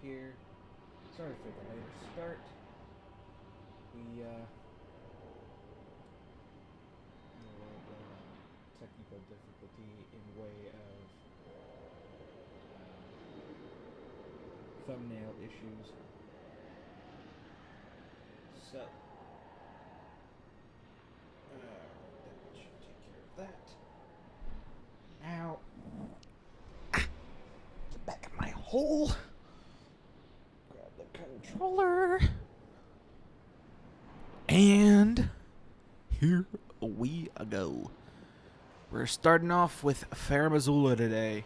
here. Sorry for the later start. We, technical difficulty in way of thumbnail issues. So, that should take care of that. Now, get back in my hole. Grab the controller. And here we go. We're starting off with Faramazula today.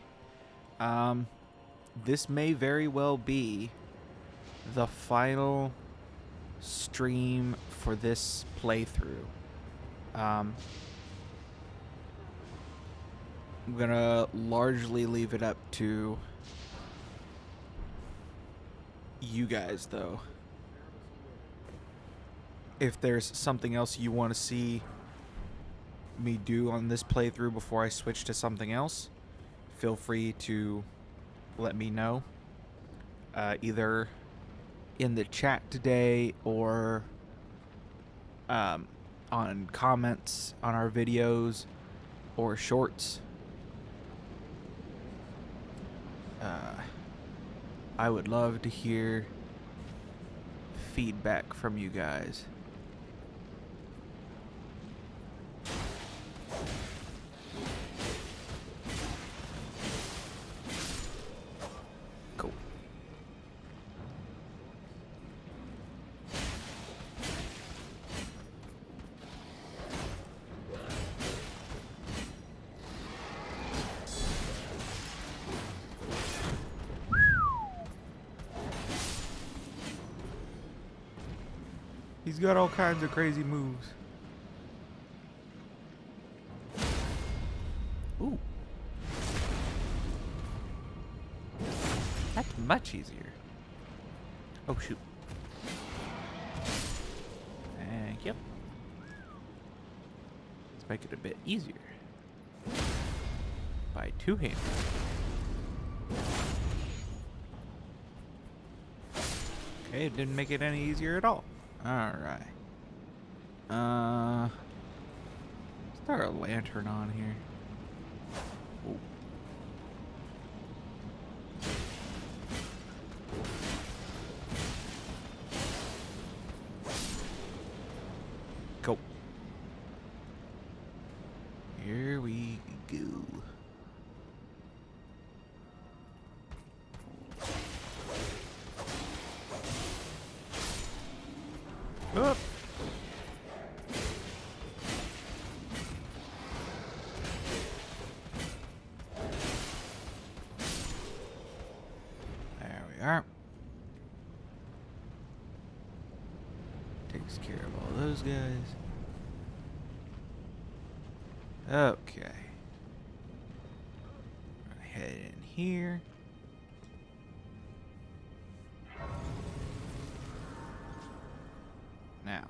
This may very well be the final stream for this playthrough. I'm gonna largely leave it up to you guys, though. If there's something else you want to see me do on this playthrough before I switch to something else, feel free to let me know. Either in the chat today or on comments on our videos or shorts. I would love to hear feedback from you guys. Cool. He's got all kinds of crazy moves. Ooh. That's much easier. Oh, shoot. Thank you. Let's make it a bit easier. By two-handed. Okay, it didn't make it any easier at all. Alright. Let's throw a lantern on here. Ooh. Go. Here we go. Up. There we are. Takes care of all those guys. Okay. Head in here. Now,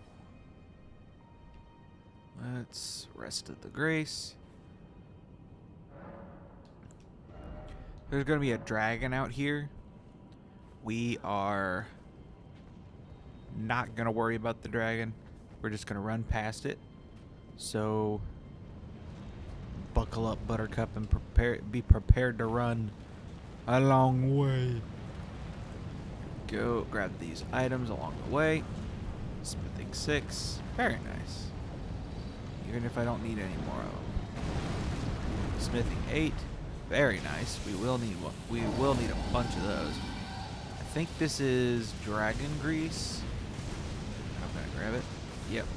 let's rest of the grace. There's going to be a dragon out here. We are not going to worry about the dragon. We're just going to run past it. So, buckle up, Buttercup, and be prepared to run a long way. Go grab these items along the way. Smithing 6. Very nice. Even if I don't need any more of them. Smithing 8. Very nice. We will need one. We will need a bunch of those. I think this is dragon grease. How can I grab it? Yep.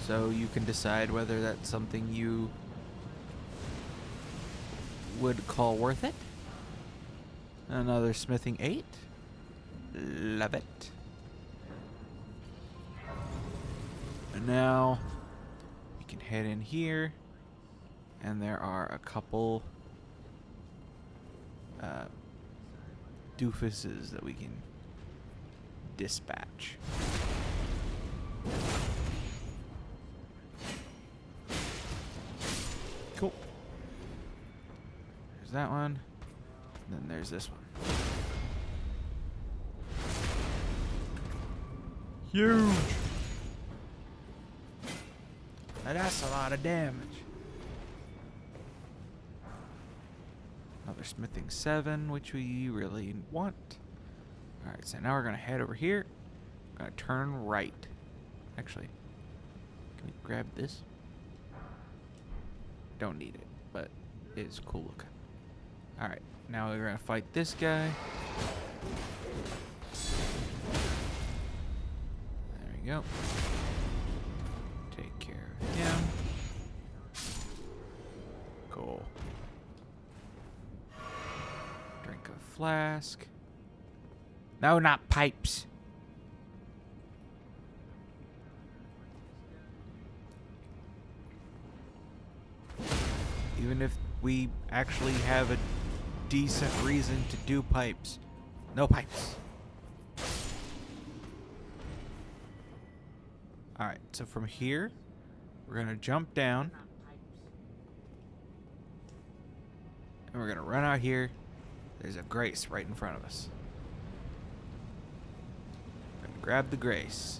So you can decide whether that's something you would call worth it. Another smithing 8. Love it. And now we can head in here, and there are a couple doofuses that we can dispatch. Cool. There's that one. And then there's this one. Huge. Now that's a lot of damage. Another smithing 7, which we really want. Alright, so now we're going to head over here. Going to turn right. Actually, can we grab this? Don't need it, but it's cool looking. Alright, now we're going to fight this guy. There we go. Take care of him. Cool. Drink a flask. No, not pipes. Even if we actually have a decent reason to do pipes. No pipes. Alright, so from here, we're going to jump down. And we're going to run out here. There's a grace right in front of us. We're going to grab the grace.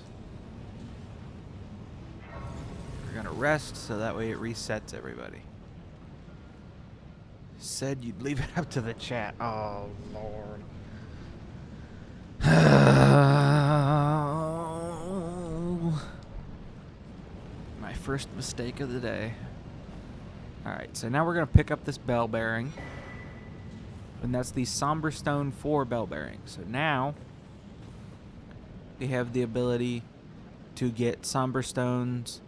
We're going to rest so that way it resets everybody. Said you'd leave it up to the chat. Oh, Lord. My first mistake of the day. Alright, so now we're going to pick up this bell bearing. And that's the Somber Stone 4 bell bearing. So now we have the ability to get Somber Stones.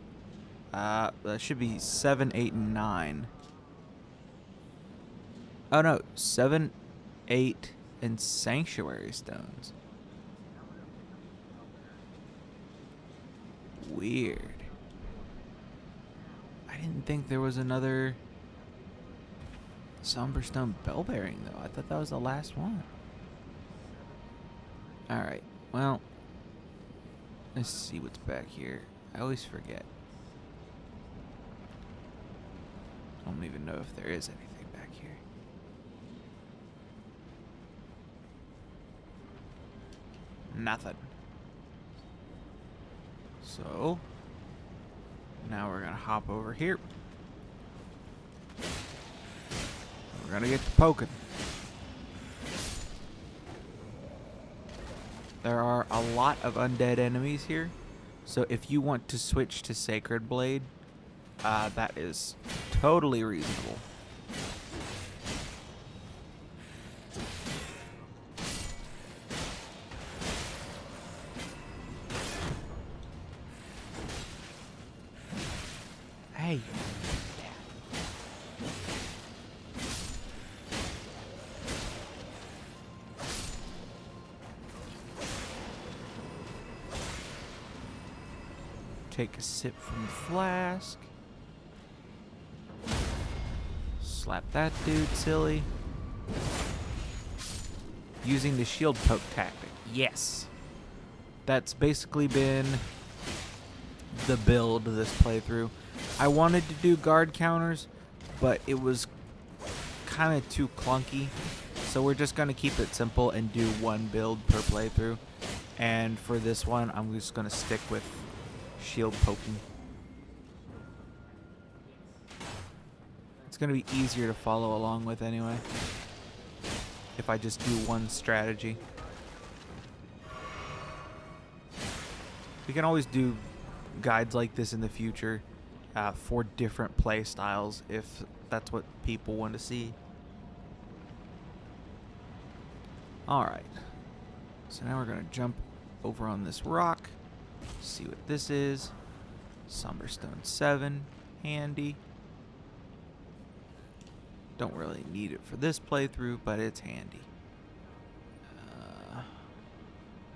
That should be 7, 8, and 9. Oh no, 7, 8, and Sanctuary Stones. Weird. I didn't think there was another Somber Stone bell bearing though. I thought that was the last one. Alright, well, let's see what's back here. I always forget. I don't even know if there is anything back here. Nothing. So, now we're going to hop over here. We're going to get to poking. There are a lot of undead enemies here. So if you want to switch to Sacred Blade, that is totally reasonable. Hey. Take a sip from the flask. Slap that dude silly. Using the shield poke tactic. Yes. That's basically been the build this playthrough. I wanted to do guard counters, but it was kind of too clunky. So we're just going to keep it simple and do one build per playthrough. And for this one, I'm just going to stick with shield poking. It's going to be easier to follow along with anyway, if I just do one strategy. We can always do guides like this in the future for different play styles if that's what people want to see. Alright, so now we're going to jump over on this rock, see what this is. Somberstone 7, handy. Don't really need it for this playthrough, but it's handy.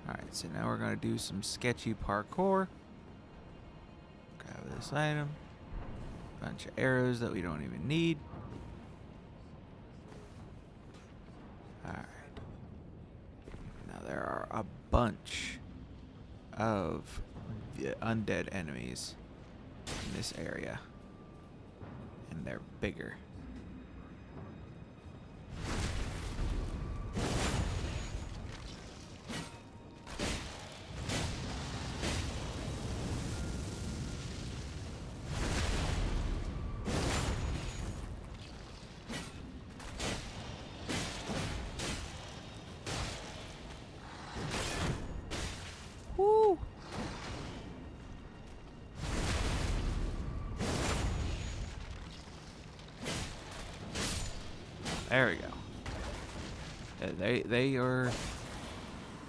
Alright, so now we're going to do some sketchy parkour. Grab this item. Bunch of arrows that we don't even need. Alright. Now there are a bunch of the undead enemies in this area. And they're bigger. There we go. They are...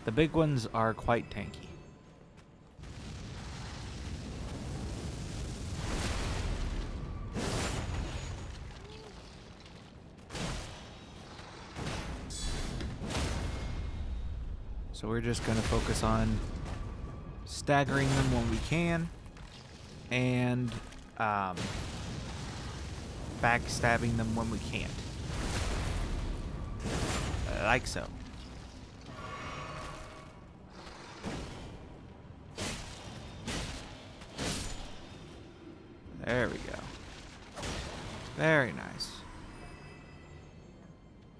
The big ones are quite tanky. So we're just going to focus on staggering them when we can and backstabbing them when we can't. Like so. There we go. Very nice.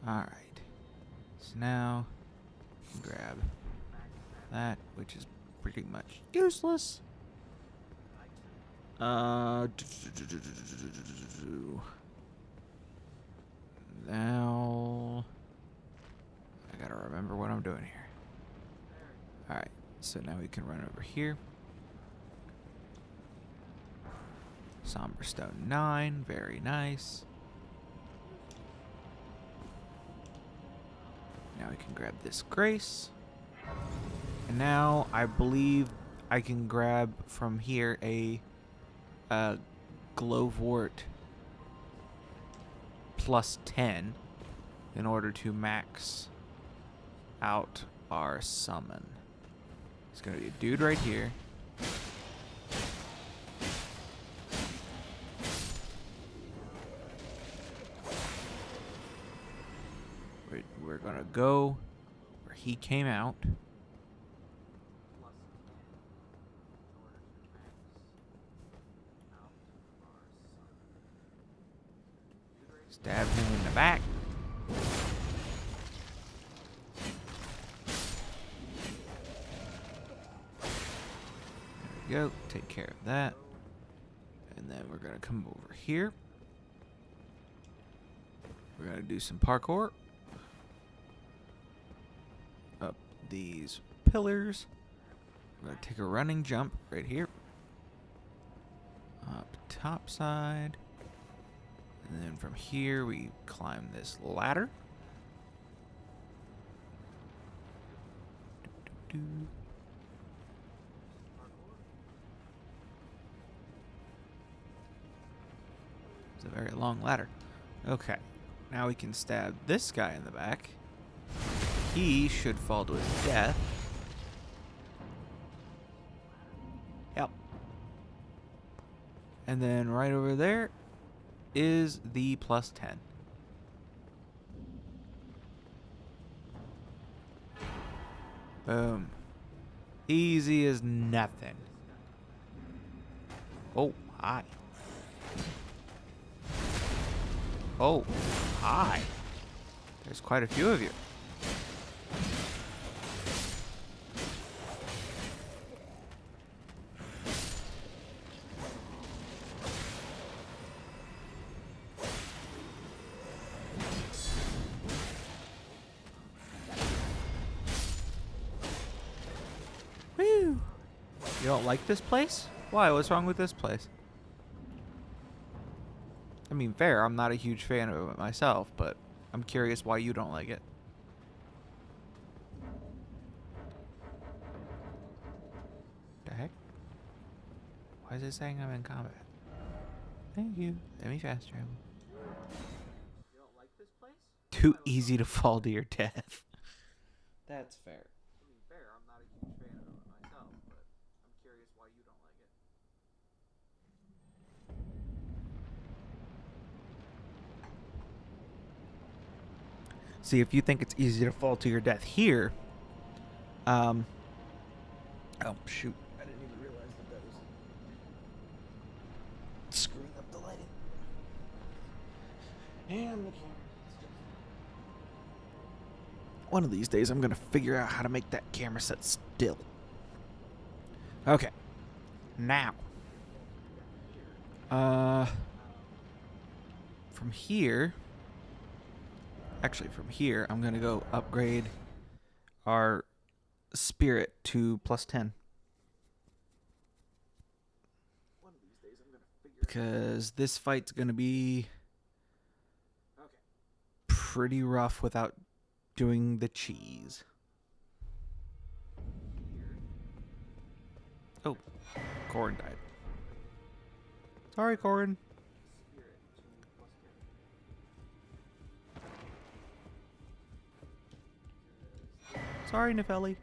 Alright. So now, grab that, which is pretty much useless. Now, I gotta remember what I'm doing here. Alright, so now we can run over here. Somber Stone 9, very nice. Now we can grab this Grace. And now I believe I can grab from here a Glowwort plus 10 in order to max out our summon. It's going to be a dude right here. We're going to go where he came out. Stab him in the back. There we go. Take care of that. And then we're going to come over here. We're going to do some parkour. Up these pillars. We're going to take a running jump right here. Up top side. And then from here, we climb this ladder. It's a very long ladder. Okay. Now we can stab this guy in the back. He should fall to his death. Yep. And then right over there is the plus 10. Boom. Easy as nothing. Oh, hi. Oh, hi. There's quite a few of you. Woo! You don't like this place? Why? What's wrong with this place? I mean, fair, I'm not a huge fan of it myself, but I'm curious why you don't like it. The heck? Why is it saying I'm in combat? Thank you. Let me fast travel. You don't like this place? Too easy to fall to your death. That's fair. I mean, fair, I'm not a huge fan of it myself, but I'm curious why you don't like it. See, if you think it's easy to fall to your death here, oh shoot, I didn't even realize that was screwing up the lighting. And the camera. One of these days, I'm gonna figure out how to make that camera set still. Okay, now, from here. Actually, from here, I'm going to go upgrade our spirit to plus 10. Because this fight's going to be pretty rough without doing the cheese. Oh, Corin died. Sorry, Corin. Sorry, Nefelli.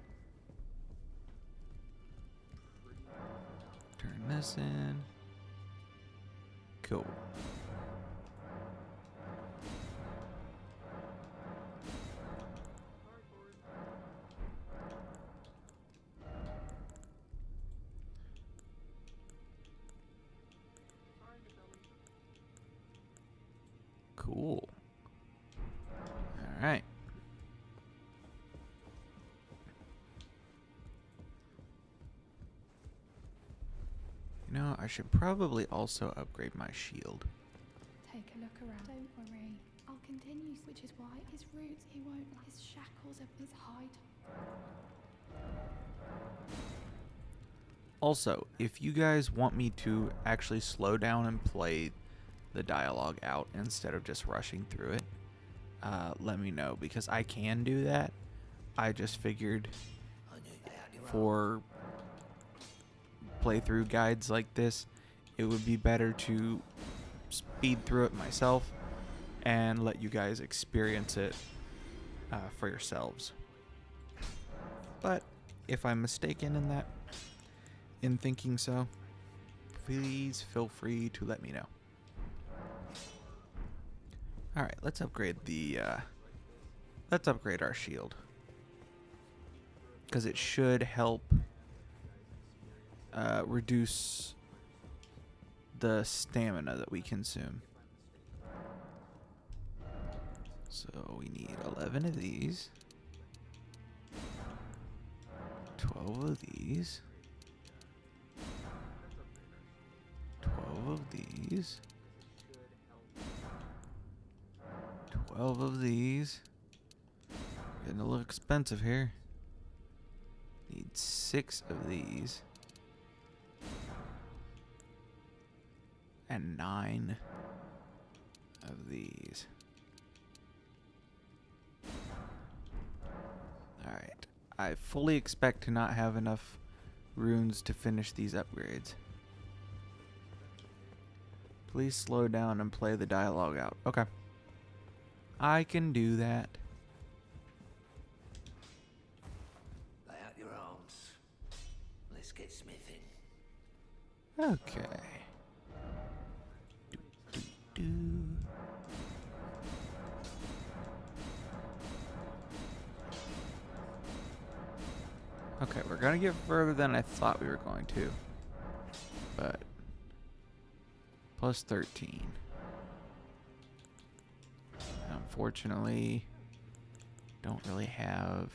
Turn this in. Cool. Cool. All right. You know, I should probably also upgrade my shield. Take a look around. Don't worry. I'll continue, which is why his roots, he won't. His shackles are his hide. Also, if you guys want me to actually slow down and play the dialogue out instead of just rushing through it, let me know, because I can do that. I just figured for playthrough guides like this, it would be better to speed through it myself and let you guys experience it for yourselves. But if I'm mistaken in thinking so, please feel free to let me know. All right, let's upgrade our shield, because it should help reduce the stamina that we consume. So we need 11 of these, 12 of these, 12 of these, 12 of these. Getting a little expensive here. Need 6 of these. And 9 of these. Alright. I fully expect to not have enough runes to finish these upgrades. Please slow down and play the dialogue out. Okay. I can do that. Lay out your arms. Let's get smithing. Okay. Do. Okay, we're gonna get further than I thought we were going to. But plus 13. Unfortunately, don't really have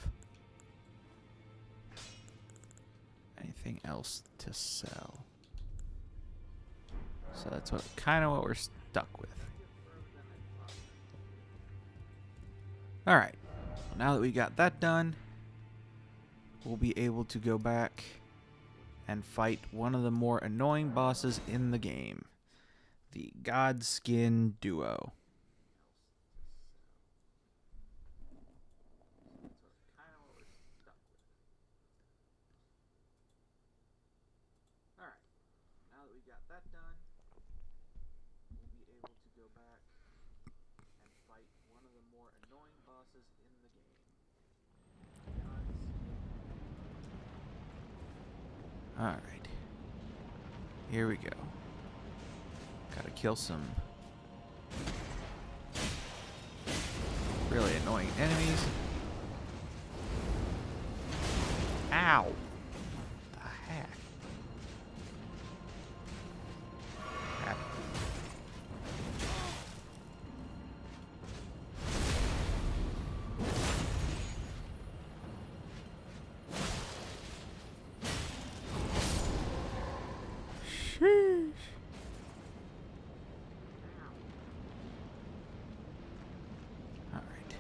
anything else to sell. So that's kind of what we're stuck with. All right. Well, now that we got that done, we'll be able to go back and fight one of the more annoying bosses in the game, the Godskin Duo. Alright, now that we got that done, we'll be able to go back and fight one of the more annoying bosses in the game. Alright. Here we go. Gotta kill some really annoying enemies. Ow! What the heck? Sheesh. Alright.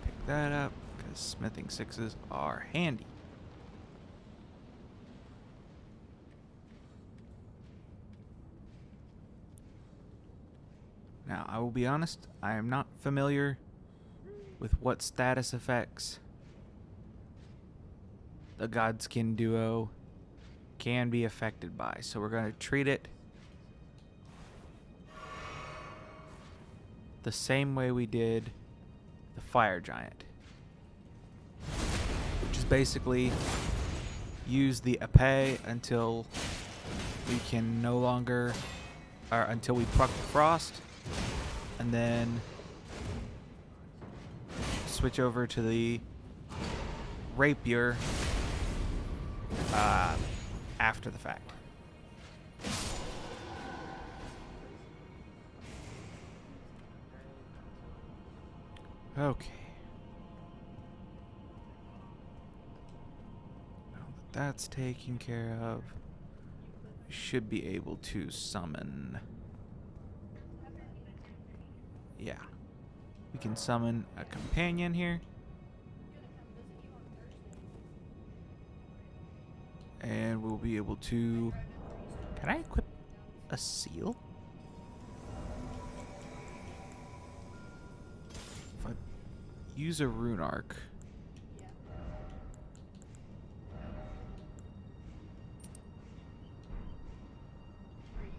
Pick that up, because smithing 6s are handy. Now, I will be honest, I am not familiar with what status effects the Godskin duo can be affected by. So we're going to treat it the same way we did the Fire Giant, which is basically use the epee until we can no longer, or until we proc the frost, and then switch over to the rapier after the fact. Okay. Now that that's taken care of, we should be able to summon. Yeah. We can summon a companion here. And we'll be able to... Can I equip a seal? If I use a rune arc...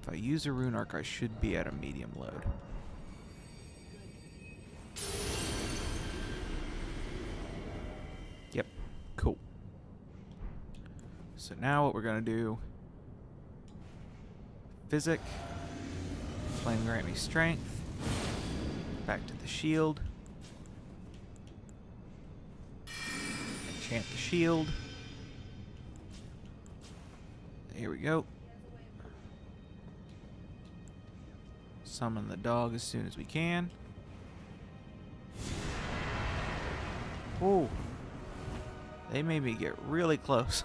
If I use a rune arc, I should be at a medium load. Yep. Cool. So now what we're going to do... Physic. Flame grant me strength. Back to the shield. Enchant the shield. Here we go. Summon the dog as soon as we can. Oh, they made me get really close.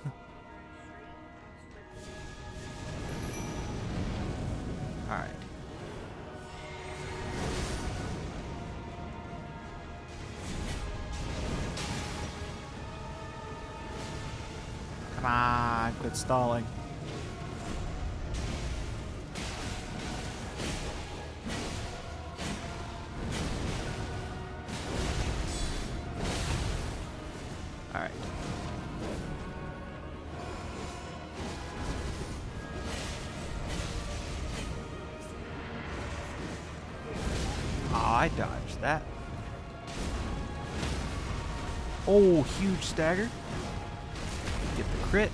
All right. Come on, quit stalling. All right. Oh, I dodged that. Oh, huge stagger. Get the crit.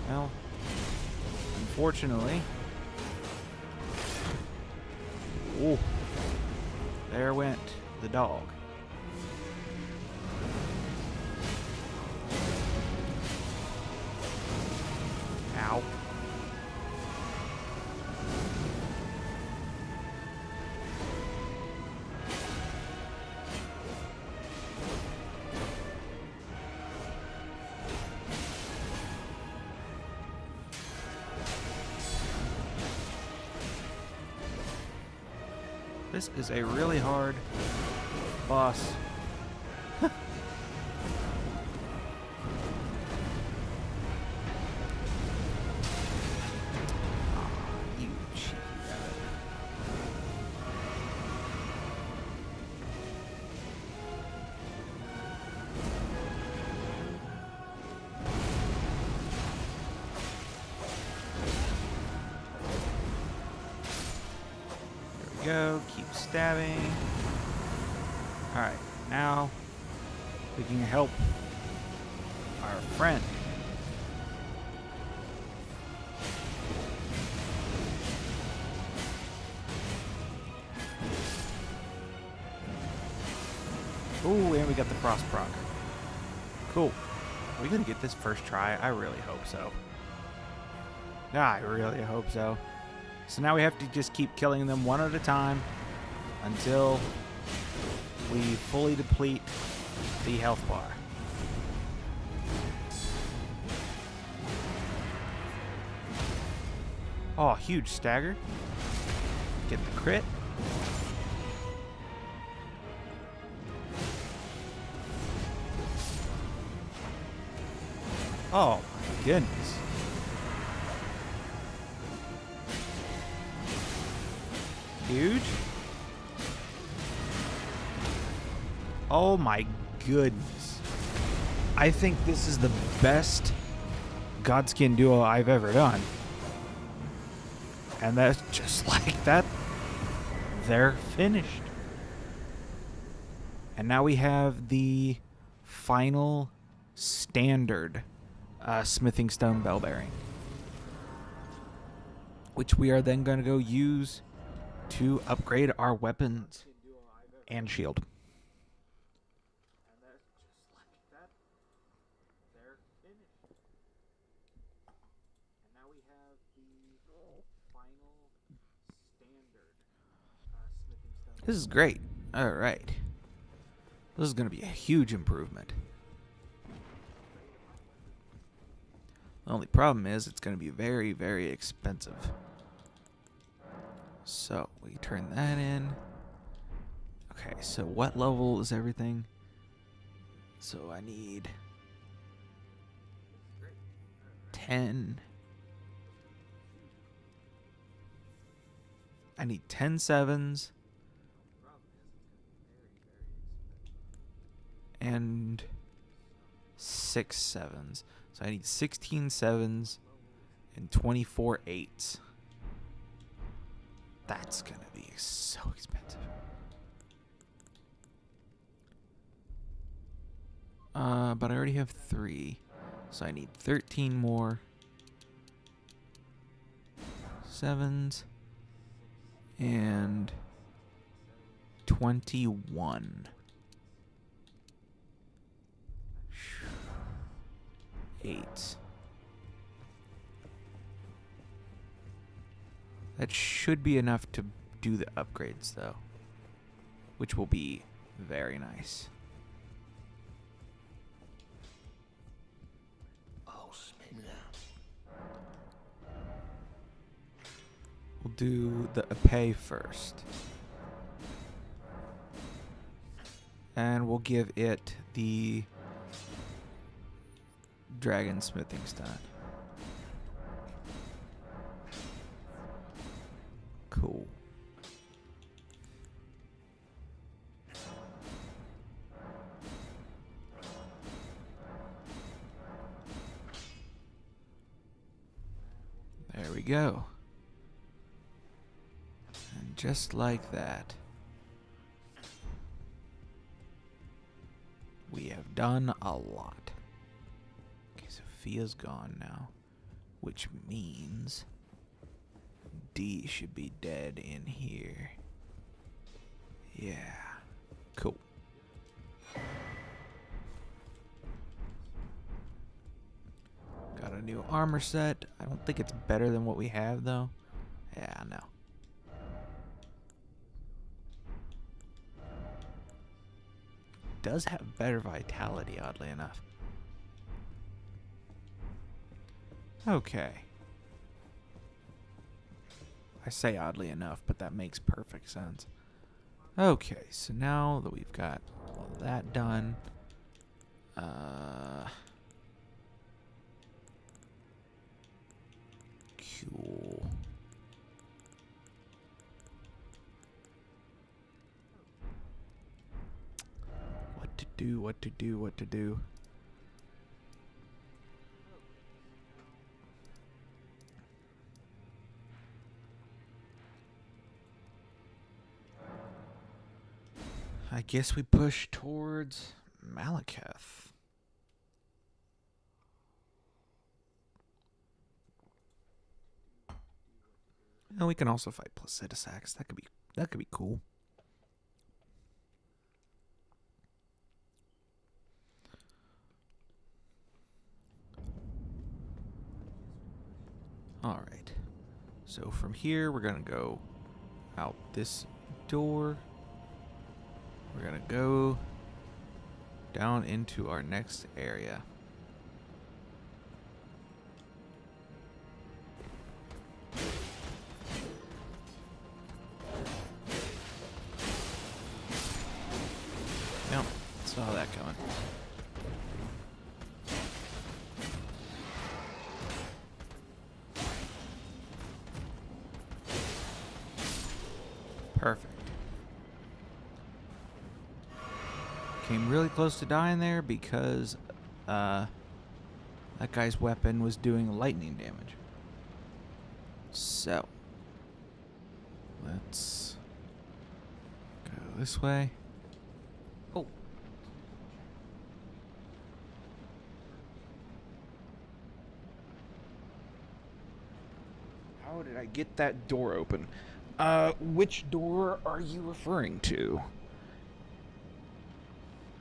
Well, unfortunately. Oh, there went the dog. Ow. This is a really hard boss. You cheeky rabbit. Go, keep stabbing. Alright, now we can help our friend. Ooh, and we got the frost proc. Cool. Are we gonna get this first try? I really hope so. I really hope so. So now we have to just keep killing them one at a time until we fully deplete the health bar. Oh, huge stagger. Get the crit. Oh my goodness. Huge. Oh my goodness. I think this is the best Godskin duo I've ever done. And that's just like that. They're finished. And now we have the final standard smithing stone bell bearing, which we are then going to go use to upgrade our weapons and shield. And that's just like that. They're finished. And now we have the final standard smithing stone. This is great. All right. This is going to be a huge improvement. The only problem is it's going to be very, very expensive. So we turn that in. Okay, so what level is everything? So I need 10. I need 10 sevens. And 6 sevens. So I need 16 sevens and 24 eights. That's going to be so expensive. But I already have 3. So I need 13 more sevens and 21. 8. That should be enough to do the upgrades, though, which will be very nice. Oh, Bismillah. We'll do the epee first. And we'll give it the dragon smithing stone. Cool. There we go. And just like that, we have done a lot. Okay, Sophia's gone now, which means D should be dead in here. Yeah. Cool. Got a new armor set. I don't think it's better than what we have, though. Yeah, no. Does have better vitality, oddly enough. Okay. I say oddly enough, but that makes perfect sense. Okay, so now that we've got all that done, cool. What to do, what to do, what to do. I guess we push towards Malekith. And we can also fight Placidusax. That could be cool. All right. So from here we're going to go out this door. We're going to go down into our next area. Yep, saw that coming. Perfect. Came really close to dying there because that guy's weapon was doing lightning damage. So, let's go this way. Oh. How did I get that door open? Which door are you referring to?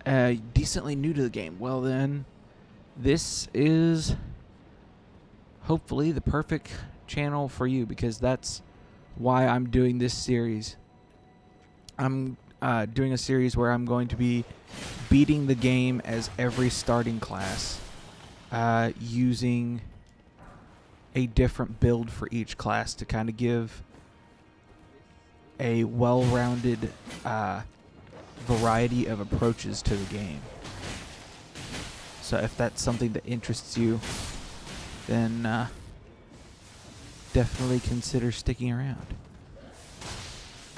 Decently new to the game. Well then, this is hopefully the perfect channel for you, because that's why I'm doing this series. I'm doing a series where I'm going to be beating the game as every starting class, using a different build for each class to kind of give a well-rounded variety of approaches to the game. So if that's something that interests you, then definitely consider sticking around.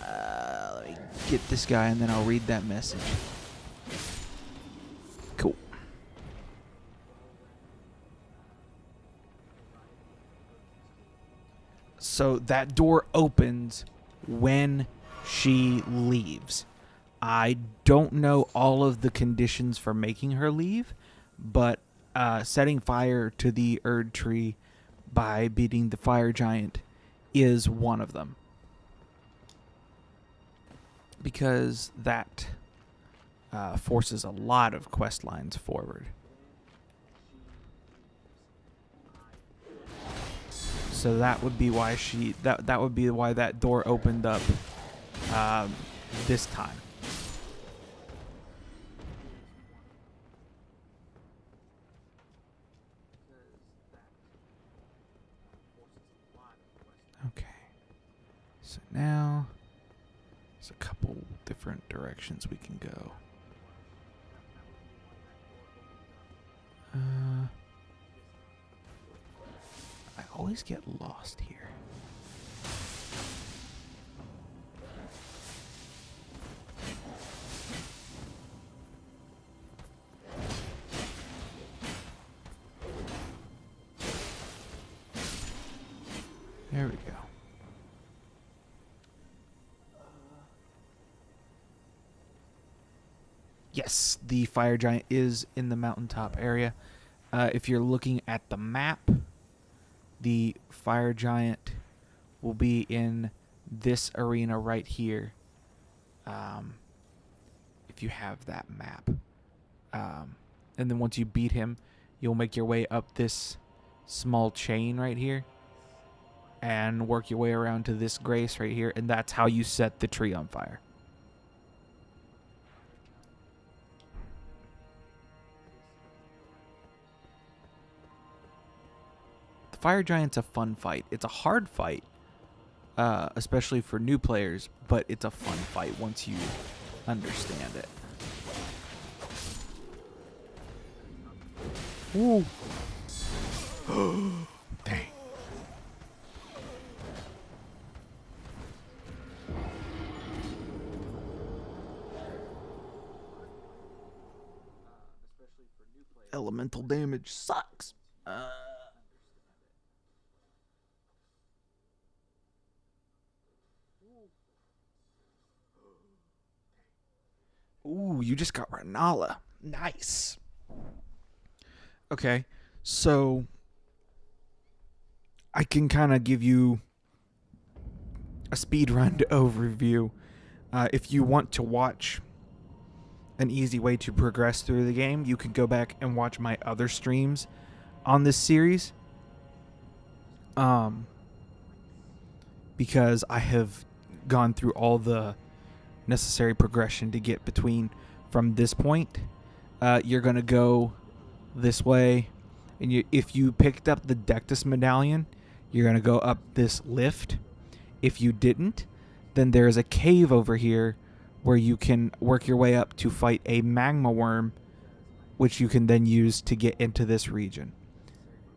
Let me get this guy and then I'll read that message. Cool. So that door opens when she leaves. I don't know all of the conditions for making her leave, but setting fire to the Erd tree by beating the fire giant is one of them, because that forces a lot of quest lines forward. So that would be why that would be why that door opened up this time. Okay. So now there's a couple different directions we can go. I always get lost here. There we go. Yes, the fire giant is in the mountaintop area. If you're looking at the map, the fire giant will be in this arena right here. If you have that map. And then once you beat him, you'll make your way up this small chain right here and work your way around to this grace right here, and that's how you set the tree on fire. The fire giant's a fun fight. It's a hard fight, especially for new players, but it's a fun fight once you understand it. Ooh. Dang. Elemental damage sucks. Ooh, you just got Renala. Nice. Okay, so I can kind of give you a speedrun overview. If you want to watch an easy way to progress through the game, you can go back and watch my other streams on this series. Because I have gone through all the necessary progression to get from this point. You're going to go this way, and if you picked up the Dectus medallion, you're going to go up this lift. If you didn't, then there's a cave over here where you can work your way up to fight a magma worm, which you can then use to get into this region.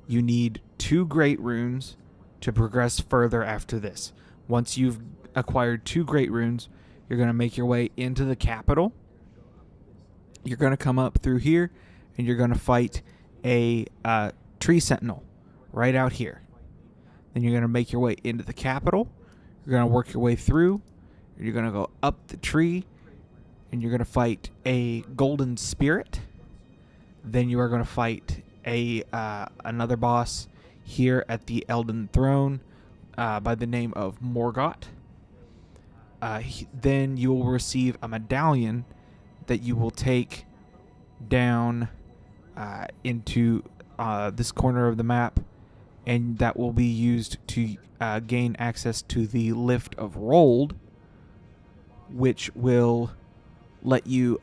You need 2 great runes to progress further after this. Once you've acquired 2 great runes, you're going to make your way into the capital. You're going to come up through here, and you're going to fight a tree sentinel right out here. Then you're going to make your way into the capital. You're going to work your way through. You're going to go up the tree, and you're going to fight a golden spirit. Then you are going to fight a another boss here at the Elden Throne by the name of Morgott. Then you will receive a medallion that you will take down into this corner of the map, and that will be used to gain access to the Lift of Rold, which will let you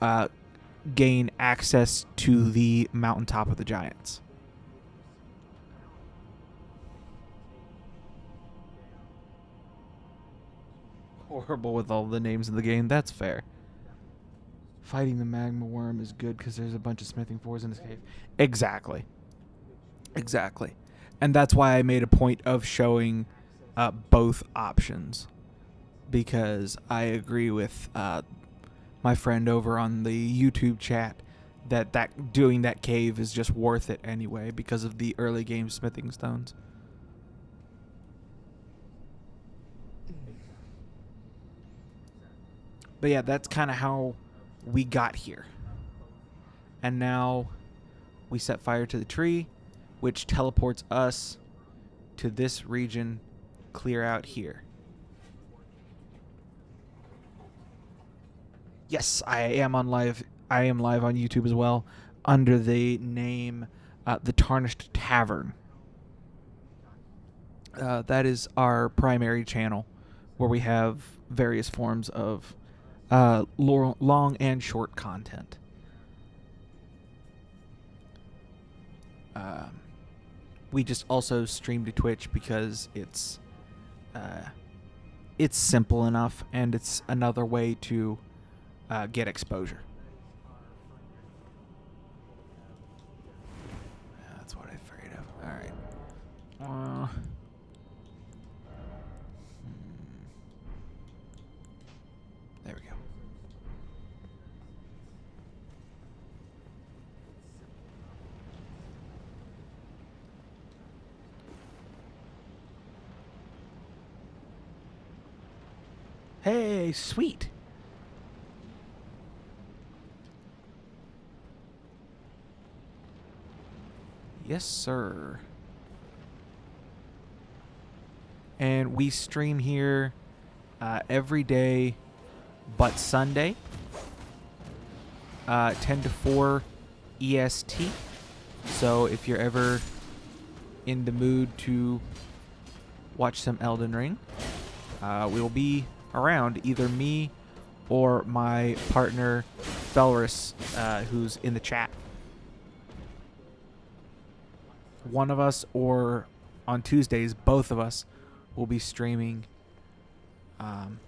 gain access to the mountaintop of the giants. Horrible with all the names in the game. That's fair. Fighting the magma worm is good because there's a bunch of smithing fours in this cave. Exactly. And that's why I made a point of showing both options, because I agree with my friend over on the YouTube chat that doing that cave is just worth it anyway because of the early game smithing stones. But yeah, that's kind of how we got here. And now we set fire to the tree, which teleports us to this region clear out here. Yes, I am live on YouTube as well under the name the Tarnished Tavern. That is our primary channel where we have various forms of long and short content. We just also stream to Twitch because it's simple enough, and it's another way to get exposure. Yeah, that's what I'm afraid of. All right. There we go. Hey, sweet. Yes, sir. And we stream here every day but Sunday, 10 to 4 EST. So if you're ever in the mood to watch some Elden Ring, we'll be around, either me or my partner Felrus, who's in the chat. One of us, or on Tuesdays, both of us will be streaming on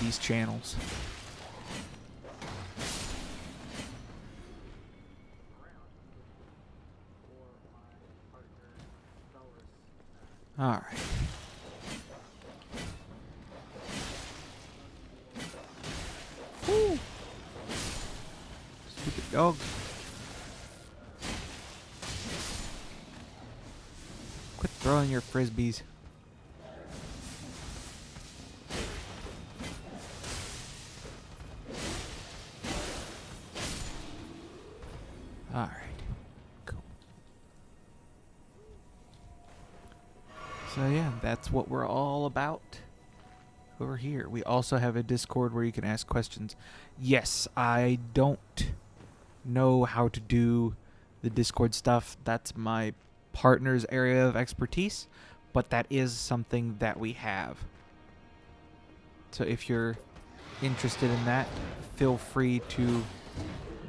these channels. All right. Woo. Stupid dog. Quit throwing your frisbees. All right. Cool. So yeah, that's what we're all about over here. We also have a Discord where you can ask questions. Yes, I don't know how to do the Discord stuff. That's my partner's area of expertise, but that is something that we have. So if you're interested in that, feel free to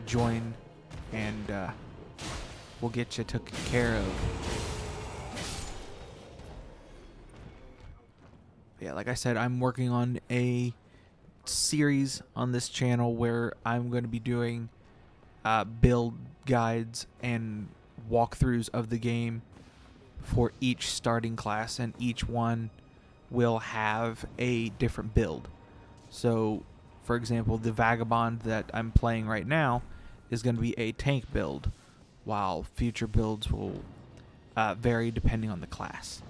join, and we'll get you taken care of. Yeah, like I said, I'm working on a series on this channel where I'm going to be doing build guides and walkthroughs of the game for each starting class, and each one will have a different build. So, for example, the Vagabond that I'm playing right now is going to be a tank build, while future builds will vary depending on the class.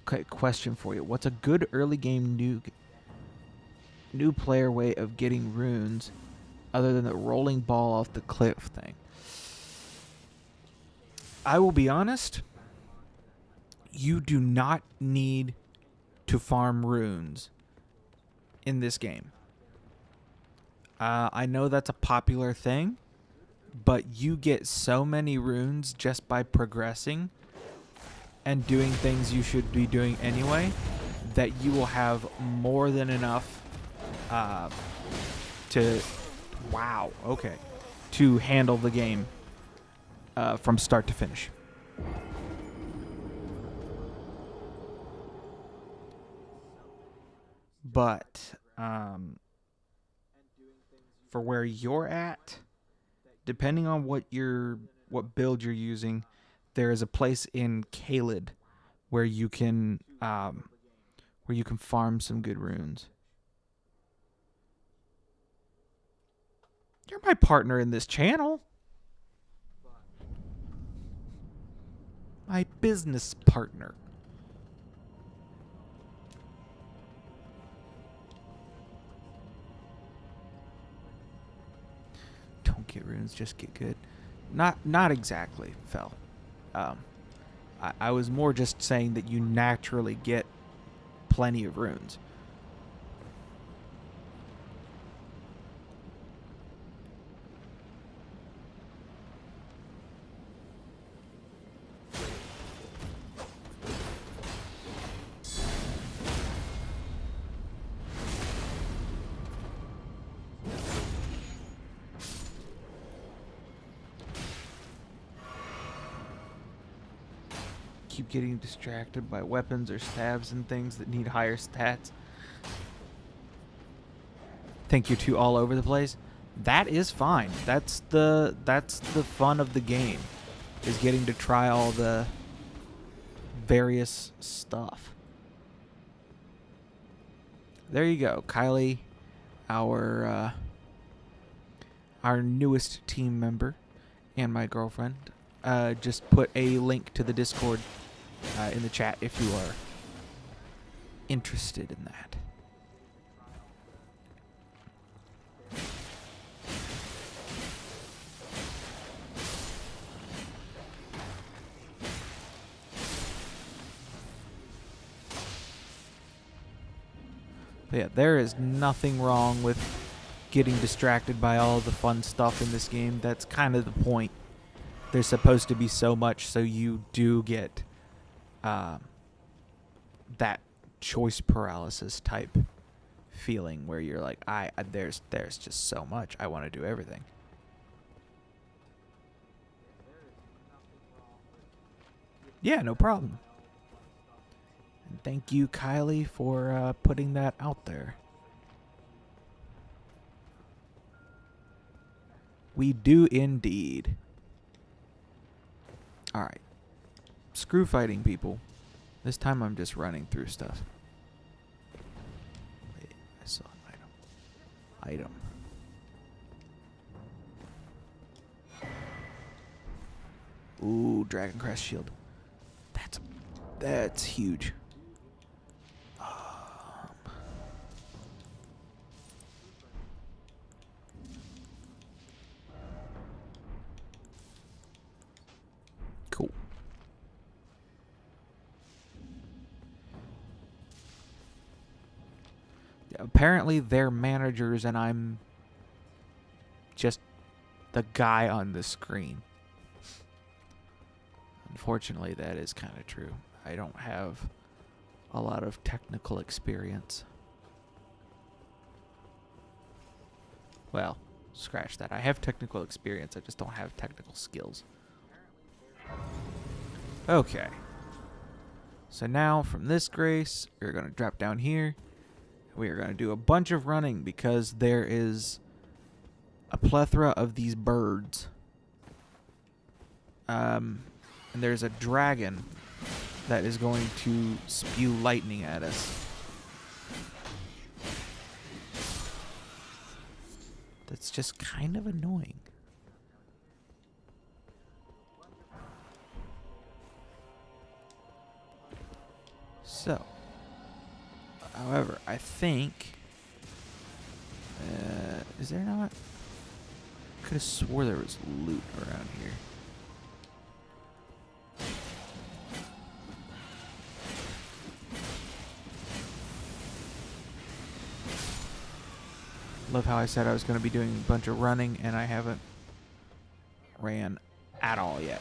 Okay, question for you. What's a good early game new player way of getting runes other than the rolling ball off the cliff thing? I will be honest, you do not need to farm runes in this game. I know that's a popular thing, but you get so many runes just by progressing and doing things you should be doing anyway that you will have more than enough to handle the game from start to finish. But for where you're at, depending on what build you're using, there is a place in Caelid where you can farm some good runes. You're my partner in this channel. My business partner. Don't get runes, just get good. Not exactly, Fel. I was more just saying that you naturally get plenty of runes. Keep getting distracted by weapons or stabs and things that need higher stats. Think you're too all over the place? That is fine. That's the fun of the game, is getting to try all the various stuff. There you go, Kylie, our newest team member and my girlfriend. Just put a link to the Discord in the chat if you are interested in that. But yeah, there is nothing wrong with getting distracted by all the fun stuff in this game. That's kind of the point. There's supposed to be so much, so you do get that choice paralysis type feeling where you're like, there's just so much. I want to do everything. Yeah, no problem. And thank you, Kylie, for putting that out there. We do indeed. Alright. Screw fighting people. This time I'm just running through stuff. Wait, I saw an item. Ooh, Dragon Crest Shield. That's huge. Cool. Apparently they're managers and I'm just the guy on the screen. Unfortunately, that is kind of true. I don't have a lot of technical experience. Well, scratch that. I have technical experience. I just don't have technical skills. Okay. So now from this grace, we're going to drop down here. We are going to do a bunch of running because there is a plethora of these birds. And there's a dragon that is going to spew lightning at us. That's just kind of annoying. So, however, I think... is there not? Could have swore there was loot around here. Love how I said I was going to be doing a bunch of running, and I haven't ran at all yet.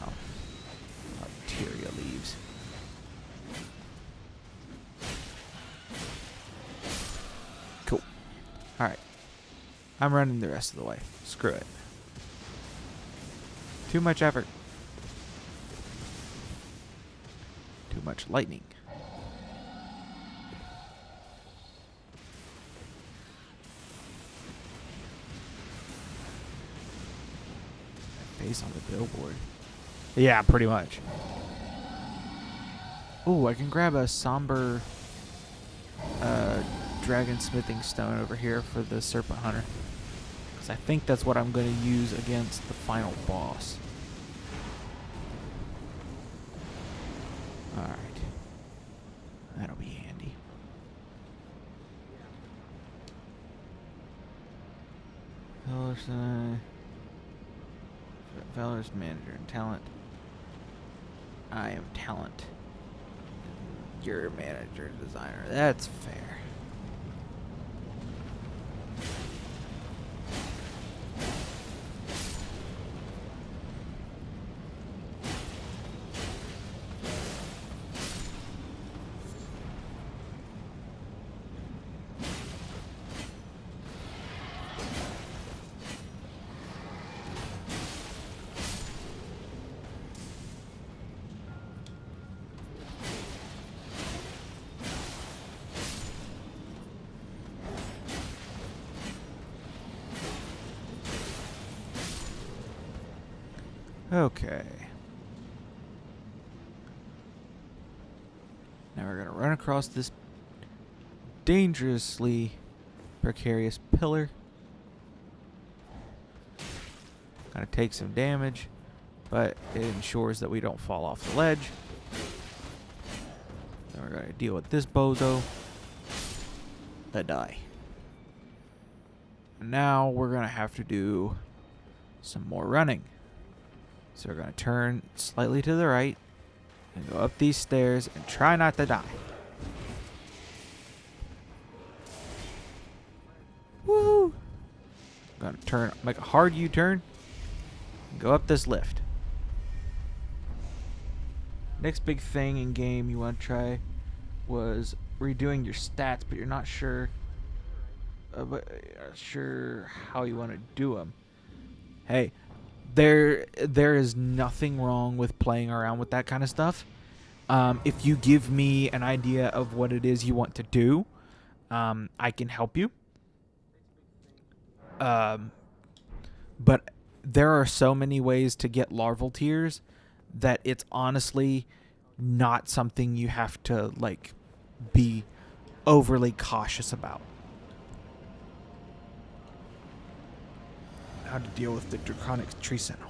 Oh. Arteria leaves. Cool. Alright. I'm running the rest of the way. Screw it. Too much effort. Too much lightning. Face on the billboard. Yeah, pretty much. Ooh, I can grab a somber dragon smithing stone over here for the serpent hunter. Because I think that's what I'm going to use against the final boss. Alright. That'll be handy. Valor's manager and talent. I am talent. You're manager designer. That's fair. Okay. Now we're going to run across this dangerously precarious pillar. Going to take some damage, but it ensures that we don't fall off the ledge. Then we're going to deal with this bozo. That die. Now we're going to have to do some more running. So we're going to turn slightly to the right and go up these stairs and try not to die. Woo! Going to turn, make a hard U-turn and go up this lift. Next big thing in game you want to try was redoing your stats, but you're not sure how you want to do them. Hey, there is nothing wrong with playing around with that kind of stuff. If you give me an idea of what it is you want to do, I can help you. But there are so many ways to get larval tears that it's honestly not something you have to like be overly cautious about. How to deal with the draconic tree sentinel.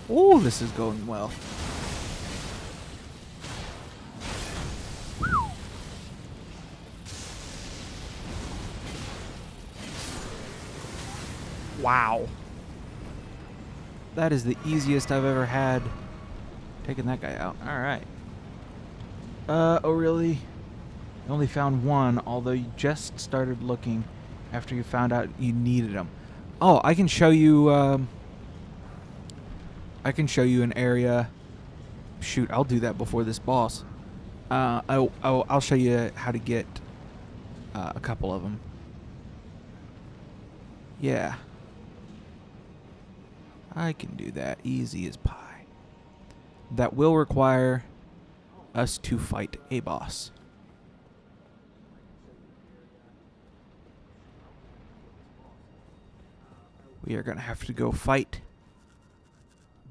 Oh, this is going well. Wow. That is the easiest I've ever had taking that guy out. All right. Oh really? You only found one, although you just started looking after you found out you needed them. Oh, I can show you. I can show you an area. Shoot, I'll do that before this boss. I'll show you how to get a couple of them. Yeah. I can do that easy as pie. That will require us to fight a boss. We are going to have to go fight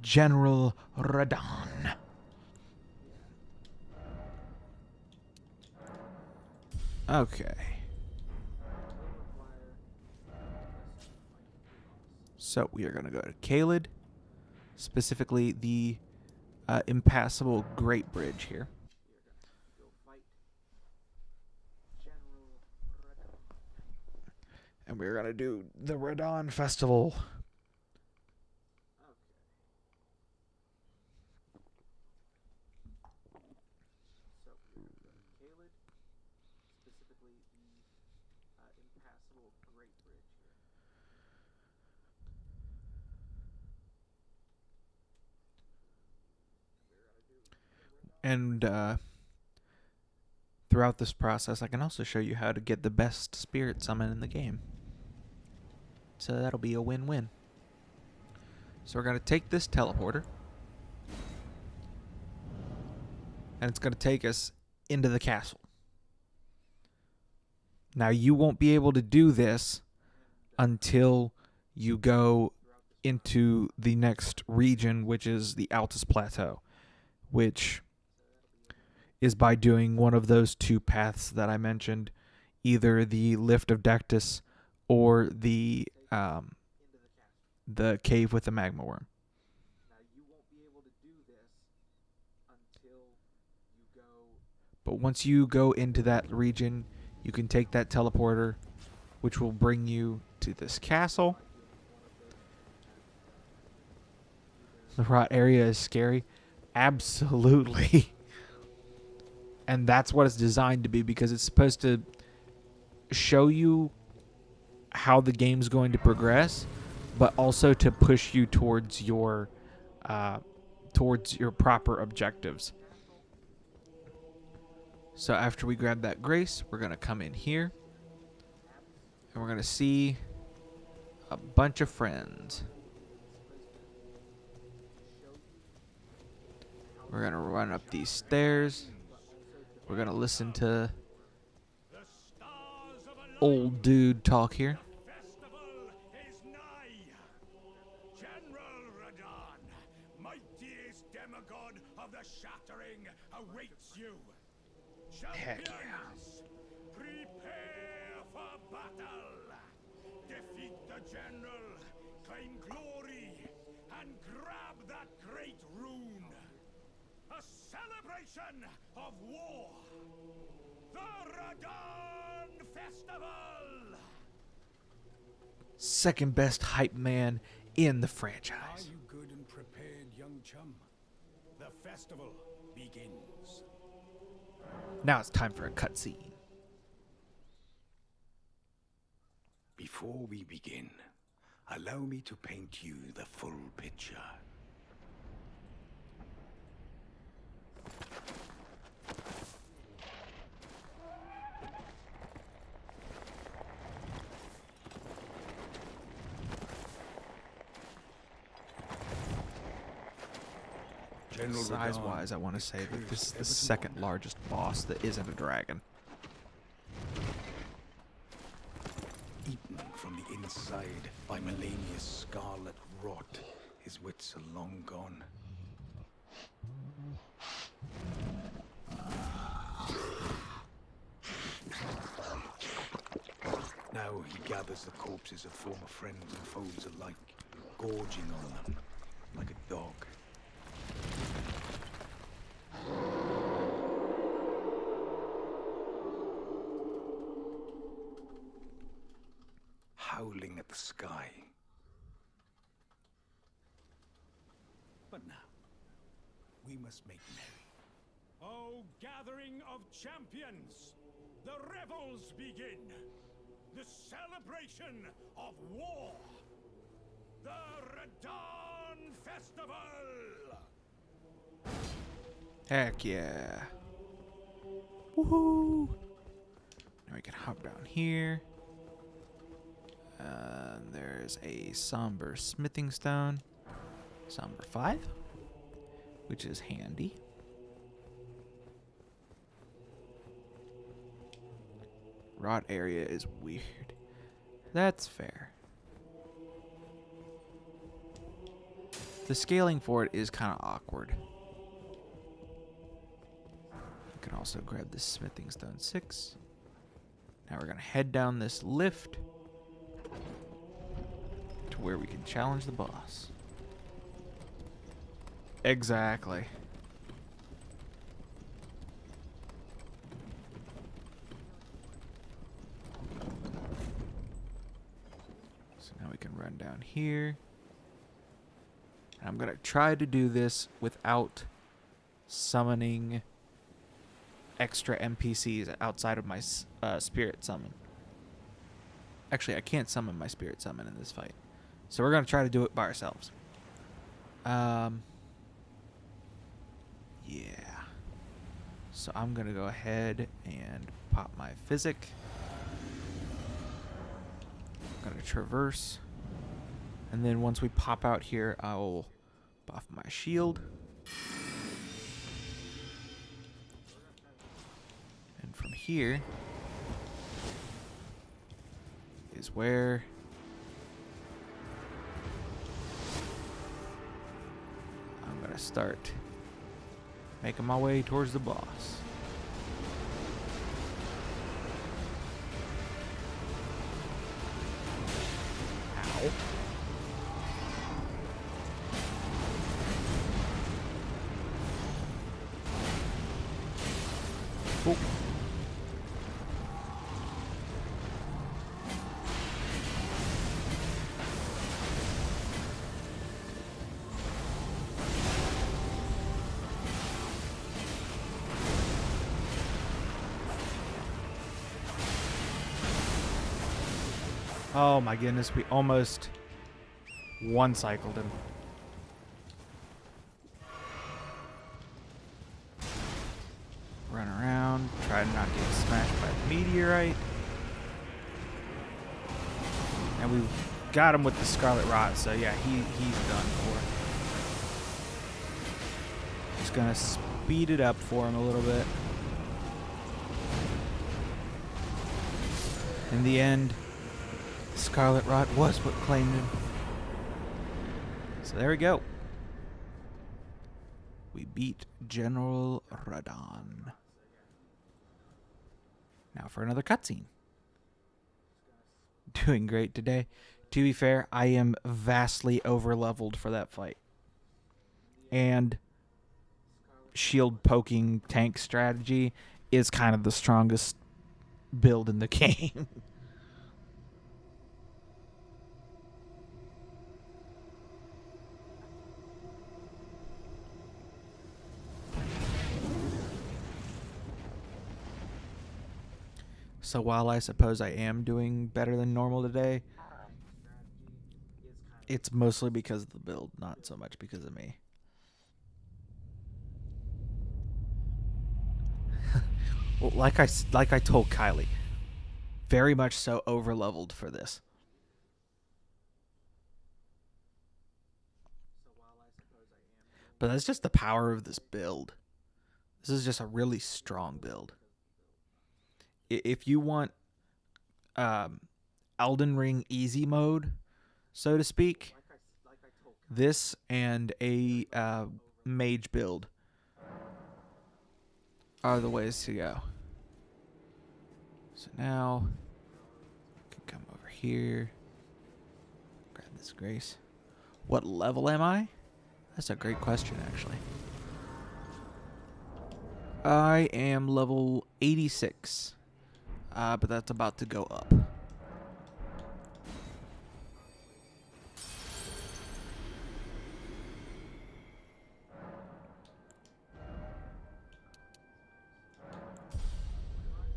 General Radon. Okay. So we are going to go to Kaled, specifically the impassable Great Bridge here. And we're going to do the Radon Festival. And throughout this process, I can also show you how to get the best spirit summon in the game. So that'll be a win-win. So we're going to take this teleporter. And it's going to take us into the castle. Now, you won't be able to do this until you go into the next region, which is the Altus Plateau, which is by doing one of those two paths that I mentioned, either the Lift of Dectus or the cave with the magma worm. But once you go into that region, you can take that teleporter, which will bring you to this castle. The rot area is scary. Absolutely. And that's what it's designed to be, because it's supposed to show you how the game's going to progress, but also to push you towards your proper objectives. So after we grab that grace, we're going to come in here, and we're going to see a bunch of friends. We're going to run up these stairs. We're going to listen to old dude talk here. General Radon, mightiest demigod of the shattering, awaits you. Heck yeah. Champions, prepare for battle. Defeat the general, claim glory, and grab that great rune. A celebration of war. The Radon Festival. Second best hype man in the Are franchise. you good and prepared, young chum? The festival begins. Now it's time for a cutscene. Before we begin, allow me to paint you the full picture. Size-wise, I want to say that this is the second largest boss that isn't a dragon. Eaten from the inside by Melania's scarlet rot, his wits are long gone. Now he gathers the corpses of former friends and foes alike, gorging on them like a dog. howling at the sky. But now, we must make merry. O gathering of champions, the revels begin. The celebration of war. The Radon Festival. Heck yeah. Woohoo! Now we can hop down here. There's a somber smithing stone. Somber 5, which is handy. Rot area is weird. That's fair. The scaling for it is kind of awkward. You can also grab this smithing stone 6. Now we're going to head down this lift to where we can challenge the boss. Exactly. So now we can run down here. And I'm going to try to do this without summoning extra NPCs outside of my spirit summon. Actually, I can't summon my spirit summon in this fight. So we're going to try to do it by ourselves. Yeah. So I'm going to go ahead and pop my physic. I'm going to traverse. And then once we pop out here, I'll buff my shield. And from here is where I'm going to start making my way towards the boss. Ow. Oh. Oh my goodness, we almost one-cycled him. Run around, try to not get smashed by the meteorite. And we got him with the Scarlet Rot, so yeah, he's done for. Just gonna speed it up for him a little bit. In the end, Scarlet Rot was what claimed him. So there we go. We beat General Radon. Now for another cutscene. Doing great today. To be fair, I am vastly over-leveled for that fight. And shield poking tank strategy is kind of the strongest build in the game. So while I suppose I am doing better than normal today, it's mostly because of the build, not so much because of me. Well, like I told Kylie, very much so over-leveled for this. But that's just the power of this build. This is just a really strong build. If you want Elden Ring easy mode, so to speak, this and a mage build are the ways to go. So now, I can come over here, grab this grace. What level am I? That's a great question, actually. I am level 86. But that's about to go up.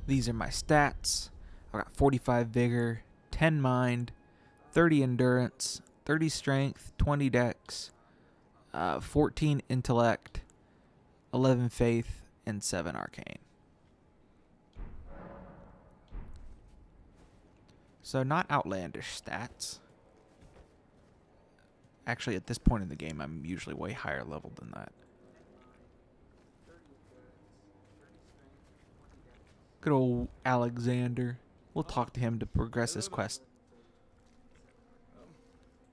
These are my stats. I got 45 vigor, 10 mind, 30 endurance, 30 strength, 20 dex, 14 intellect, 11 faith, and 7 arcane. So not outlandish stats. Actually, at this point in the game, I'm usually way higher level than that. Good old Alexander. We'll talk to him to progress this quest.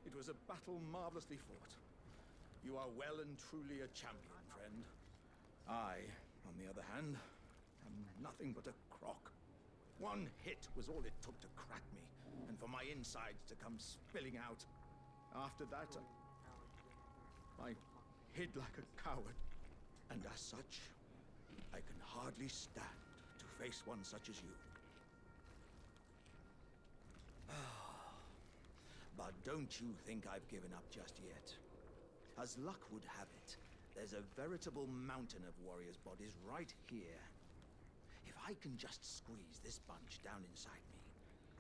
It was a battle marvelously fought. You are well and truly a champion, friend. I, on the other hand, am nothing but a crock. One hit was all it took to crack me, and for my insides to come spilling out. After that, I hid like a coward, and as such, I can hardly stand to face one such as you. But don't you think I've given up just yet. As luck would have it, there's a veritable mountain of warriors' bodies right here. If I can just squeeze this bunch down inside me,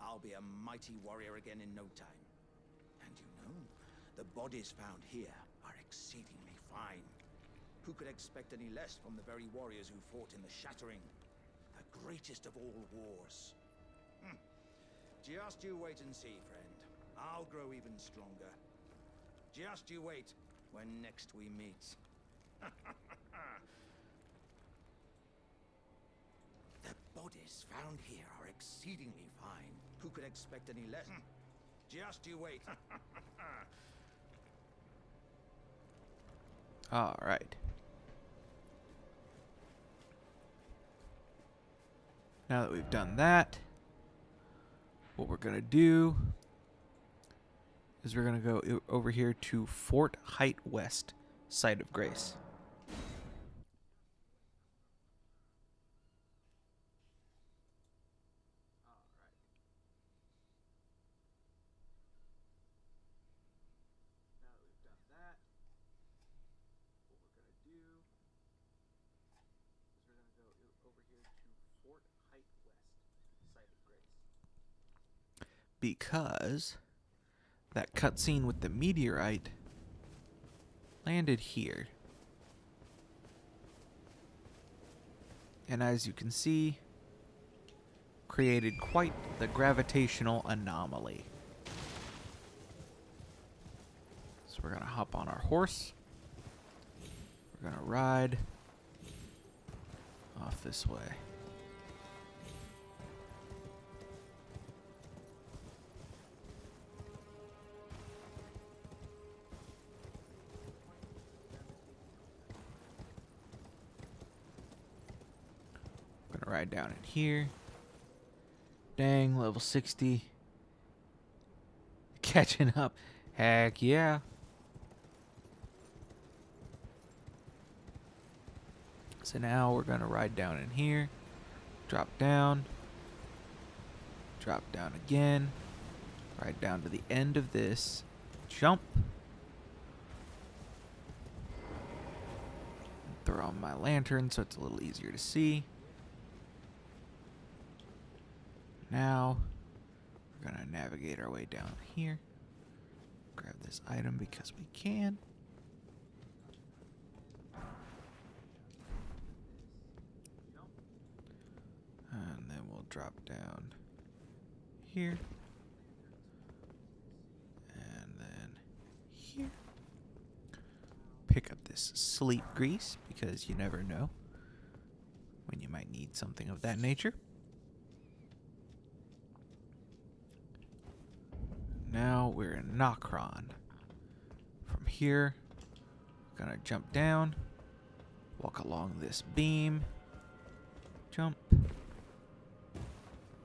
I'll be a mighty warrior again in no time. And you know, the bodies found here are exceedingly fine. Who could expect any less from the very warriors who fought in the Shattering? The greatest of all wars. Just you wait and see, friend. I'll grow even stronger. Just you wait when next we meet. The bodies found here are exceedingly fine. Who could expect any less? Just you wait. All right. Now that we've done that, what we're going to do is we're going to go over here to Fort Height West, Site of Grace. Because that cutscene with the meteorite landed here. And as you can see, created quite the gravitational anomaly. So we're going to hop on our horse. We're going to ride off this way. Gonna ride down in here. Dang, level 60. Catching up. Heck yeah. So now we're gonna ride down in here. Drop down. Drop down again. Ride down to the end of this. Jump. Throw on my lantern so it's a little easier to see. Now, we're going to navigate our way down here. Grab this item because we can. And then we'll drop down here. And then here. Pick up this sleep grease because you never know when you might need something of that nature. Now we're in Nokron. From here, we're gonna jump down, walk along this beam, jump, and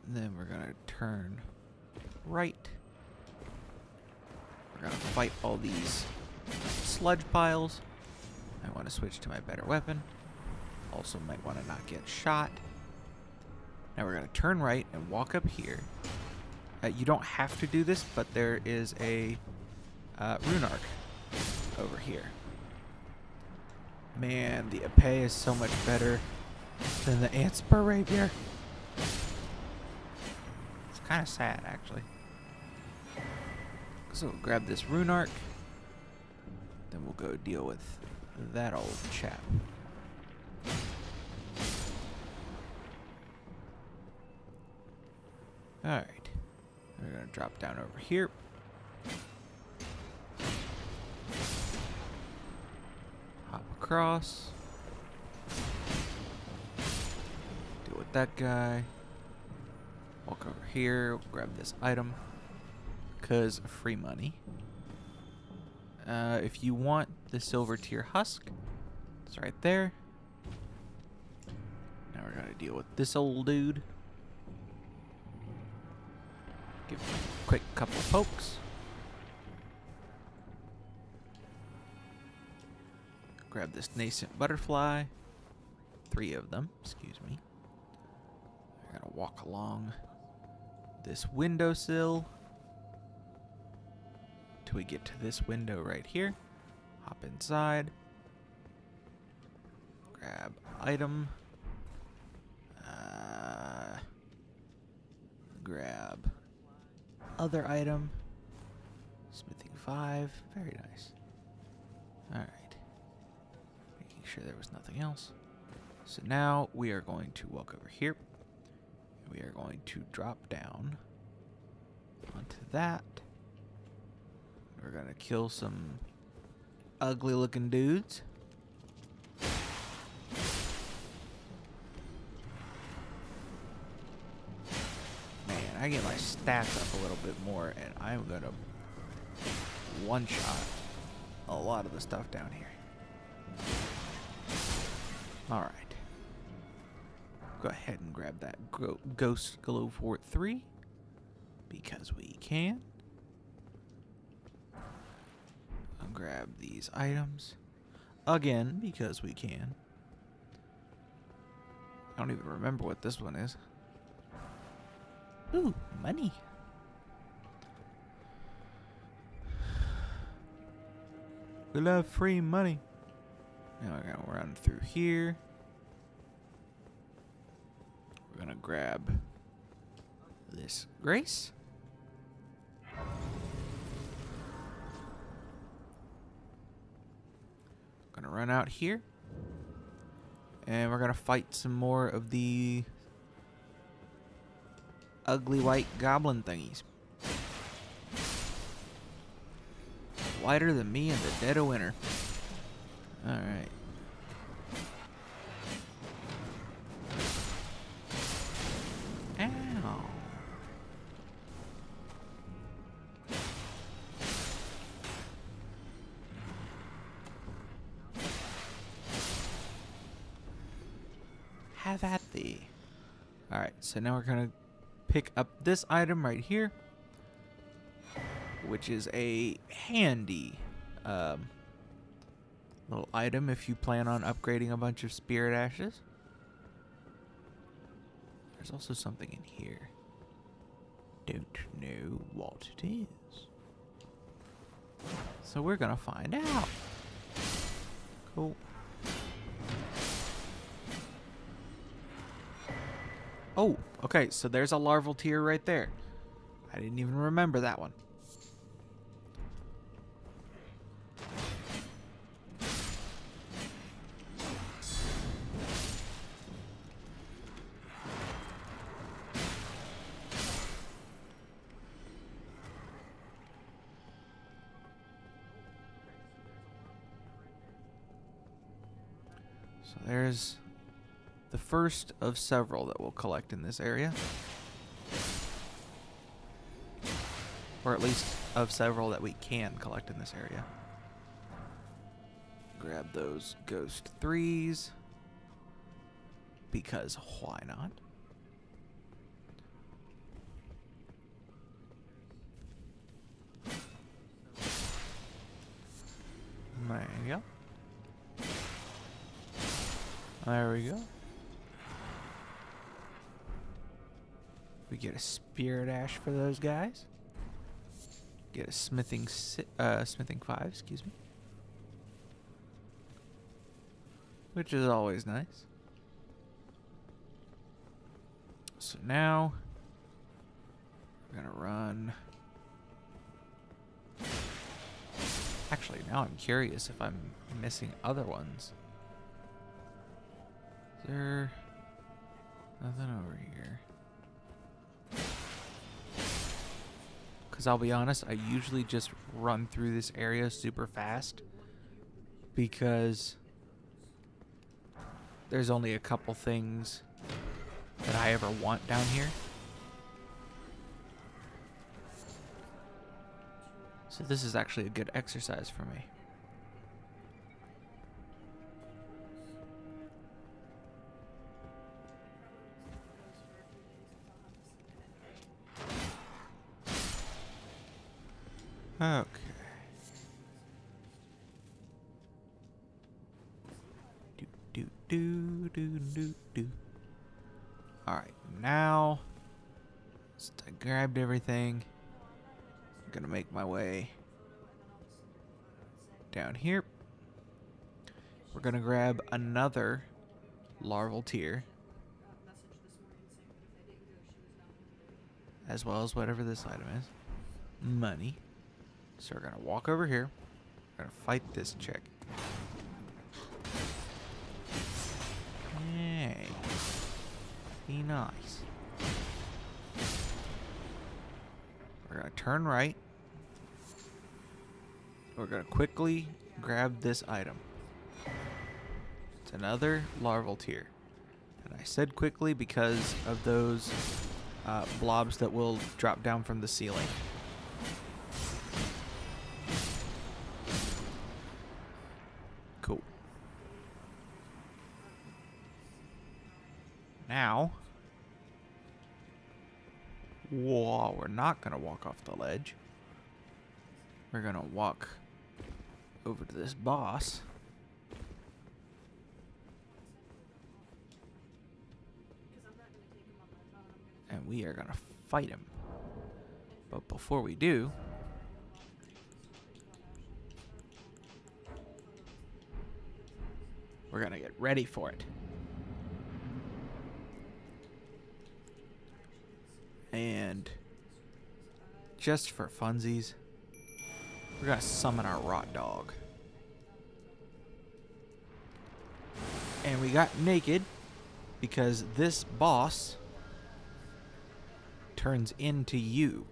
then we're gonna turn right. We're gonna fight all these sludge piles. I want to switch to my better weapon. Also might want to not get shot. Now we're gonna turn right and walk up here. You don't have to do this, but there is a rune arc over here. Man, the epee is so much better than the Antspur rapier. kind of sad, actually. So we'll grab this rune arc. Then we'll go deal with that old chap. Alright. We're going to drop down over here. Hop across. Deal with that guy. Walk over here. Grab this item. Because free money. If you want the silver tier husk, it's right there. Now we're going to deal with this old dude. Give him a quick couple pokes. Grab this nascent butterfly. 3 of them, excuse me. I gotta walk along this windowsill till we get to this window right here. Hop inside. Grab item. Grab other item. Smithing 5. Very nice. Alright. Making sure there was nothing else. So now we are going to walk over here. We are going to drop down onto that. We're going to kill some ugly looking dudes. I get my stats up a little bit more, and I'm gonna one-shot a lot of the stuff down here. Alright. Go ahead and grab that Ghost Glow Fort 3, because we can. I'll grab these items, again, because we can. I don't even remember what this one is. Ooh, money. We love free money. Now we're gonna run through here. We're gonna grab this Grace. Gonna run out here. And we're gonna fight some more of the ugly white goblin thingies. Whiter than me in the dead of winter. Alright. Ow. Have at thee. Alright, so now we're gonna pick up this item right here, which is a handy little item if you plan on upgrading a bunch of spirit ashes. There's also something in here. Don't know what it is. So we're gonna find out. Cool. Oh, okay, so there's a larval tier right there. I didn't even remember that one. So there's the first of several that we'll collect in this area. Or at least of several that we can collect in this area. Grab those ghost 3s. Because why not? There you go. There we go. We get a spirit ash for those guys. Get a smithing 5, excuse me. Which is always nice. So now We're gonna run. Actually, now I'm curious if I'm missing other ones. Is there nothing over here? Because I'll be honest, I usually just run through this area super fast because there's only a couple things that I ever want down here. So this is actually a good exercise for me. Okay. Do. Alright, now I grabbed everything. I'm gonna make my way down here. We're gonna grab another larval tier, as well as whatever this item is. Money. So we're gonna walk over here. We're gonna fight this chick. Hey. Be nice. We're gonna turn right. We're gonna quickly grab this item. It's another larval tier. And I said quickly because of those blobs that will drop down from the ceiling. Cool. Now, whoa, we're not gonna walk off the ledge. We're gonna walk over to this boss. And we are gonna fight him. But before we do, we're gonna get ready for it. And just for funsies, we're gonna summon our rot dog. And we got naked because this boss turns into you.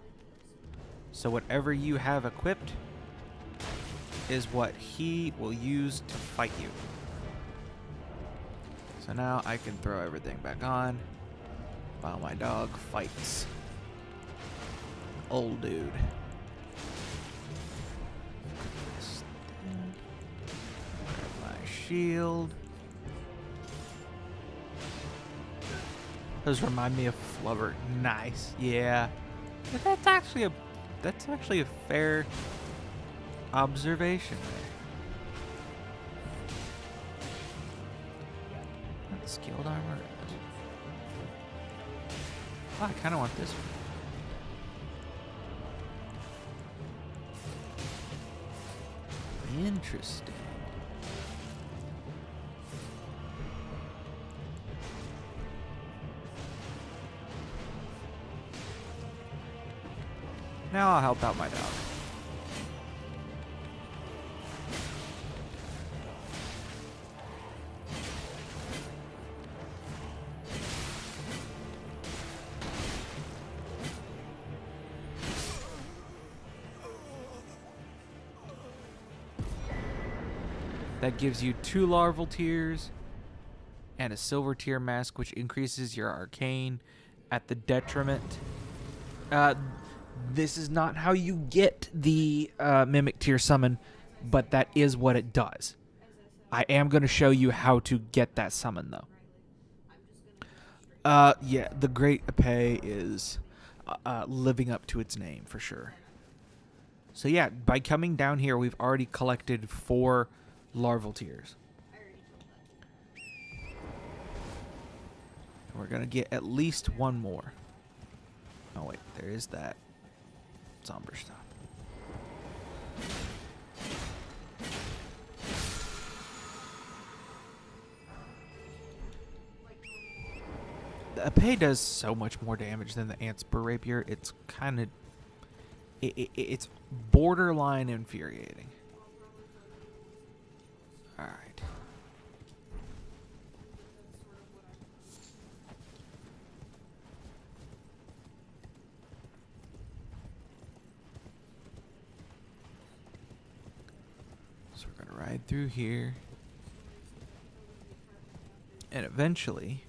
So whatever you have equipped is what he will use to fight you. So now I can throw everything back on while my dog fights old dude. Grab my shield. Those remind me of Flubber. Nice. Yeah. But that's actually a fair observation there. Not skilled armor. Oh, I kind of want this one. Interesting. Now I'll help out my dog. That gives you 2 larval tiers and a silver tier mask, which increases your arcane at the detriment. This is not how you get the mimic tier summon, but that is what it does. I am going to show you how to get that summon, though. Yeah, the Great Epee is living up to its name, for sure. So yeah, by coming down here, we've already collected 4 larval tiers. We're going to get at least 1 more. Oh wait, there is that somber stuff. The epee does so much more damage than the Antspur rapier. It's kind of... It's borderline infuriating. Alright. So we're going to ride through here. And eventually,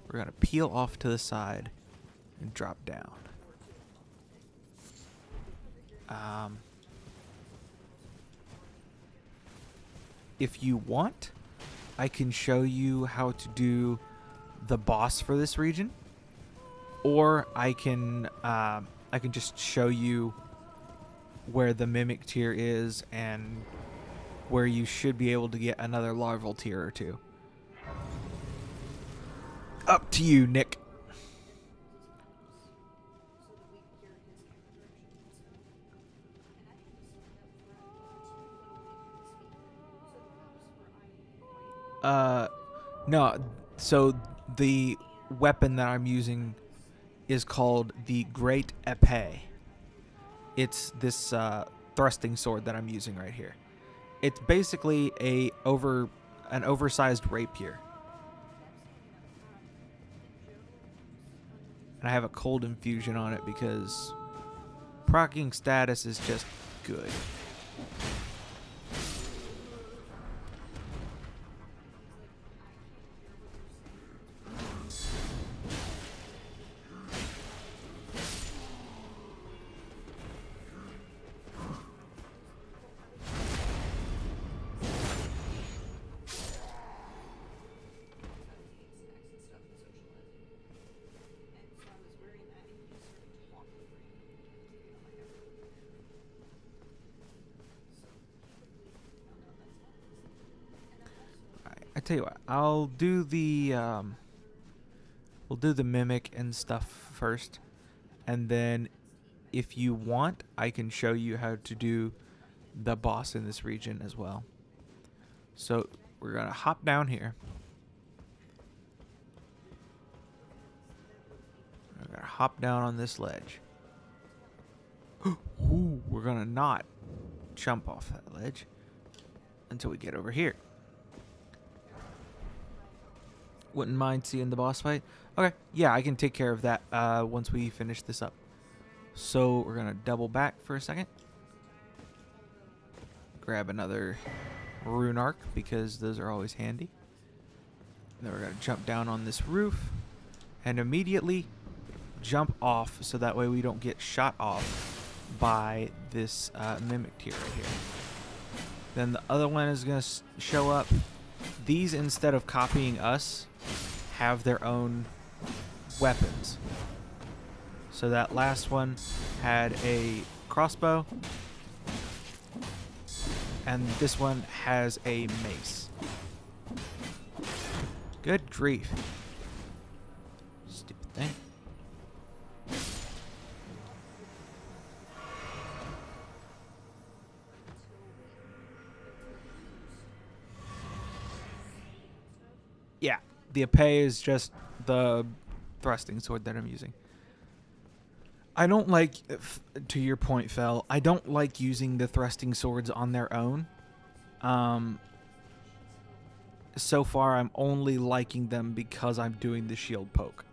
we're going to peel off to the side and drop down. If you want, I can show you how to do the boss for this region, or I can just show you where the mimic tier is and where you should be able to get another larval tier or two. Up to you, Nick. No, so the weapon that I'm using is called the Great Epee. It's this thrusting sword that I'm using right here. It's basically an oversized rapier. And I have a cold infusion on it because proccing status is just good. I tell you what, I'll do the we'll do the mimic and stuff first, and then if you want, I can show you how to do the boss in this region as well. So we're gonna hop down here. We're gonna hop down on this ledge. Ooh, we're gonna not jump off that ledge until we get over here. Wouldn't mind seeing the boss fight. Okay, yeah, I can take care of that once we finish this up. So we're gonna double back for a second. Grab another rune arc because those are always handy. And then we're gonna jump down on this roof and immediately jump off so that way we don't get shot off by this mimic tier right here. Then the other one is gonna show up. These, instead of copying us, have their own weapons. So that last one had a crossbow, and this one has a mace. Good grief. Stupid thing. Yeah, the epee is just the thrusting sword that I'm using. I don't like, to your point, Fel, I don't like using the thrusting swords on their own. So far, I'm only liking them because I'm doing the shield poke.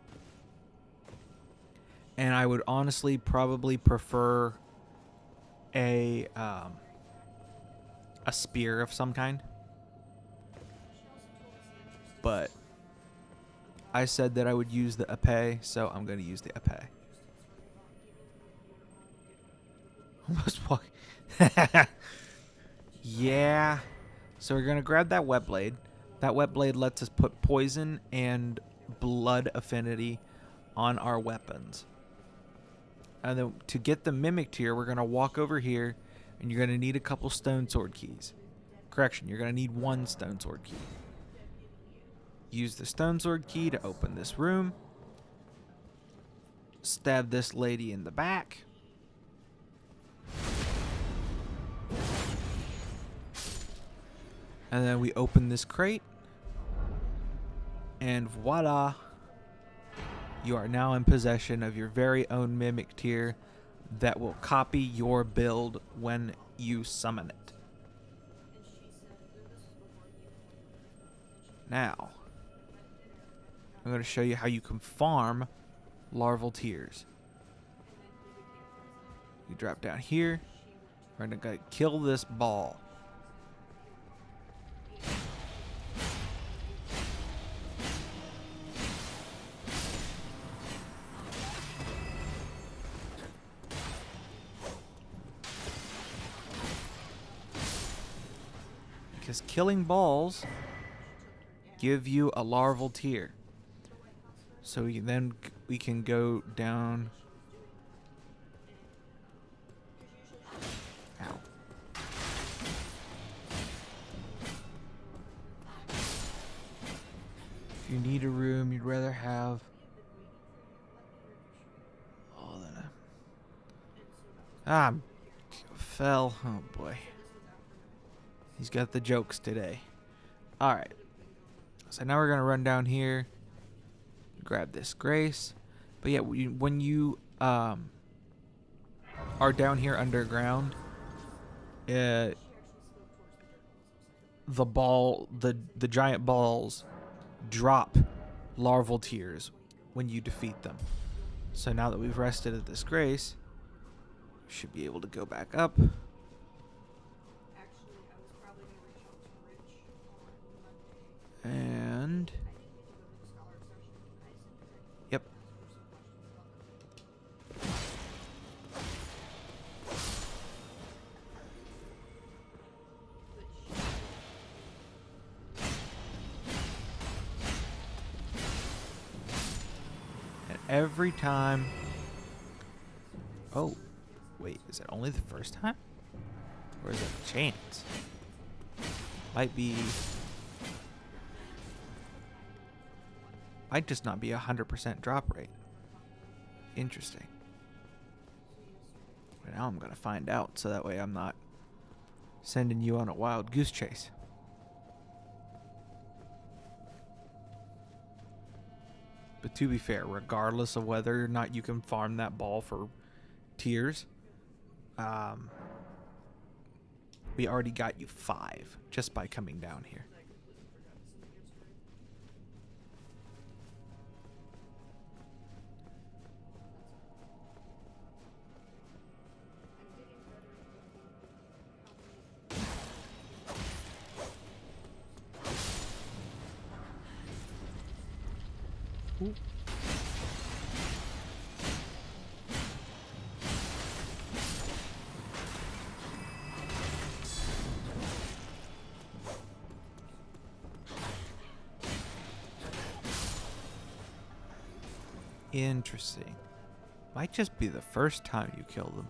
And I would honestly probably prefer a spear of some kind. But I said that I would use the epee, so I'm going to use the epee. Almost walk. Yeah. So we're going to grab that wet blade. That wet blade lets us put poison and blood affinity on our weapons. And then to get the mimic tier, we're going to walk over here, and you're going to need a couple stone sword keys. Correction, you're going to need one stone sword key. Use the stone sword key to open this room. Stab this lady in the back. And then we open this crate. And voila. You are now in possession of your very own mimic tier that will copy your build when you summon it. Now, I'm going to show you how you can farm larval tears. You drop down here. We're going to kill this ball. Because killing balls give you a larval tear. So we can go down. Ow. If you need a room you'd rather have. Oh, fell. Oh boy. He's got the jokes today. Alright. So now we're going to run down here. Grab this grace. But yeah, when you are down here underground, the giant balls drop larval tears when you defeat them. So now that we've rested at this grace, we should be able to go back up. And yep. And every time. Oh, wait, is it only the first time? Or is it a chance? Might be. Might just not be 100% drop rate. Interesting. But now I'm going to find out so that way I'm not sending you on a wild goose chase. But to be fair, regardless of whether or not you can farm that ball for tiers, we already got you 5 just by coming down here. Ooh. Interesting. Might just be the first time you kill them.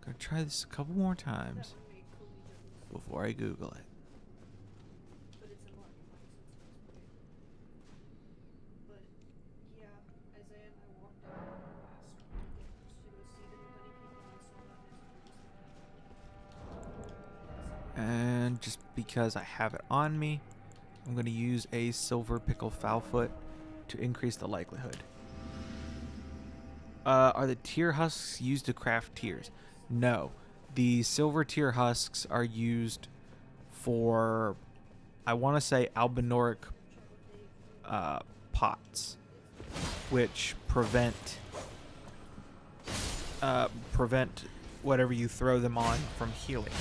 Gonna try this a couple more times before I Google it. And just because I have it on me, I'm going to use a silver pickle foulfoot to increase the likelihood. Are the tear husks used to craft tears? No. The silver tear husks are used for, I want to say, albinoric pots, which prevent whatever you throw them on from healing.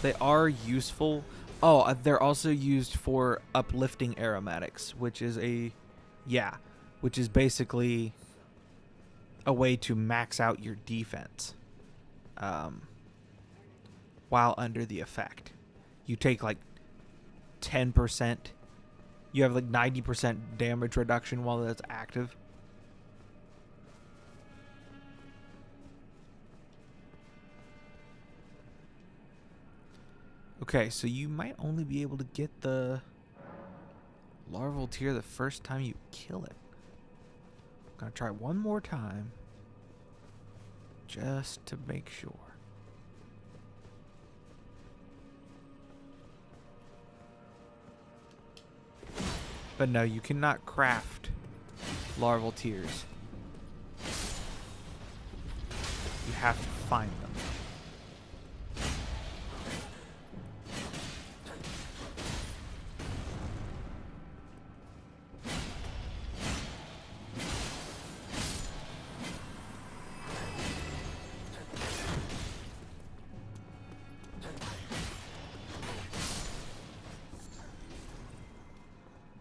They are useful. Oh, they're also used for uplifting aromatics, which is basically a way to max out your defense while under the effect. You take like 10%. You have like 90% damage reduction while that's active. Okay, so you might only be able to get the larval tear the first time you kill it. I'm gonna try one more time. just to make sure. But no, you cannot craft larval tears. You have to find them.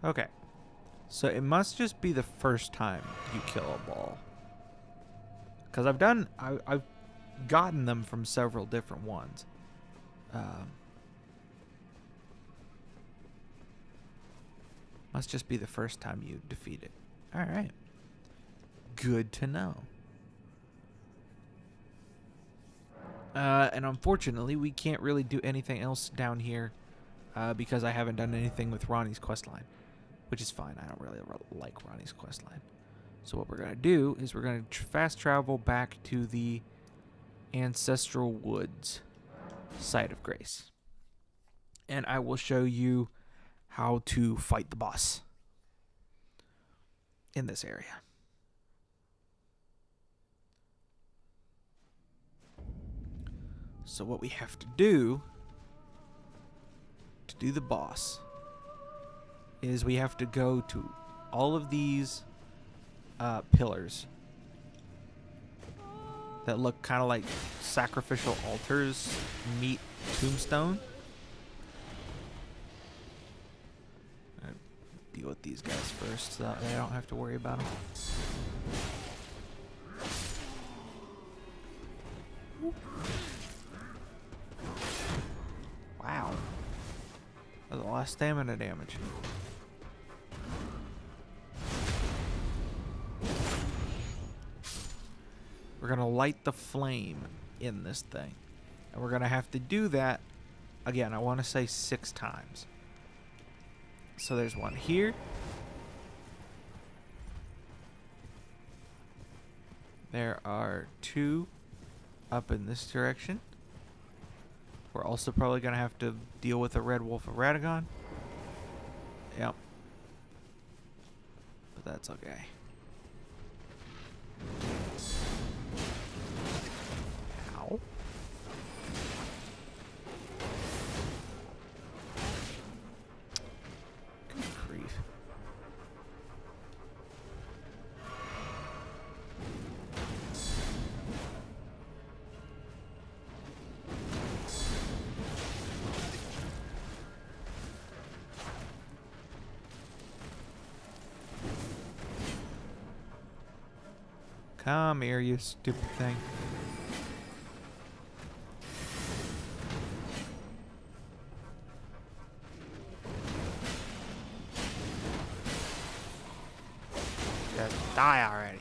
Okay. So it must just be the first time you kill a ball. Because I've gotten them from several different ones. Must just be the first time you defeat it. Alright. Good to know. And unfortunately, we can't really do anything else down here because I haven't done anything with Ronnie's questline. Which is fine. I don't really like Ronnie's questline. So what we're going to do is we're going to fast travel back to the Ancestral Woods site of Grace. And I will show you how to fight the boss in this area. So what we have to do the boss is we have to go to all of these pillars that look kind of like sacrificial altars meet tombstone. Deal with these guys first so that I don't have to worry about them. Wow. That's a lot of stamina damage. We're going to light the flame in this thing. And we're going to have to do that, again, I want to say 6 times. So there's one here. There are 2 up in this direction. We're also probably going to have to deal with a Red Wolf of Radagon. Yep. But that's okay. Ow. Good grief. Come here, you stupid thing. Just die already.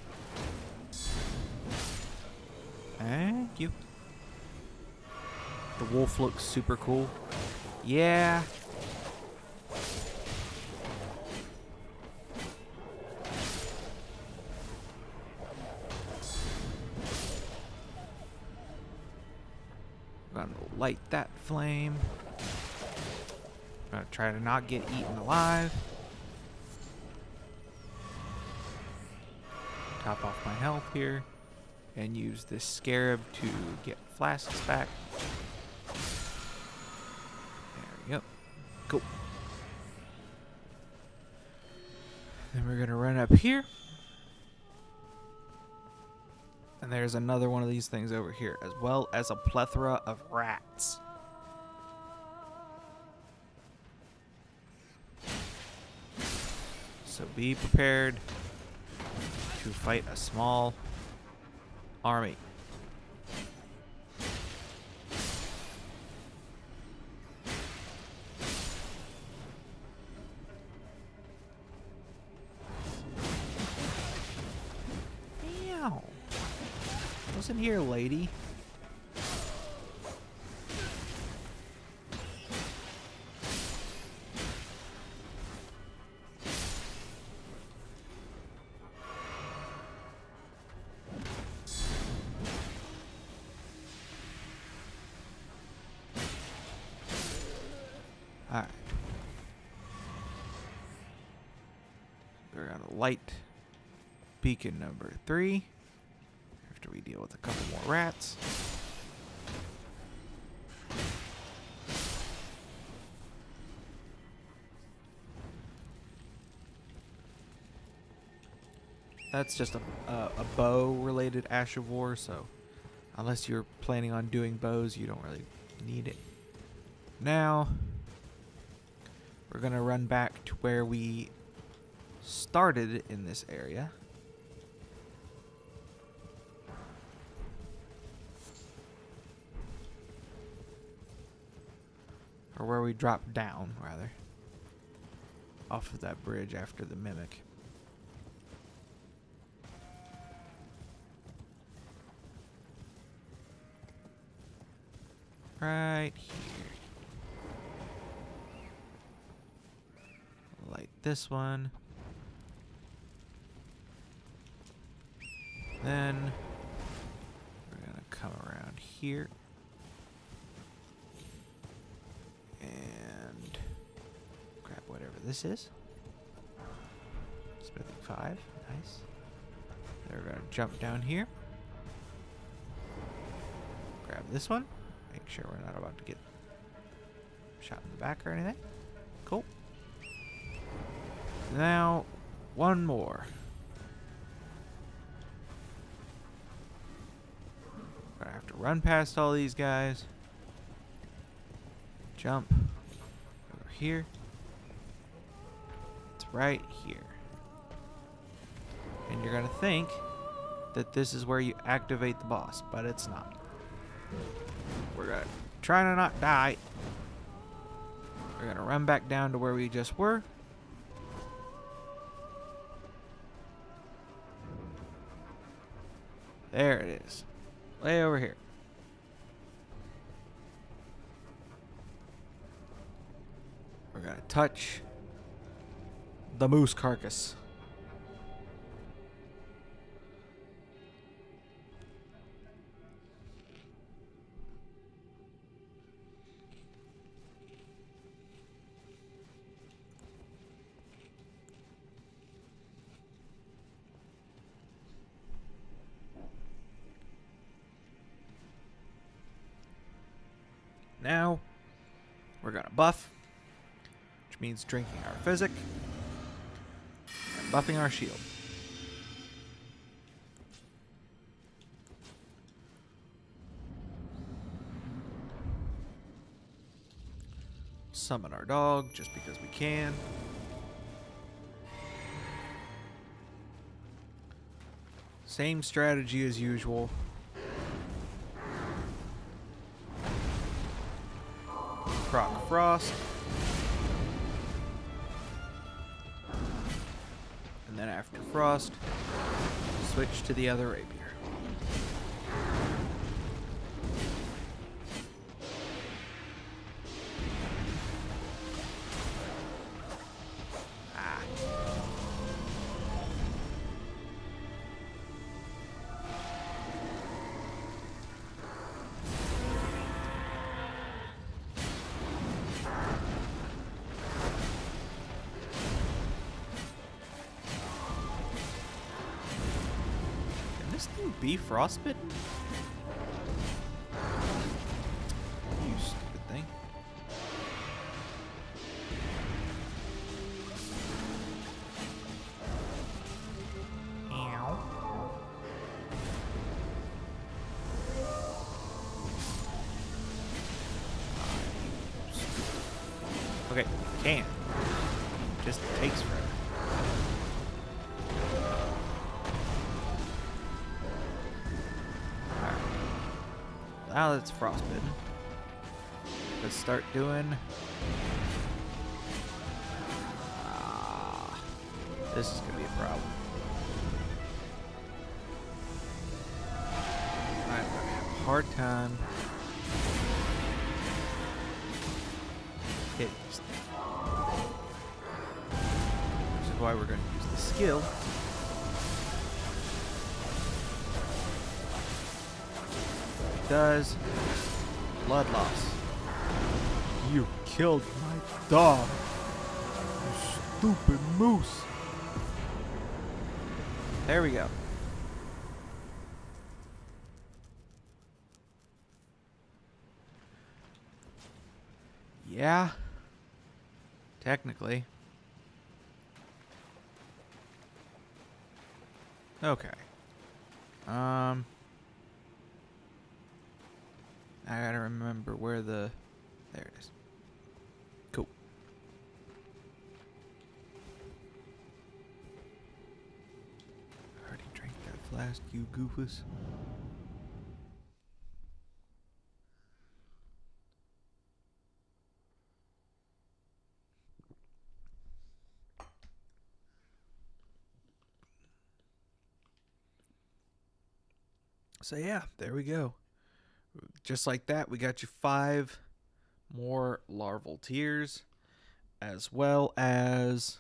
Thank you. The wolf looks super cool. Yeah. Gonna light that flame. Gonna try to not get eaten alive. Top off my health here. And use this scarab to get flasks back. There we go. Cool. Then we're gonna run up here. And there's another one of these things over here, as well as a plethora of rats. So be prepared to fight a small army. Ow. Listen here, lady. We're gonna light beacon number 3 after we deal with a couple more rats. That's just a bow-related Ash of War, so unless you're planning on doing bows, you don't really need it. Now, we're going to run back to where we started in this area. Or where we dropped down, rather. Off of that bridge after the Mimic. Right here. Light this one. Then we're gonna come around here. And grab whatever this is. Smithing 5. Nice. Then we're gonna jump down here. Grab this one. Make sure we're not about to get shot in the back or anything. Cool. Now, one more. Gonna have to run past all these guys. Jump over here. It's right here. And you're gonna think that this is where you activate the boss, but it's not. We're gonna try to not die. We're gonna run back down to where we just were. There it is. Way over here. We're gonna touch the moose carcass. Now, we're gonna buff, which means drinking our physic and buffing our shield. Summon our dog just because we can. Same strategy as usual. Proc Frost. And then after Frost, switch to the other rapier. Ah. This thing be frostbitten? You stupid thing. Ow. Okay, can. Just takes forever. Now that it's frostbitten, let's start doing. This is gonna be a problem. I'm gonna have a hard time hitting this thing. Which is why we're gonna use the skill. Does blood loss. You killed my dog, you stupid moose. There we go. Yeah. Technically. Okay. I gotta remember where the... There it is. Cool. I already drank that flask, you goofus. So yeah, there we go. Just like that, we got you 5 more larval tears, as well as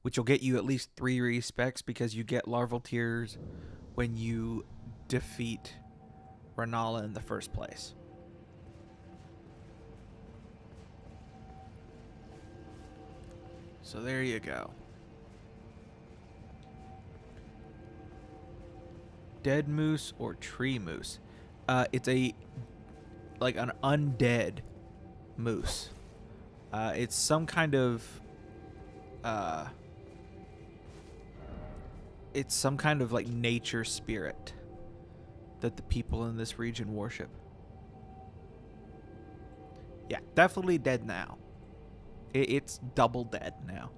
which will get you at least 3 respects because you get larval tears when you defeat Renala in the first place. So there you go. Dead moose or tree moose? It's a like an undead moose. It's some kind of like nature spirit that the people in this region worship. Yeah, definitely dead now. It's double dead now.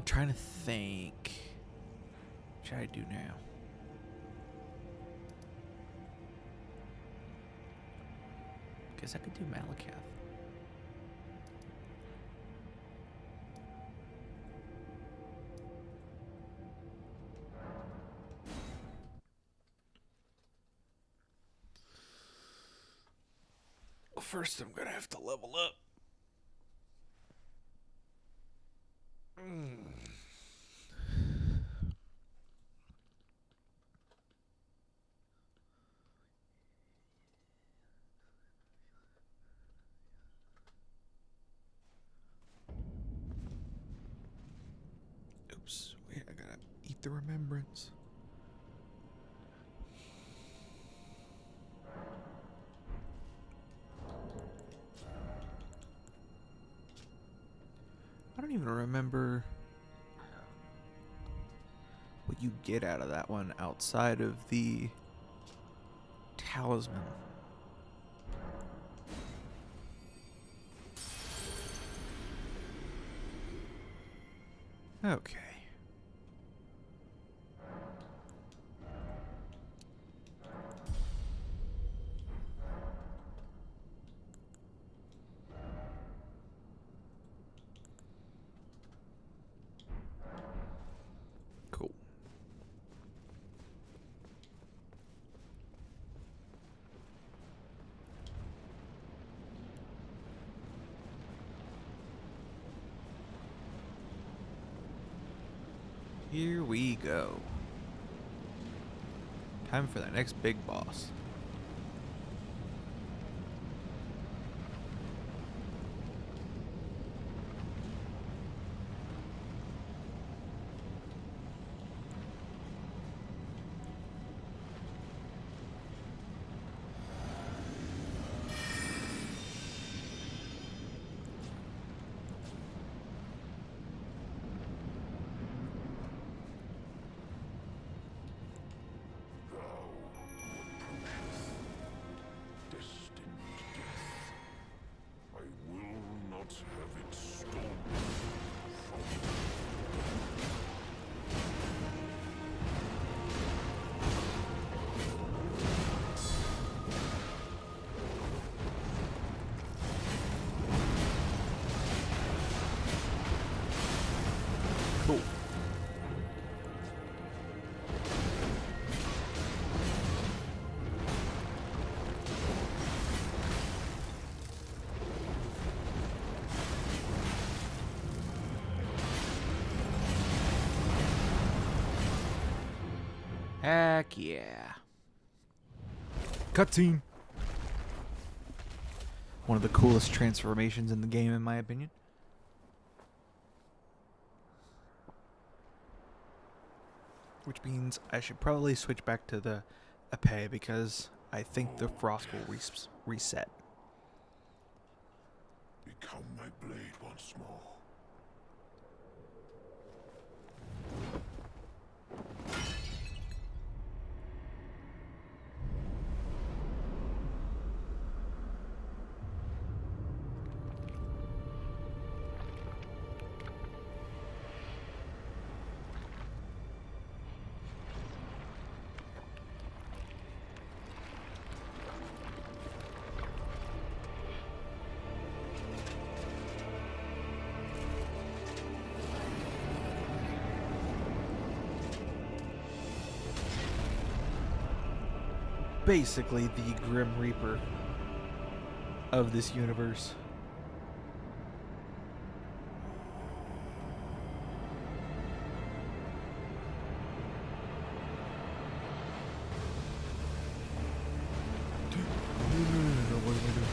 Trying to think. What should I do now? Guess I could do Malakath. Well, first I'm gonna have to level up. Oops, wait, I gotta eat the remembrance. I don't even remember what you get out of that one outside of the talisman. Okay. Cool. Here we go. Time for the next big boss. Cool. Heck yeah. Cutscene. One of the coolest transformations in the game, in my opinion. which means I should probably switch back to the epee because I think the frost will reset. Become my blade once more. Basically the Grim Reaper of this universe. No, what am I doing?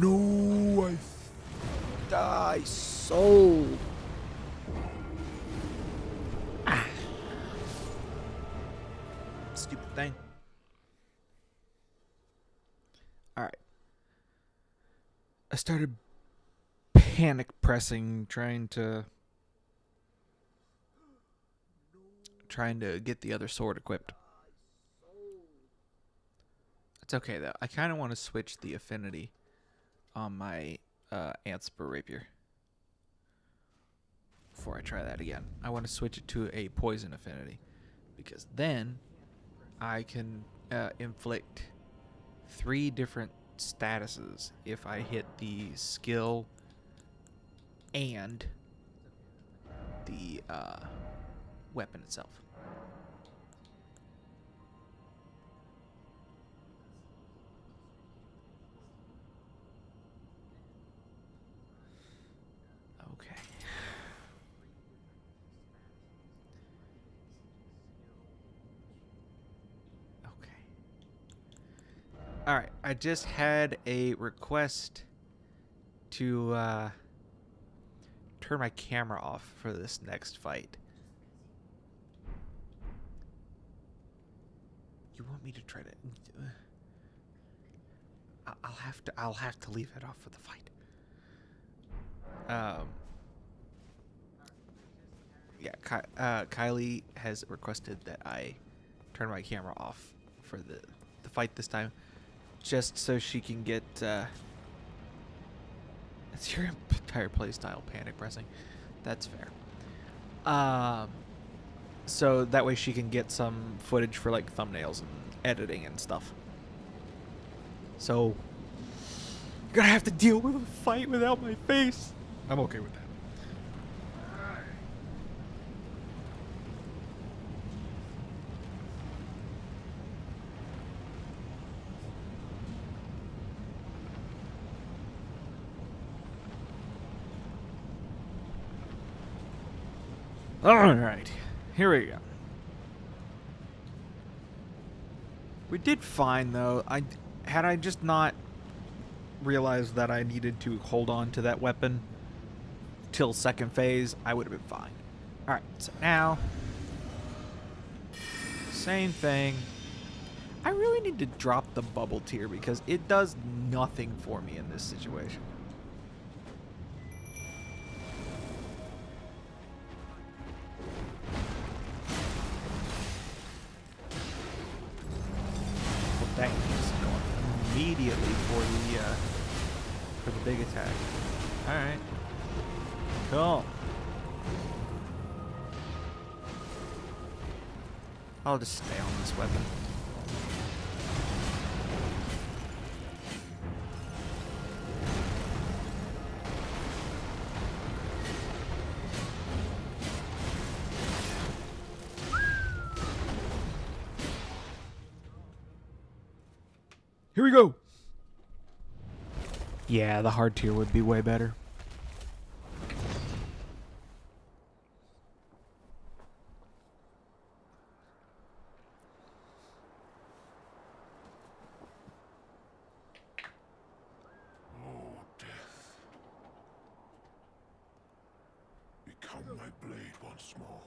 No, I die so. Stupid thing. Alright. I started panic pressing, trying to get the other sword equipped. It's okay though. I kind of want to switch the affinity on my Antspur rapier before I try that again. I want to switch it to a poison affinity because then I can inflict 3 different statuses if I hit the skill and the weapon itself. Okay. Okay. All right. I just had a request to turn my camera off for this next fight. You want me to try to? I'll have to leave it off for the fight. Yeah, Kylie has requested that I turn my camera off for the fight this time, just so she can get. It's your entire playstyle, panic pressing. That's fair. So that way she can get some footage for like thumbnails and editing and stuff. So you're gonna have to deal with a fight without my face. I'm okay with that. Alright, here we go. We did fine though. Had I just not realized that I needed to hold on to that weapon till second phase, I would have been fine. Alright, so now same thing. I really need to drop the bubble tier because it does nothing for me in this situation. That is going immediately for the big attack. All right, cool. I'll just stay on this weapon. Here we go. Yeah, the hard tier would be way better. blade once more.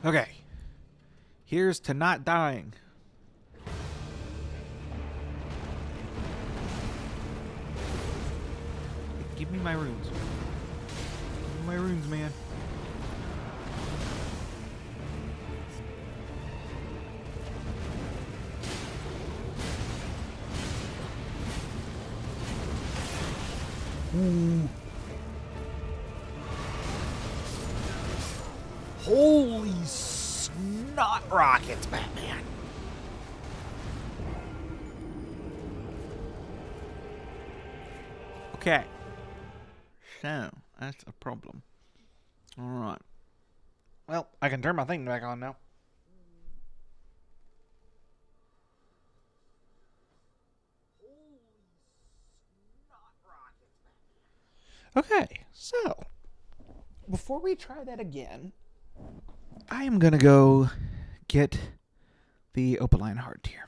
Okay. Here's to not dying. Give me my runes. Give me my runes, man. Ooh. Holy snot rockets, Batman. Okay. So, that's a problem. Alright. Well, I can turn my thing back on now. Okay, so before we try that again, I am gonna go get the Opaline hard tier.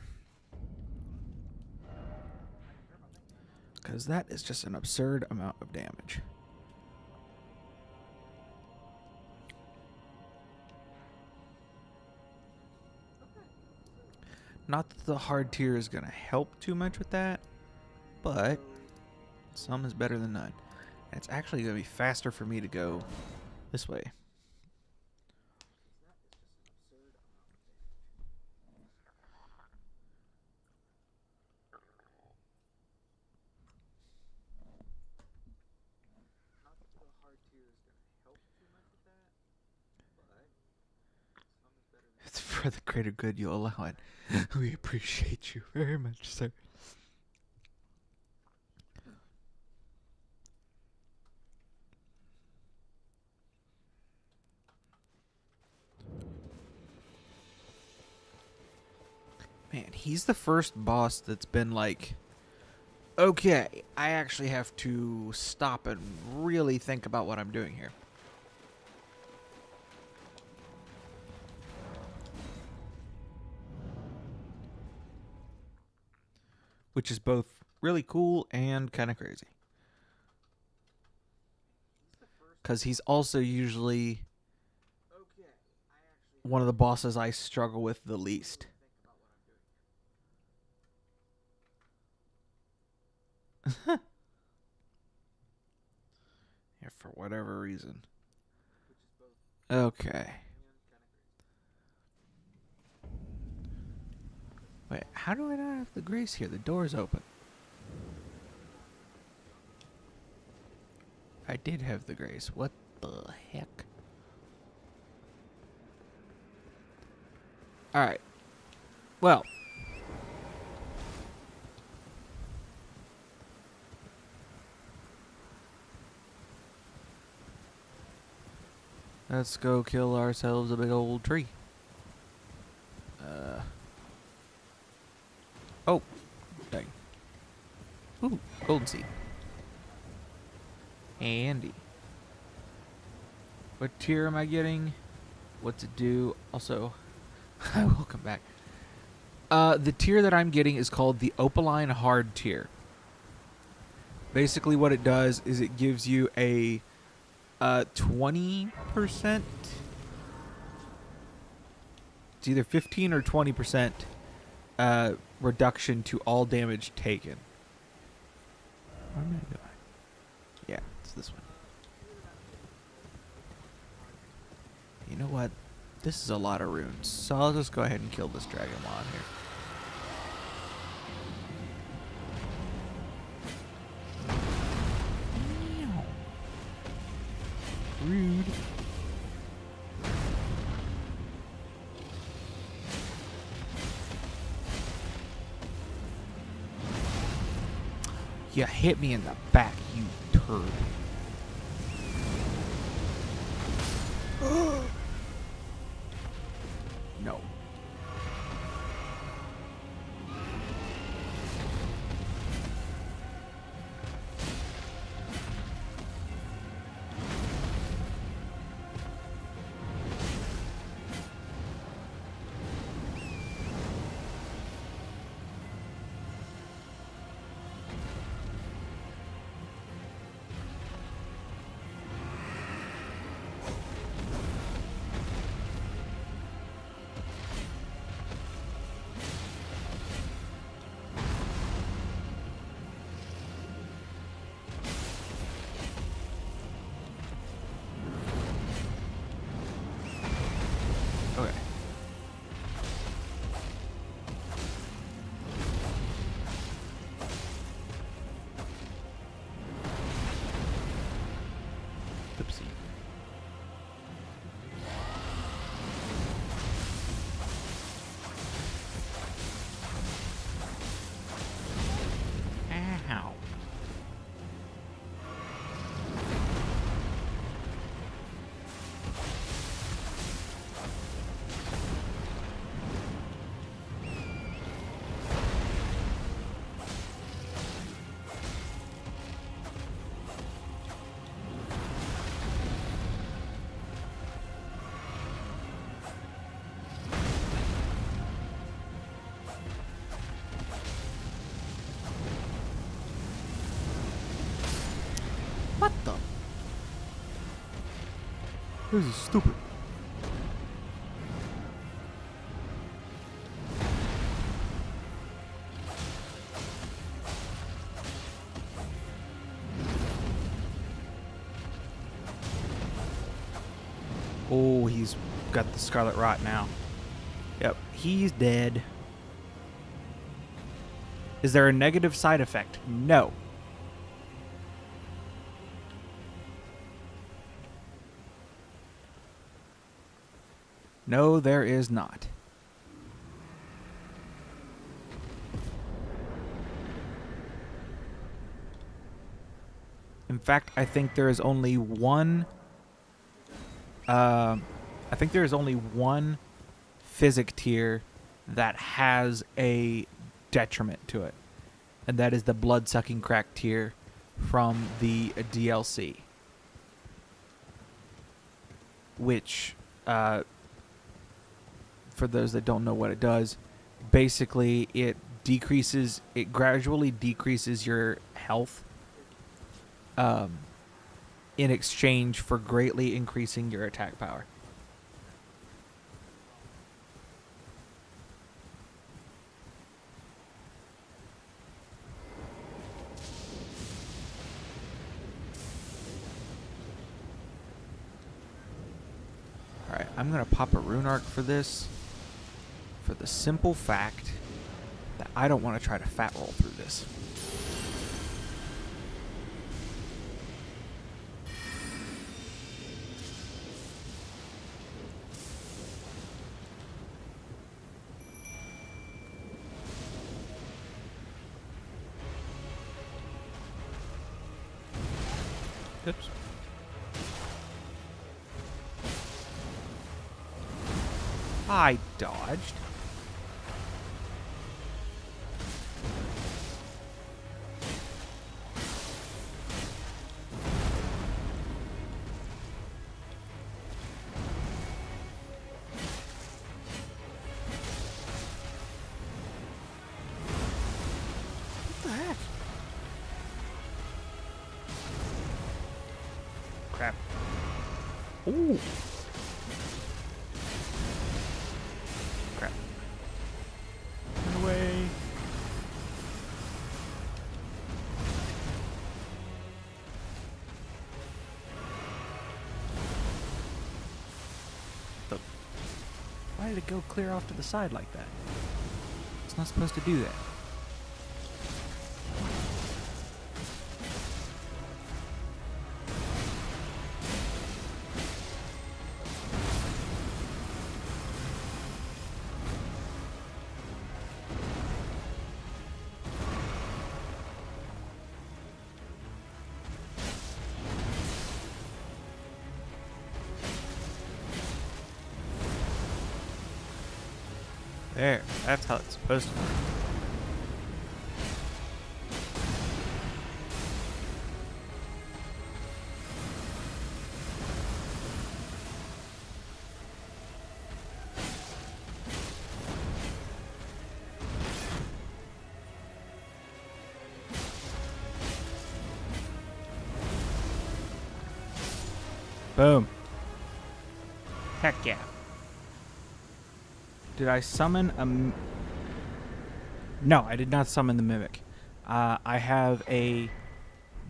Because that is just an absurd amount of damage. Not that the hard tier is gonna help too much with that, but some is better than none. And it's actually gonna be faster for me to go this way. It's for the greater good you allow it. We appreciate you very much, sir. Man, he's the first boss that's been like, okay, I actually have to stop and really think about what I'm doing here. Which is both really cool and kind of crazy. Because he's also usually one of the bosses I struggle with the least. Yeah, for whatever reason. Okay. Wait, how do I not have the grace here? The door's open. I did have the grace. What the heck? Alright. Well. Let's go kill ourselves a big old tree. Oh. Dang. Ooh, golden seed. Handy. What tier am I getting? What's it do? Also, I will come back. The tier that I'm getting is called the Opaline Hard tier. Basically what it does is it gives you a 20%. It's either 15 or 20% reduction to all damage taken. What am I doing? Yeah, it's this one. You know what? This is a lot of runes, so I'll just go ahead and kill this dragon while I'm here. Rude. You hit me in the back, you turd. No. Okay. Oopsie. Ow. What the? This is stupid. Oh, he's got the Scarlet Rot now. Yep, he's dead. Is there a negative side effect? No. No, there is not. In fact, I think there is only one. I think there is only one physic tier that has a detriment to it, and that is the blood-sucking crack tier from the DLC, which, for those that don't know what it does, basically it gradually decreases your health in exchange for greatly increasing your attack power. Alright, I'm going to pop a rune arc for this, for the simple fact that I don't want to try to fat roll through this. Oops. I dodged. What the heck? Crap. Ooh. Crap. Run away. Why did it go clear off to the side like that? It's not supposed to do that. There. That's how it's supposed to work. Boom. Heck yeah. Did I summon a... No, I did not summon the Mimic. I have a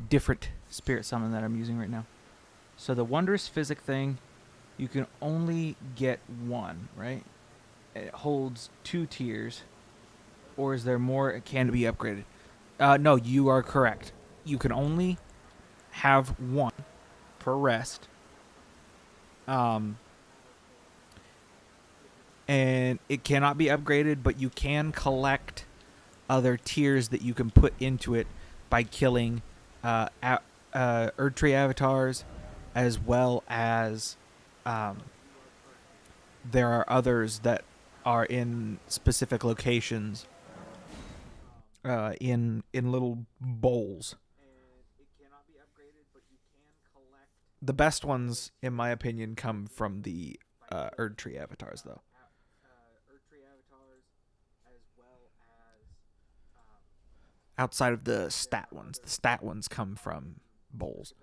different spirit summon that I'm using right now. So the Wondrous Physic thing, you can only get one, right? It holds 2 tiers. Or is there more? It can be upgraded. No, you are correct. You can only have one per rest. And it cannot be upgraded, but you can collect other tiers that you can put into it by killing Erdtree avatars, as well as there are others that are in specific locations in little bowls. The best ones, in my opinion, come from the Erdtree avatars, though. Outside of the stat ones. The stat ones come from bowls.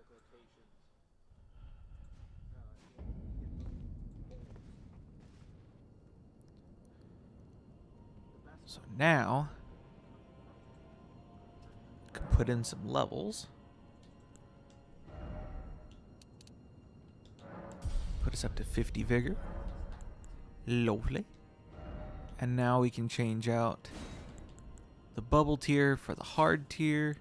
So now, I can put in some levels. Put us up to 50 vigor. Lovely. And now we can change out the bubble tier for the hard tier.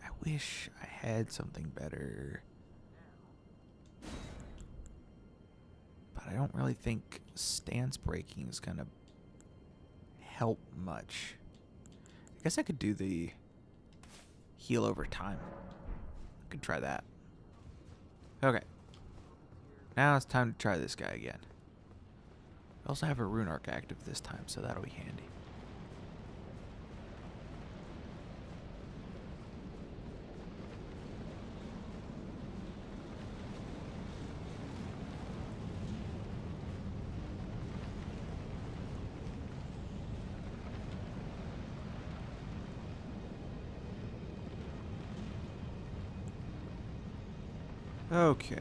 I wish I had something better. But I don't really think stance breaking is going to help much. I guess I could do the heal over time. I could try that. Okay. Now it's time to try this guy again. I also have a rune arc active this time, so that'll be handy. Okay.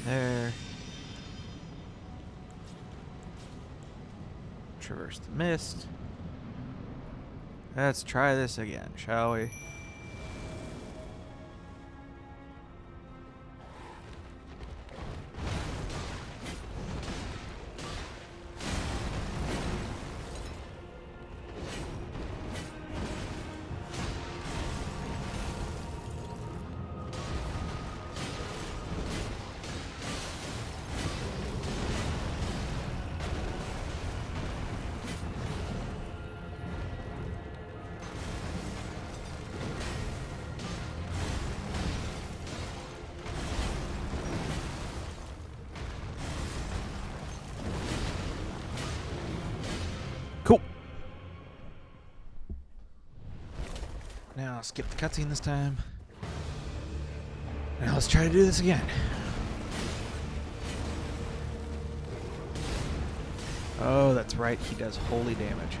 There. Traverse the mist. Let's try this again, shall we? Cool. Now I'll skip the cutscene this time. Now let's try to do this again. Oh, that's right. He does holy damage.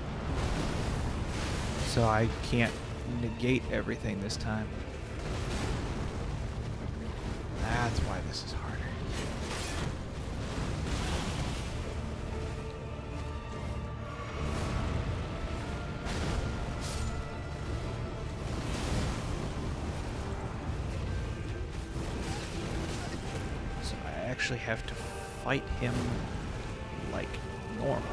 So I can't negate everything this time. That's why this is harder. So I actually have to fight him like normal.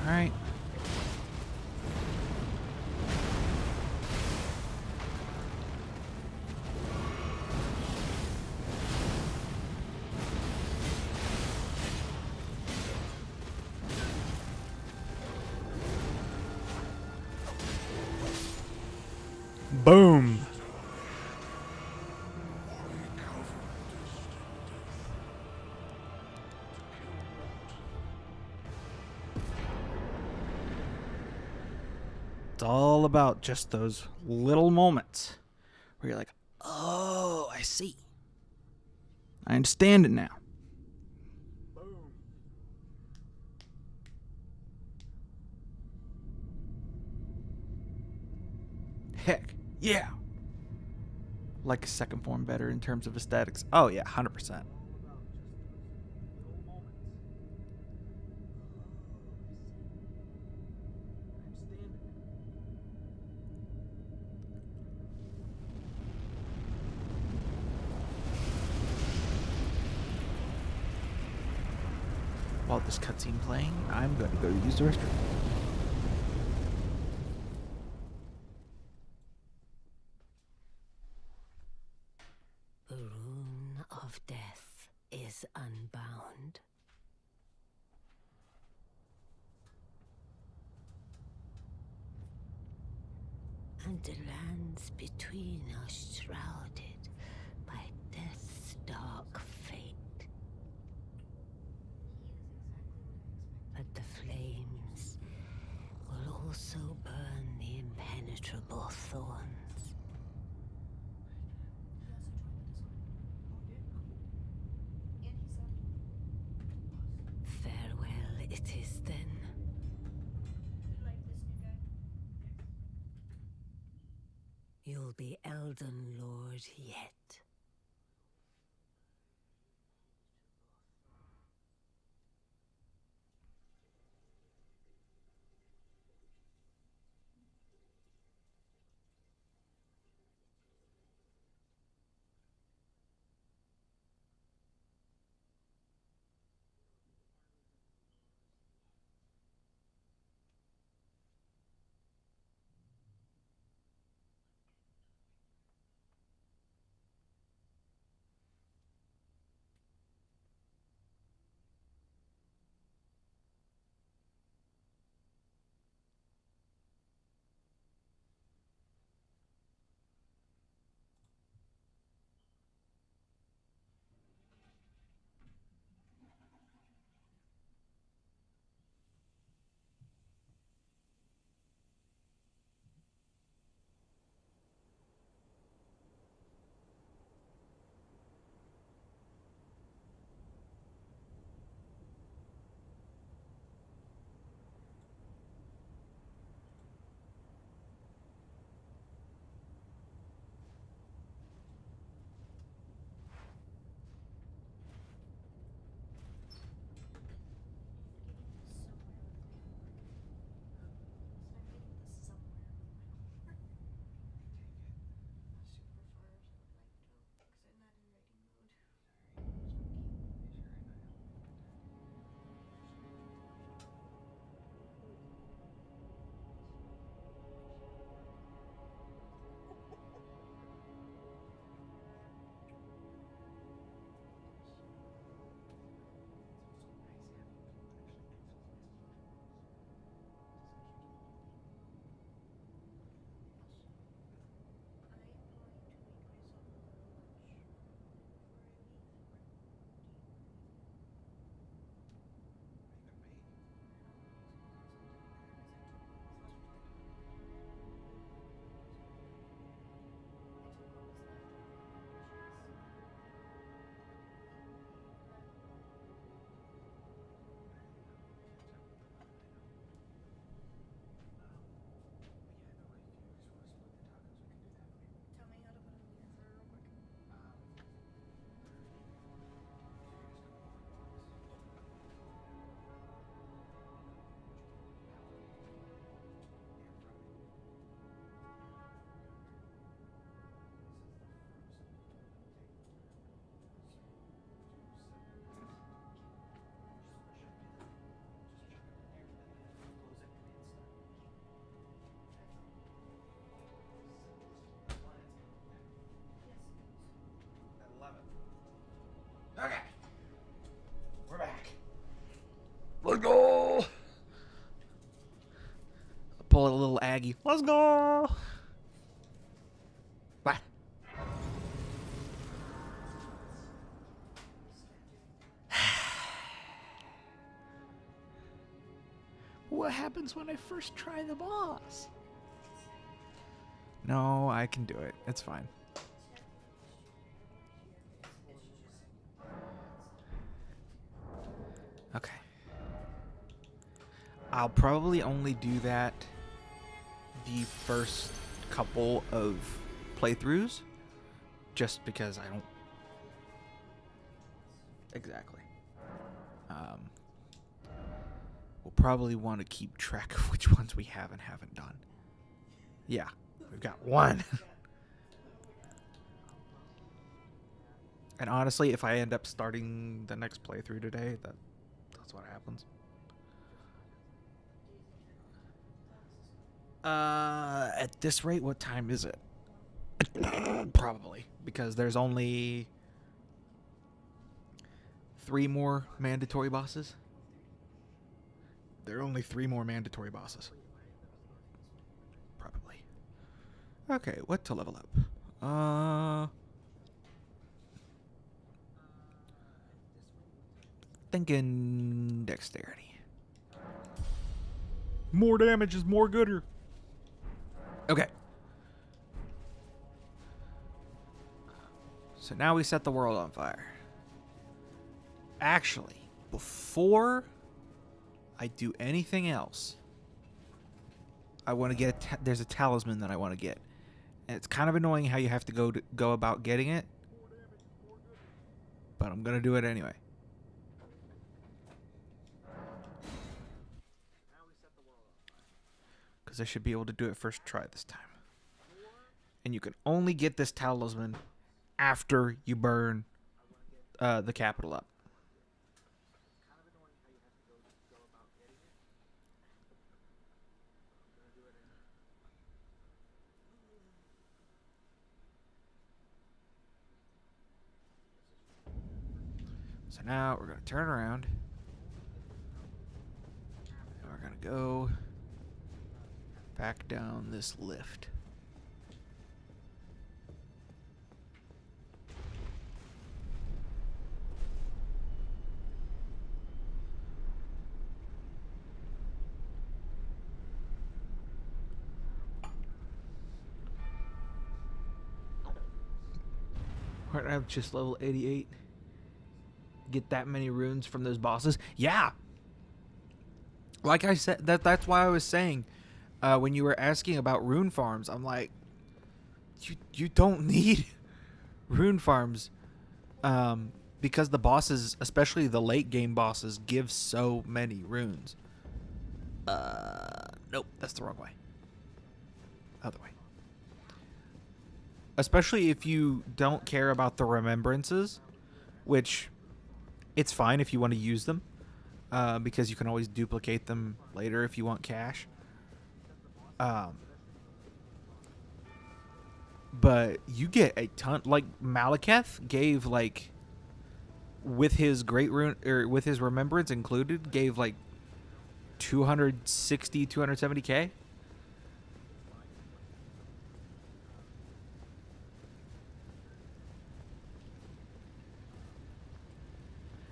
All right. Boom. It's all about just those little moments where you're like, oh, I see. I understand it now. Heck, yeah. Like a second form better in terms of aesthetics. Oh, yeah, 100%. While this cutscene playing, I'm going to go use the restroom. The rune of death is unbound. And the lands between are shrouded by death's dark fate. But the flames will also burn the impenetrable thorns. Farewell it is then. You'll be Elden Lord yet. pull a little Aggie. Let's go. Bye. What happens when I first try the boss? No, I can do it. It's fine. Okay. I'll probably only do that the first couple of playthroughs, just because I don't... Exactly. We'll probably want to keep track of which ones we have and haven't done. Yeah, we've got one. And honestly, if I end up starting the next playthrough today, that's what happens. At this rate, what time is it? Probably, because there's only 3 more mandatory bosses. There are only 3 more mandatory bosses. Probably. Okay, what to level up? Thinking dexterity. More damage is more gooder. Okay. So now we set the world on fire. Actually, before I do anything else, I want to get there's a talisman that I want to get. And it's kind of annoying how you have to go about getting it. But I'm going to do it anyway. Because I should be able to do it first try this time. And you can only get this talisman after you burn the capital up. So now we're going to turn around. And we're going to go back down this lift. Aren't I just level 88? Get that many runes from those bosses? Yeah. Like I said, that's why I was saying when you were asking about rune farms, I'm like, you don't need rune farms because the bosses, especially the late game bosses, give so many runes. Nope, that's the wrong way. Other way. Especially if you don't care about the remembrances, which it's fine if you want to use them, because you can always duplicate them later if you want cash. But you get a ton. Like Malekith gave like, with his great rune or with his remembrance included, gave like 270K.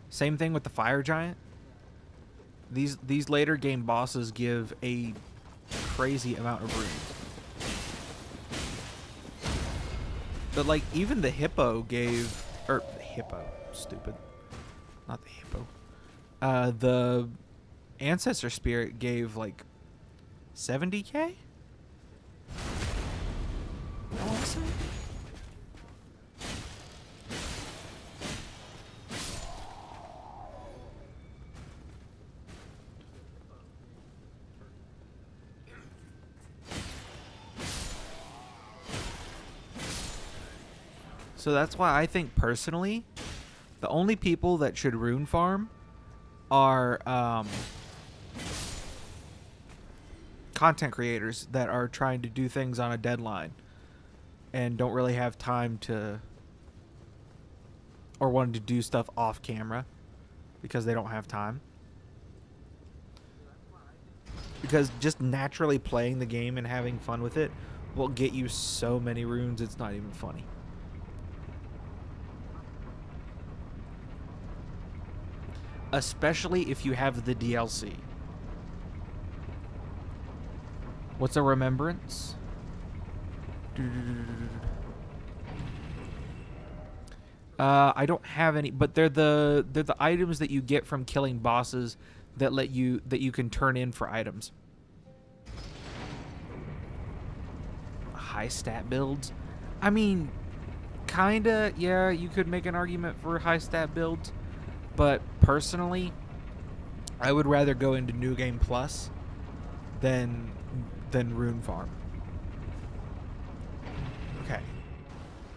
Same thing with the fire giant. These later game bosses give a crazy amount of runes. But like even the hippo gave, or the hippo, stupid, not the hippo. The ancestor spirit gave like 70K. I want to say. So that's why I think personally, the only people that should rune farm are content creators that are trying to do things on a deadline and don't really have time to, or wanting to do stuff off camera because they don't have time. because just naturally playing the game and having fun with it will get you so many runes, it's not even funny. Especially if you have the DLC. What's a remembrance? I don't have any, but they're the items that you get from killing bosses that you can turn in for items. High stat builds. I mean, kinda, yeah, you could make an argument for high stat builds, but personally, I would rather go into New Game Plus than Rune Farm. Okay.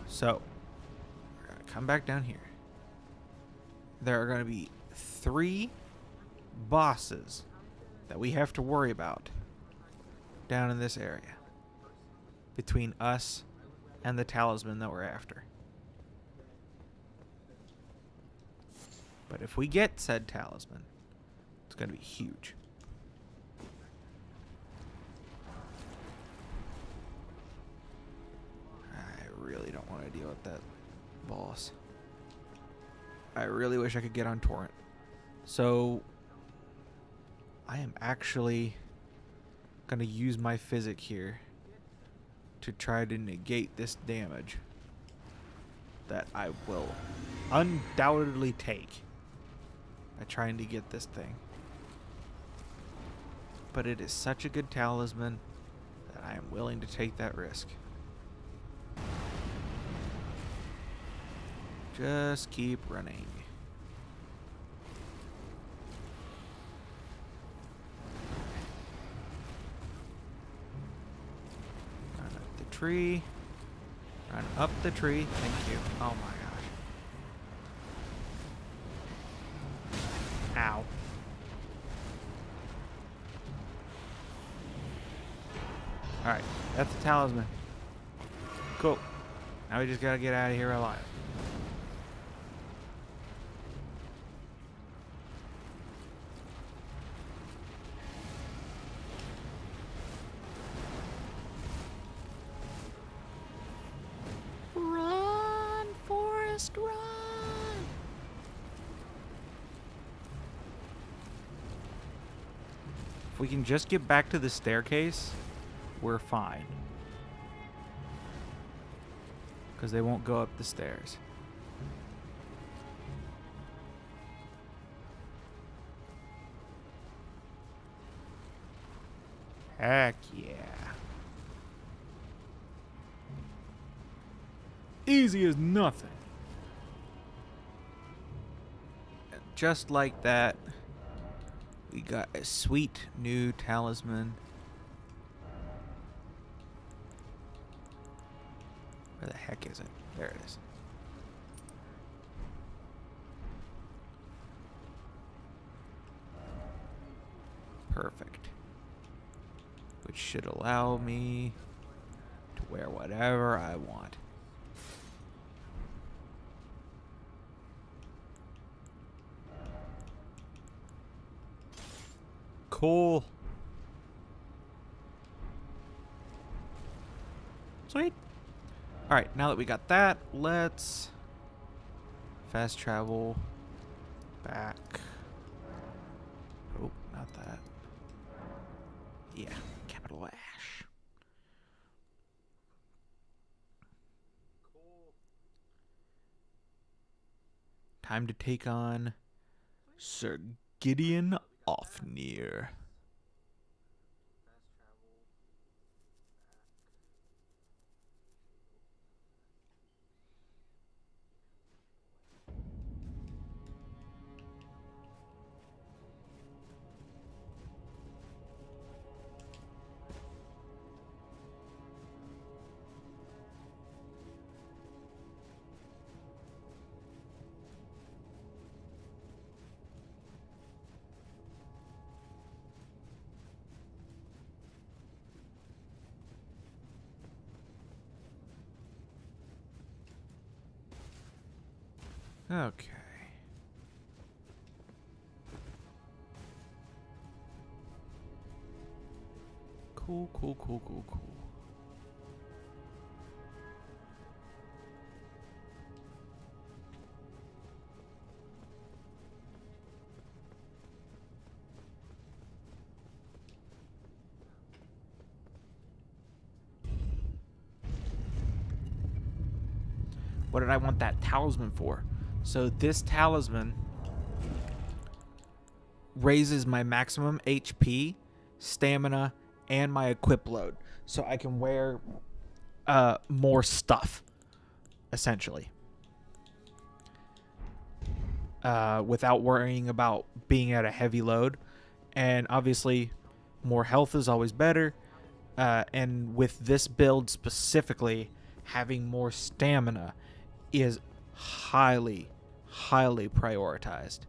So, we're gonna come back down here. There are gonna be 3 bosses that we have to worry about down in this area between us and the talisman that we're after. But if we get said talisman, it's going to be huge. I really don't want to deal with that boss. I really wish I could get on Torrent. So I am actually going to use my physic here to try to negate this damage that I will undoubtedly take by trying to get this thing. But it is such a good talisman that I am willing to take that risk. Just keep running. Run up the tree. Run up the tree. Thank you. Oh my gosh. Ow. Alright, that's the talisman. Cool. Now we just gotta get out of here alive. Run, Forrest, run! If we can just get back to the staircase, we're fine. Because they won't go up the stairs. Heck yeah. Easy as nothing. And just like that, we got a sweet new talisman. Where the heck is it? There it is. Perfect. Which should allow me to wear whatever I want. Cool. Sweet. Alright, now that we got that, let's fast travel back. Oh, not that. Yeah, capital Ash. Time to take on Sir Gideon Ofnir. Okay. Cool, cool, cool, cool, cool. What did I want that talisman for? So this talisman raises my maximum HP, stamina, and my equip load. So I can wear more stuff, essentially. Without worrying about being at a heavy load. And obviously, more health is always better. And with this build specifically, having more stamina is highly, highly prioritized.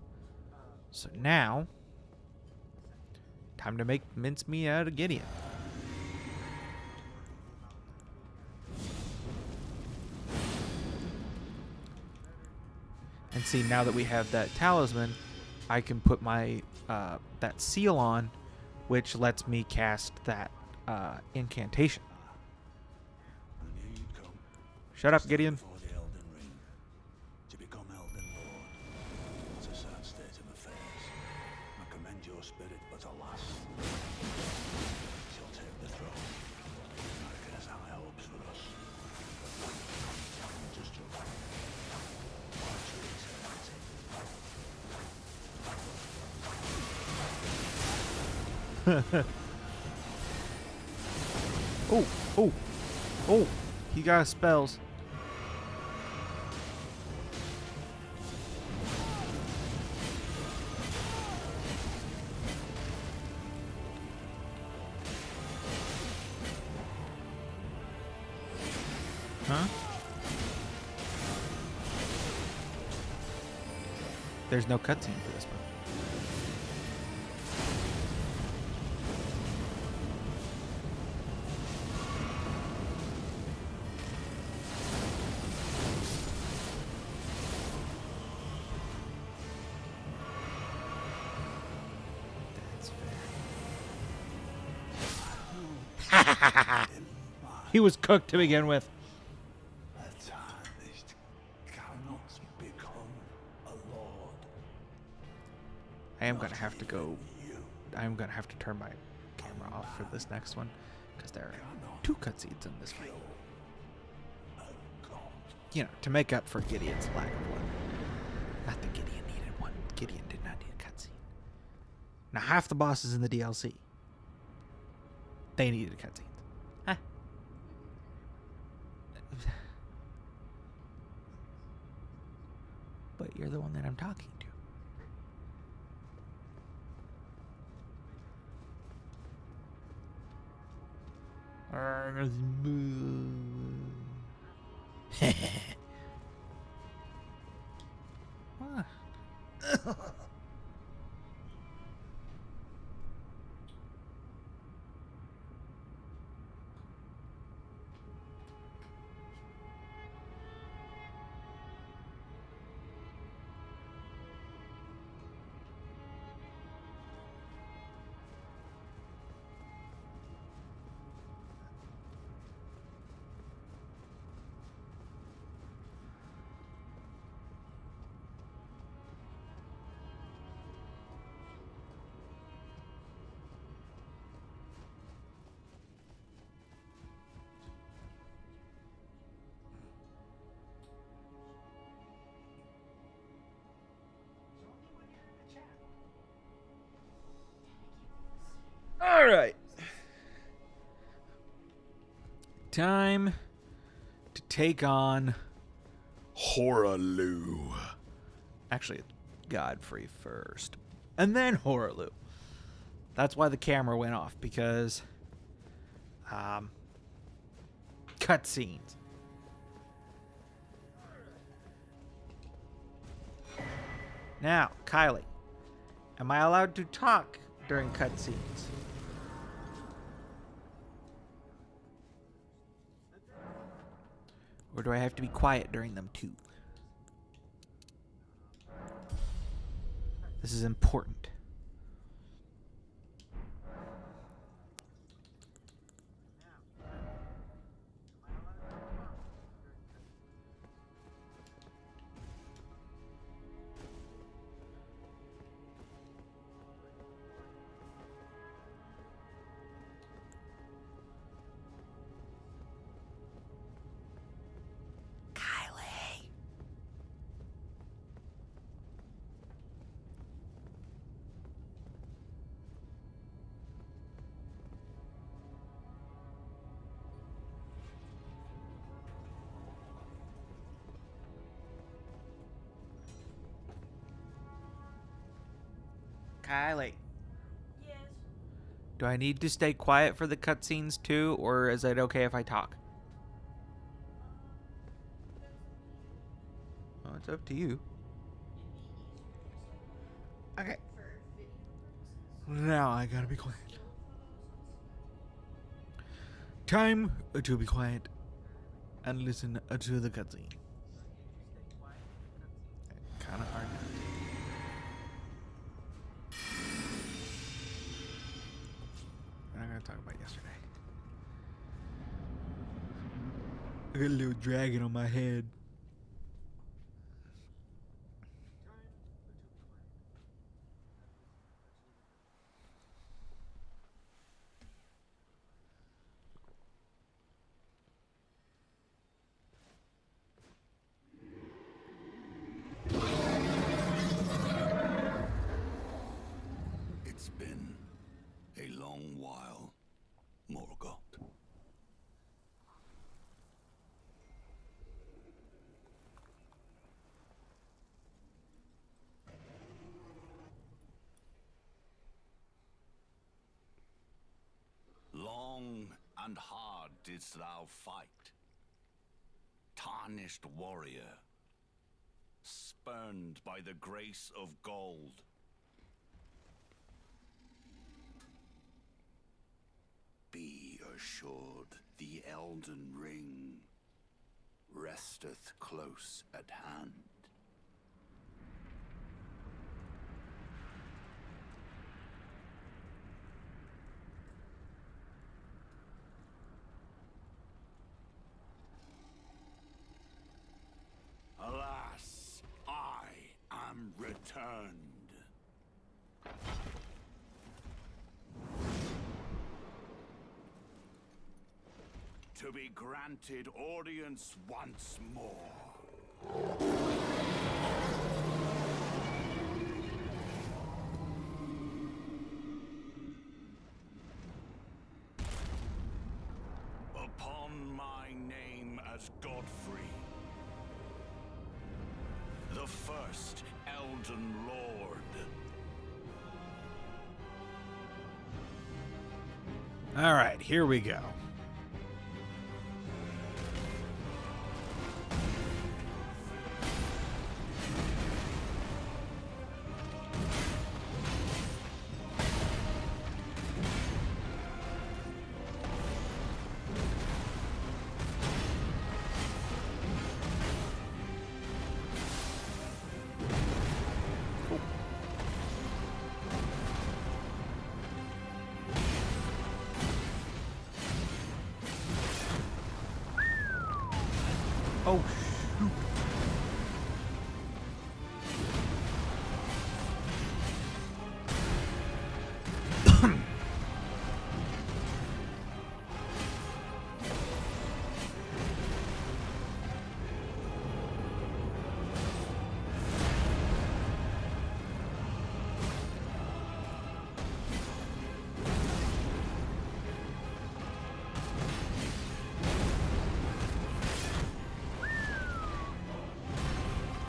So now, time to make mincemeat out of Gideon. And see, now that we have that talisman, I can put my that seal on, which lets me cast that incantation. I knew you'd come. Shut up, Gideon. Before the Elden Ring. To become Elden Lord. It's a sad state of affairs. I commend your spirit, but alas. She'll take the throne. I guess high hopes for us. Just joking. Watch your eternity. Oh, oh, oh, he got spells. Huh? There's no cutscene for this one. He was cooked to begin with. A tarnished cannot become a lord. I am gonna have to go. I am gonna have to turn my camera off for this next one because there are 2 cutscenes in this fight. You know, to make up for Gideon's lack of one. Not that Gideon needed one. Gideon did not need a cutscene. Now half the bosses in the DLC, they needed cutscenes. Huh. But you're the one that I'm talking to. What? All right. Time to take on Horaloo. Actually, it's Godfrey first, and then Horaloo. That's why the camera went off, because cutscenes. Now, Kylie, am I allowed to talk during cutscenes? Or do I have to be quiet during them too? This is important. Kylie. Yes. Do I need to stay quiet for the cutscenes too, or is it okay if I talk? Well, it's up to you. Okay. Now I gotta be quiet. Time to be quiet and listen to the cutscene. Kind of hard. We're not gonna talk about yesterday. I got a little dragon on my head. It's been a long while, Morgoth. Long and hard didst thou fight. Tarnished warrior, spurned by the grace of gold. Be assured the Elden Ring resteth close at hand. Alas, I am returned. To be granted audience once more. Upon my name as Godfrey, the first Elden Lord. All right, here we go. Oh, shoot.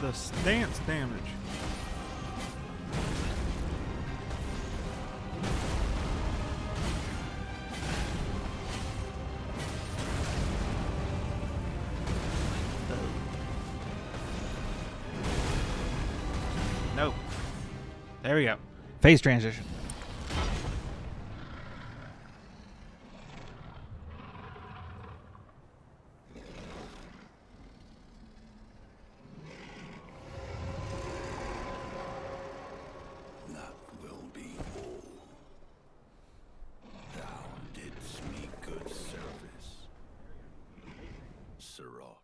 The stance damage. Nope. There we go. Phase transition. That will be all. Thou didst me good service, Sirach.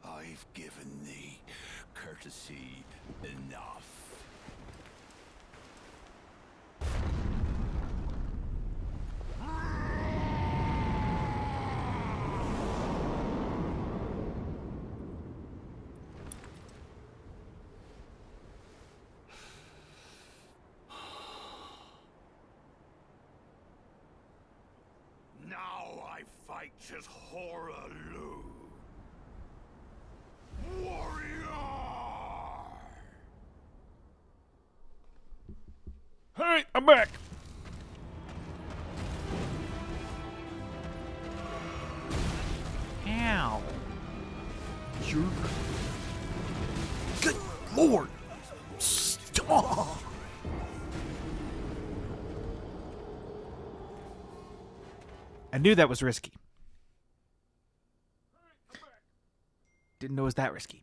I've given thee courtesy enough. Now I fight as Horalu. Warrior! Hey, I'm back. Ow. Jerk. Good lord. Stop. I knew that was risky. Didn't know it was that risky.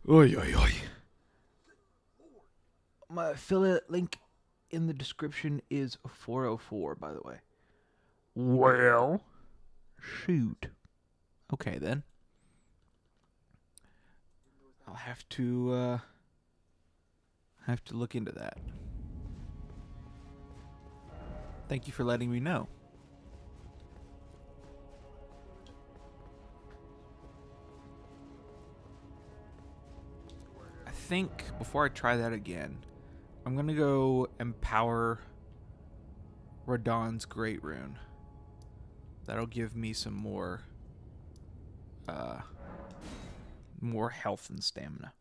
Oi, oi, oi. My affiliate link in the description is 404, by the way. Well, Shoot. Okay, then. I'll have to look into that. Thank you for letting me know. I think before I try that again, I'm gonna go empower Radon's Great Rune. That'll give me some more health and stamina.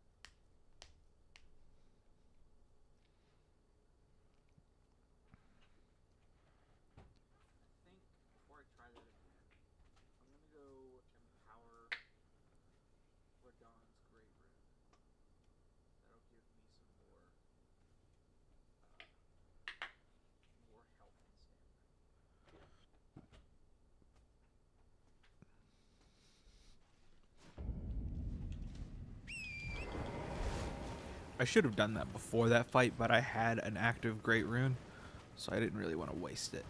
I should have done that before that fight, but I had an active Great Rune, so I didn't really want to waste it.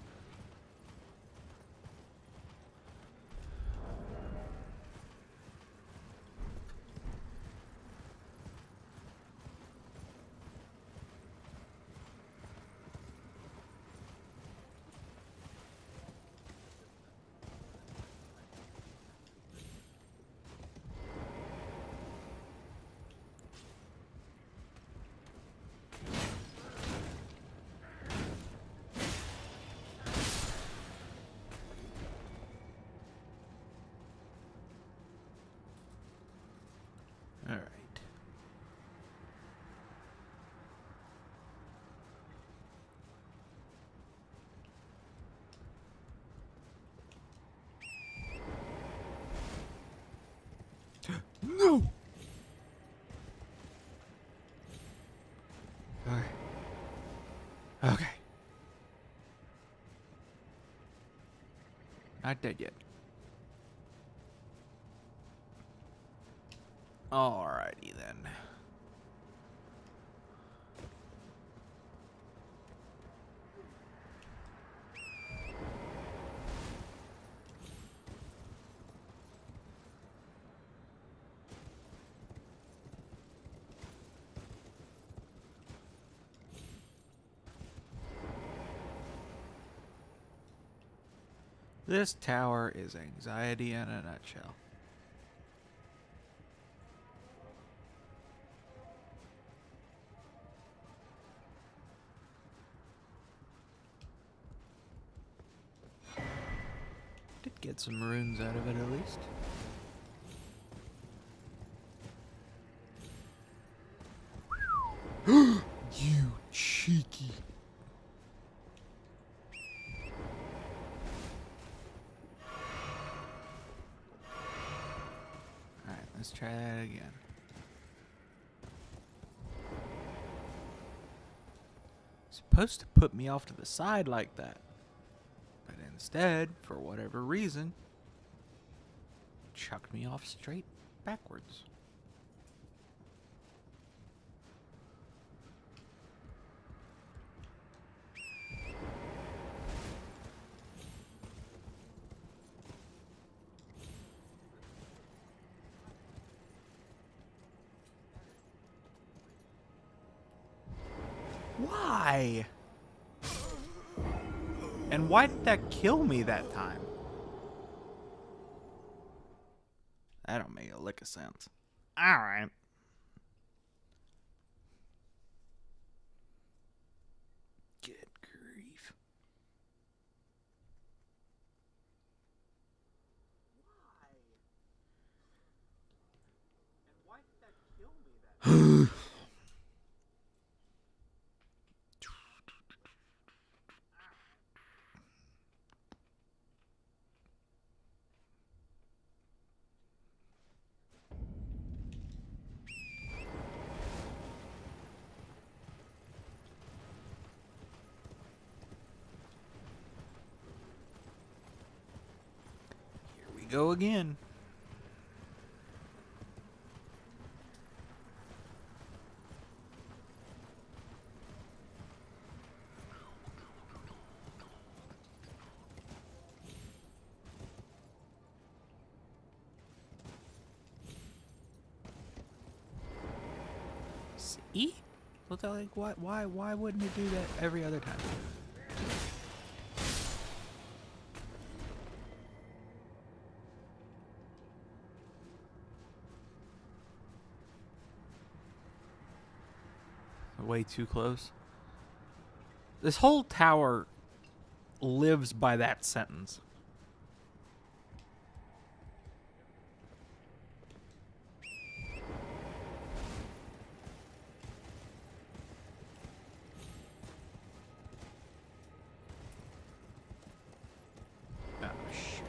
All right. no. Okay. Okay. Not dead yet. Alrighty then. This tower is anxiety in a nutshell. Did get some runes out of it at least. You cheeky. Alright, let's try that again. Supposed to put me off to the side like that. But instead, for whatever reason, chucked me off straight backwards. Why? And why did that kill me that time? That don't make a lick of sense. Alright. Good grief. Why? And why did that kill me that time? Go again. See? Look, like why wouldn't it do that every other time? Way too close. This whole tower lives by that sentence. Oh, shoot.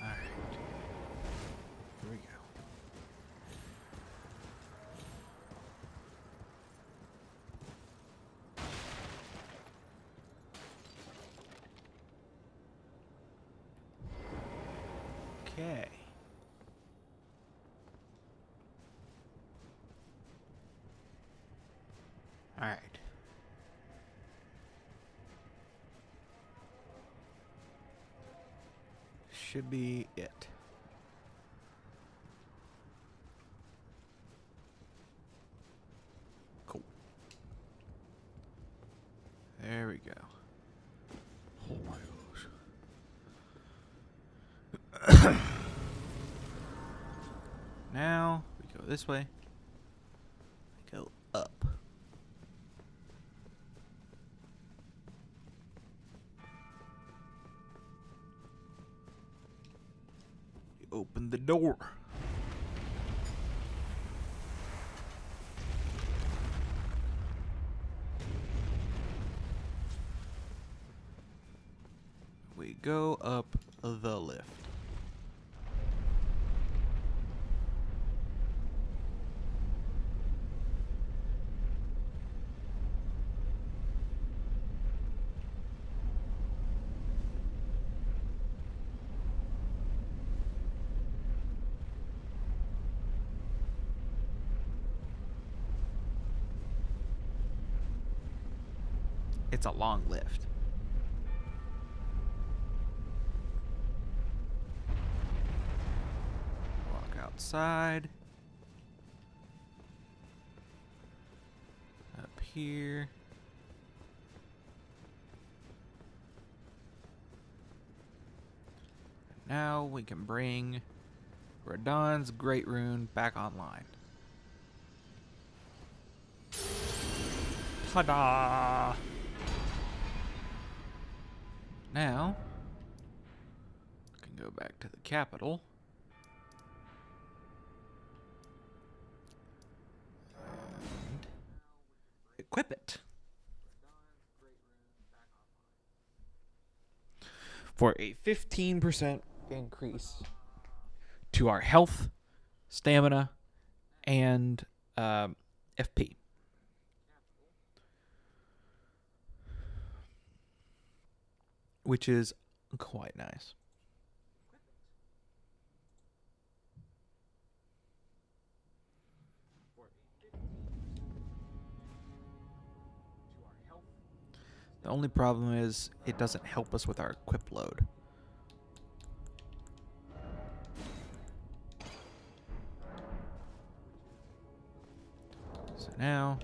All right. Here we go. Okay. All right. Should be it. Cool. There we go. Oh my gosh. Now we go this way. Go up. Open the door. We go up the lift. It's a long lift. Walk outside. Up here. Now we can bring Radon's Great Rune back online. Ta-da! Now, we can go back to the capital. And equip it. For a 15% increase to our health, stamina, and FP. Which is quite nice. The only problem is it doesn't help us with our equip load. now.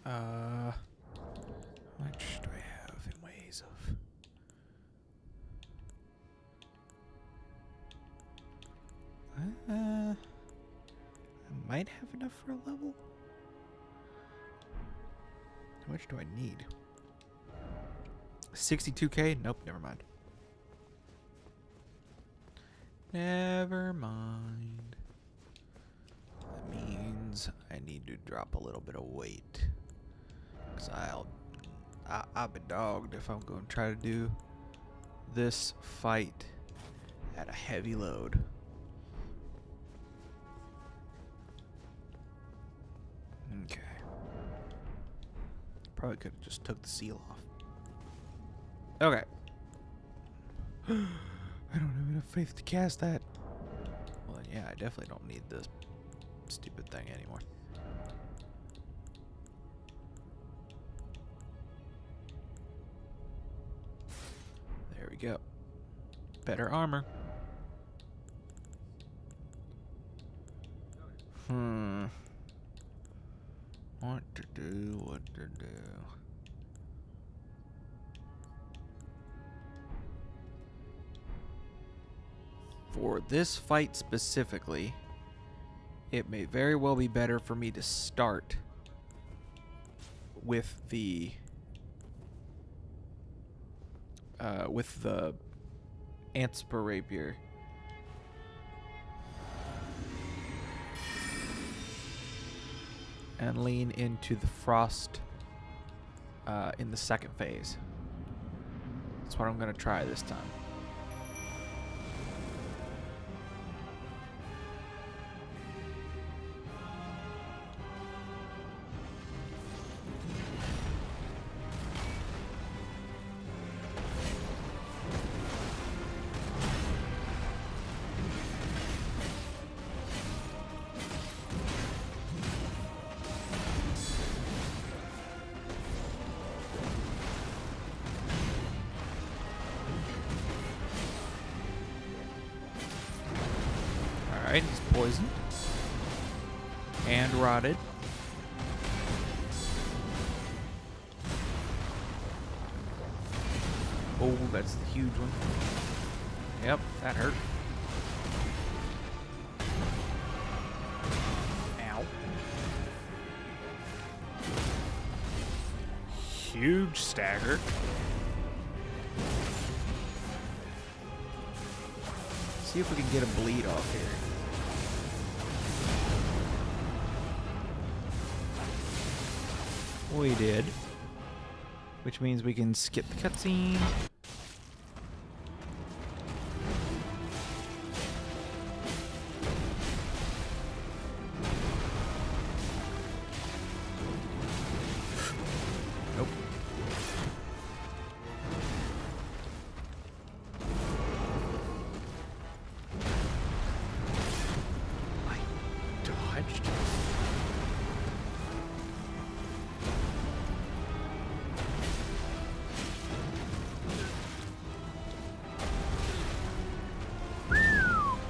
How much do I have in ways of... I might have enough for a level. How much do I need? 62k? Nope, never mind. Never mind. That means I need to drop a little bit of weight. Because I'll be dogged if I'm going to try to do this fight at a heavy load. Okay. Probably could have just took the seal off. Okay. I don't have enough faith to cast that. Well, then, yeah, I definitely don't need this stupid thing anymore. There we go. Better armor. What to do, what to do. For this fight specifically, it may very well be better for me to start with the Antspur rapier. And lean into the frost in the second phase. That's what I'm going to try this time. Alright, he's poisoned. And rotted. Oh, that's the huge one. Yep, that hurt. Ow. Huge stagger. See if we can get a bleed off here. We did. Which means we can skip the cutscene. Nope. I dodged.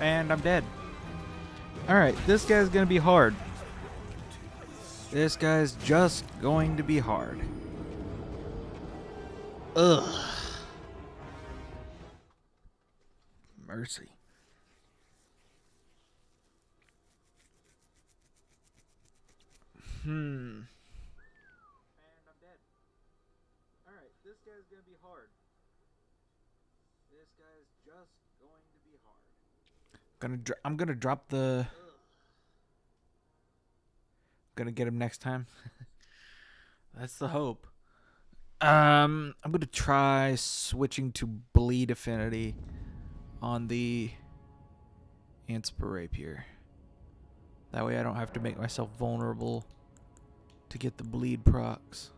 And I'm dead. Alright, this guy's gonna be hard. This guy's just going to be hard. Ugh. Mercy. And I'm dead. Alright, this guy's gonna be hard. This guy's just going to be hard. I'm gonna drop the. Gonna get him next time. That's the hope. I'm gonna try switching to bleed affinity on the Antspur rapier. That way I don't have to make myself vulnerable to get the bleed procs.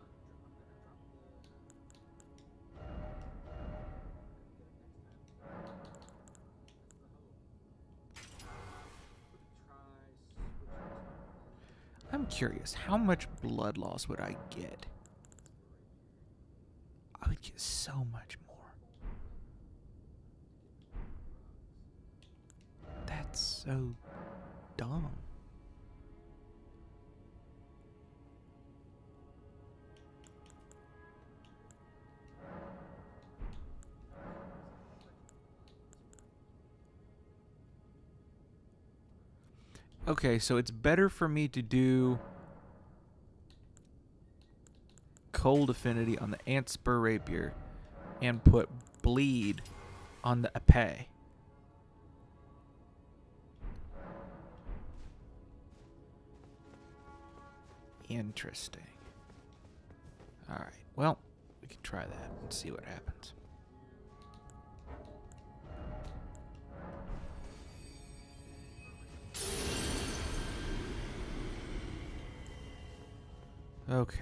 I'm curious, how much blood loss would I get? I could get so much more. That's so dumb. Okay, so it's better for me to do cold affinity on the ant spur rapier and put bleed on the epee. Interesting. Alright, well, we can try that and see what happens. Okay.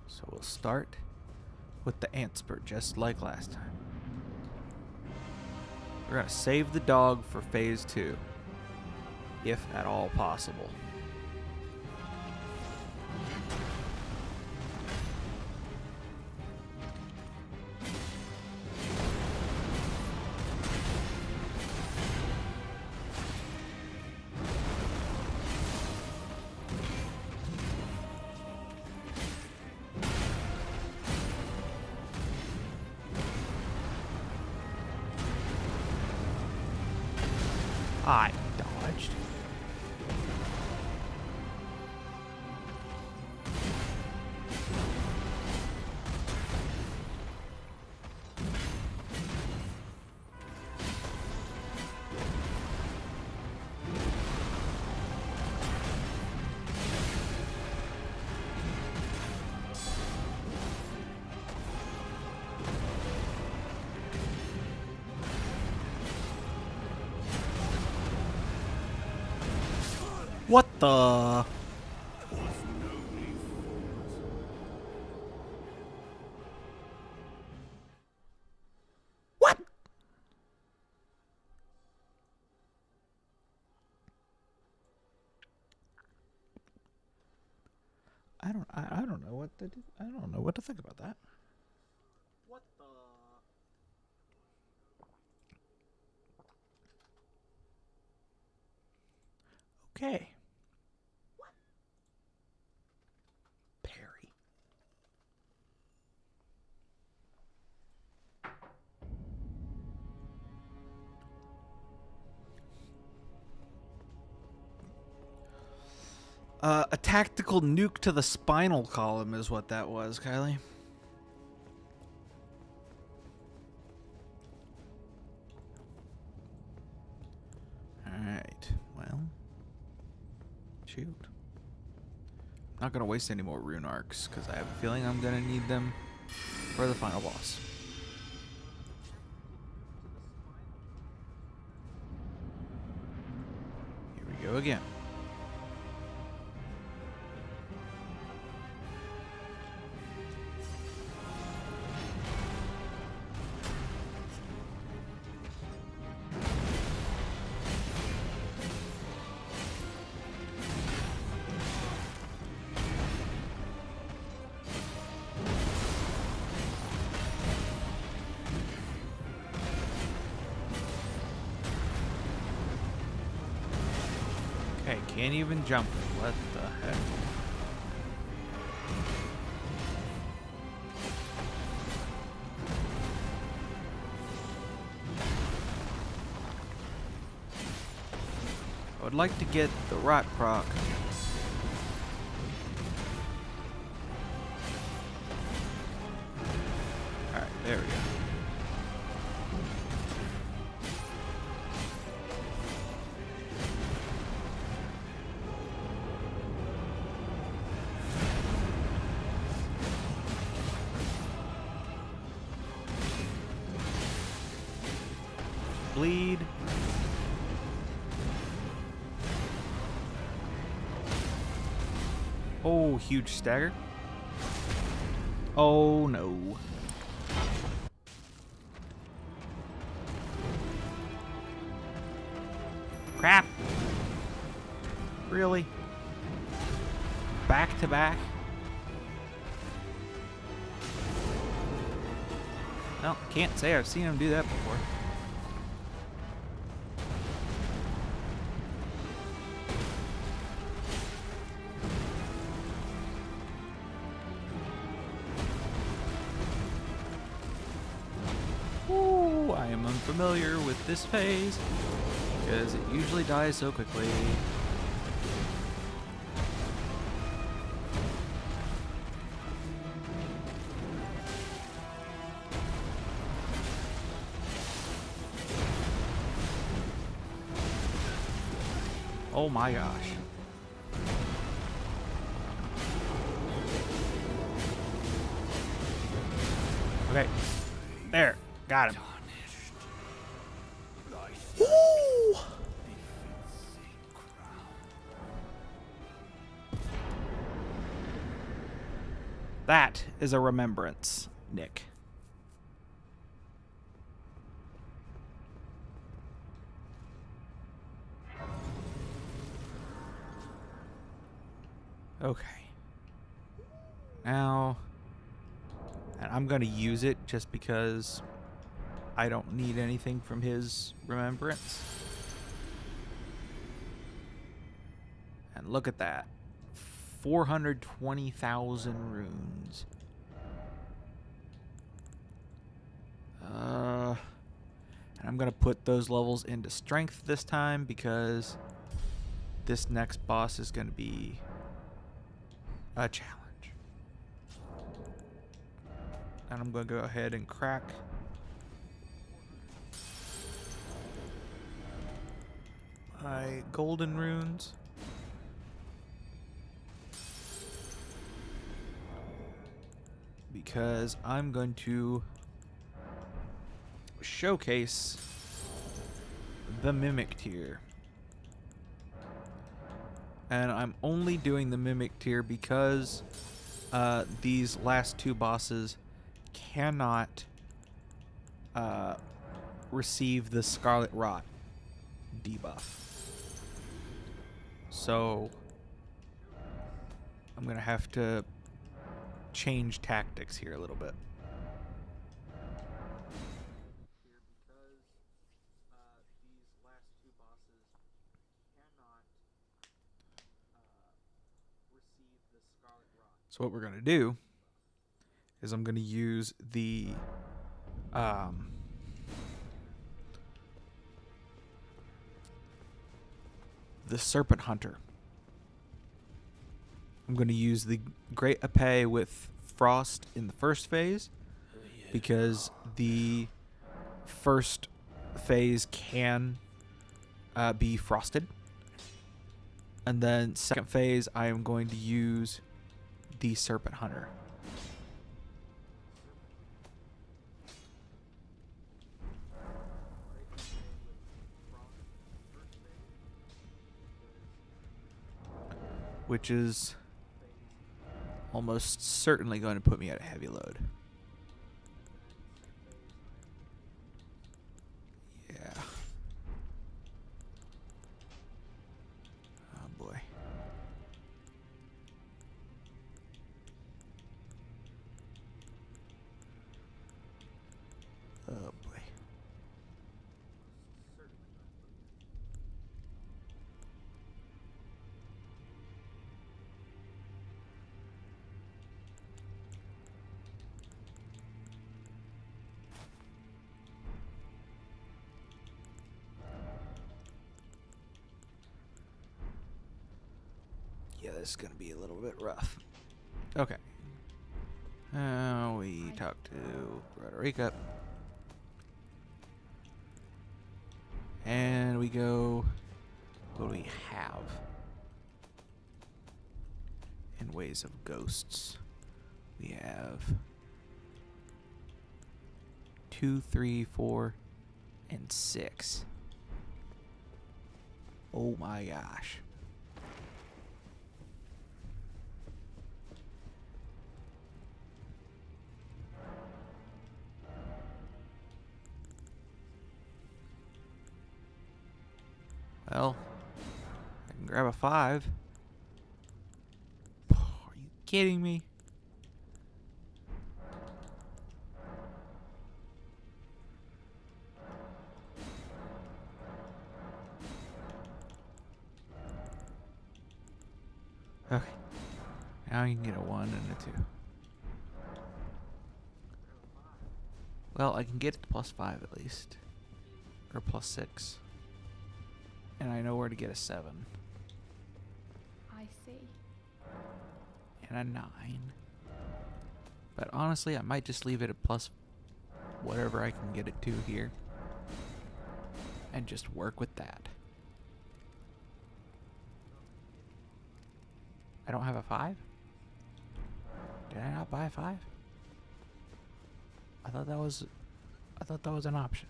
So we'll start with the ant spur, just like last time. We're going to save the dog for phase 2, if at all possible. I dodged. What the? What? I don't know what to do. I don't know what to think about that. What the? Okay. Perry. A tactical nuke to the spinal column is what that was, Kylie. Alright, well. Shoot. Not going to waste any more rune arcs, because I have a feeling I'm going to need them for the final boss. Here we go again. Okay, can't even jump it. What the heck? I would like to get the rot proc. Alright, there we go. Bleed. Oh, huge stagger. Oh no. Really? Back to back? No, can't say I've seen him do that before. Ooh, I am unfamiliar with this phase because it usually dies so quickly. Oh my gosh. Okay. There. Got him. Ooh! That is a remembrance, Nick. Okay. Now, and I'm going to use it just because I don't need anything from his remembrance. And look at that. 420,000 runes. And I'm going to put those levels into strength this time because this next boss is going to be a challenge. And I'm going to go ahead and crack my golden runes. Because I'm going to showcase the Mimic tier. And I'm only doing the Mimic tier because these last two bosses cannot receive the Scarlet Rot debuff. So I'm going to have to change tactics here a little bit. So what we're going to do is I'm going to use the Serpent Hunter. I'm going to use the Great Epee with Frost in the first phase because the first phase can be frosted. And then second phase, I am going to use the Serpent Hunter. Which is almost certainly going to put me at a heavy load. Yeah. Oh boy. Oh boy. Yeah, this is going to be a little bit rough. Okay. We talked to Roderica. And we go... What do we have in ways of ghosts? We have 2, 3, 4, and 6. Oh my gosh. Well, I can grab a 5. Are you kidding me? Okay. Now you can get a 1 and a 2. Well, I can get it to +5 at least. Or +6. And I know where to get a 7. I see. And a 9. But honestly, I might just leave it at plus whatever I can get it to here. And just work with that. I don't have a 5? Did I not buy a 5? I thought that was an option.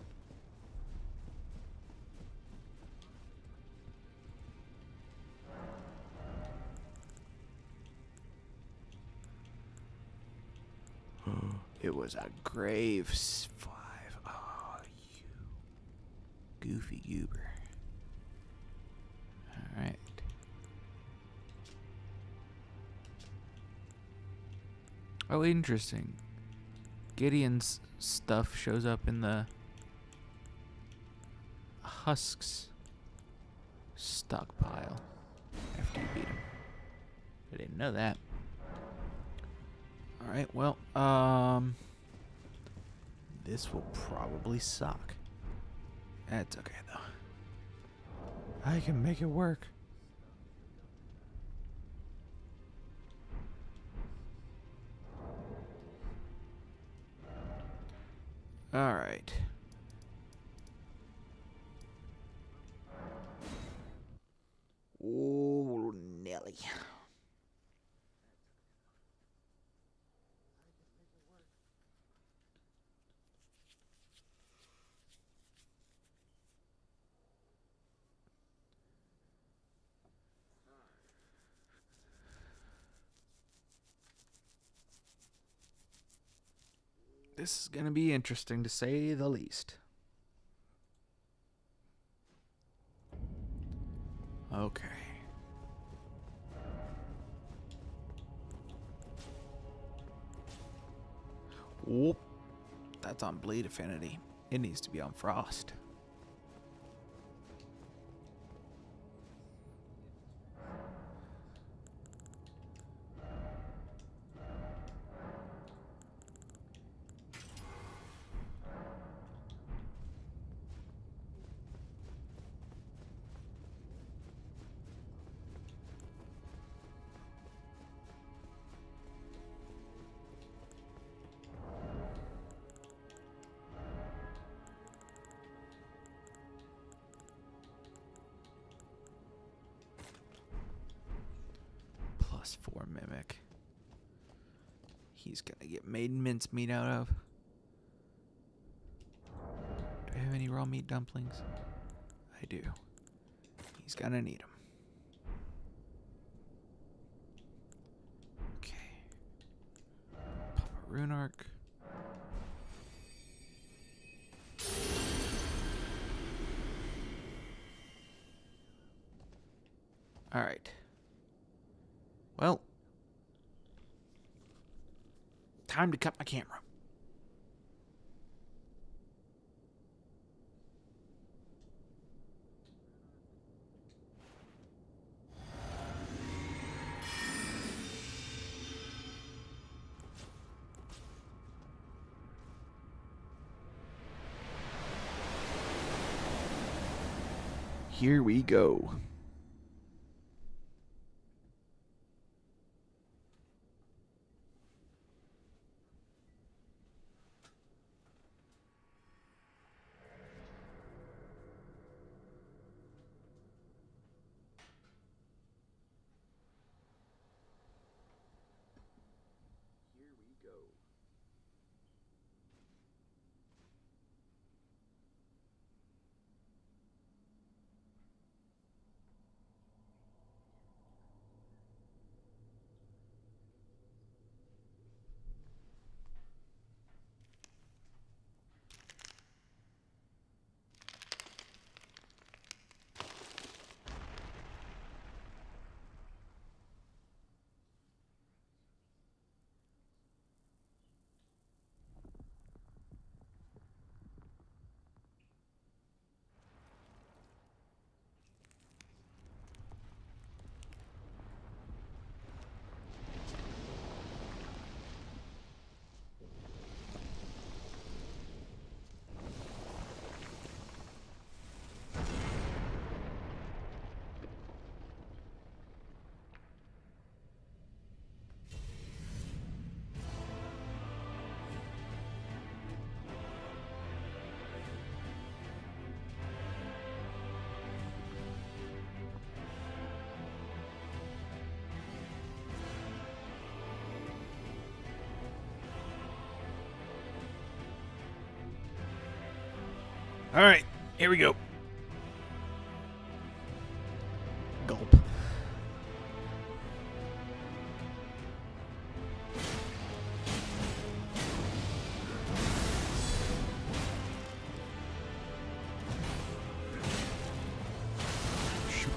It was a grave 5. Oh, you goofy goober. Alright. Oh, interesting. Gideon's stuff shows up in the husks stockpile after you beat him. I didn't know that. Alright, well, this will probably suck. That's okay, though. I can make it work. Alright. Oh, Nelly. This is going to be interesting to say the least. Okay. Whoop. That's on Blade Affinity. It needs to be on Frost. +4 Mimic. He's gonna get made mincemeat out of. Do I have any raw meat dumplings? I do. He's gonna need them. Okay. Pop a rune arc. Alright. Well, time to cut my camera. Here we go. All right, here we go. Gulp. Shoot.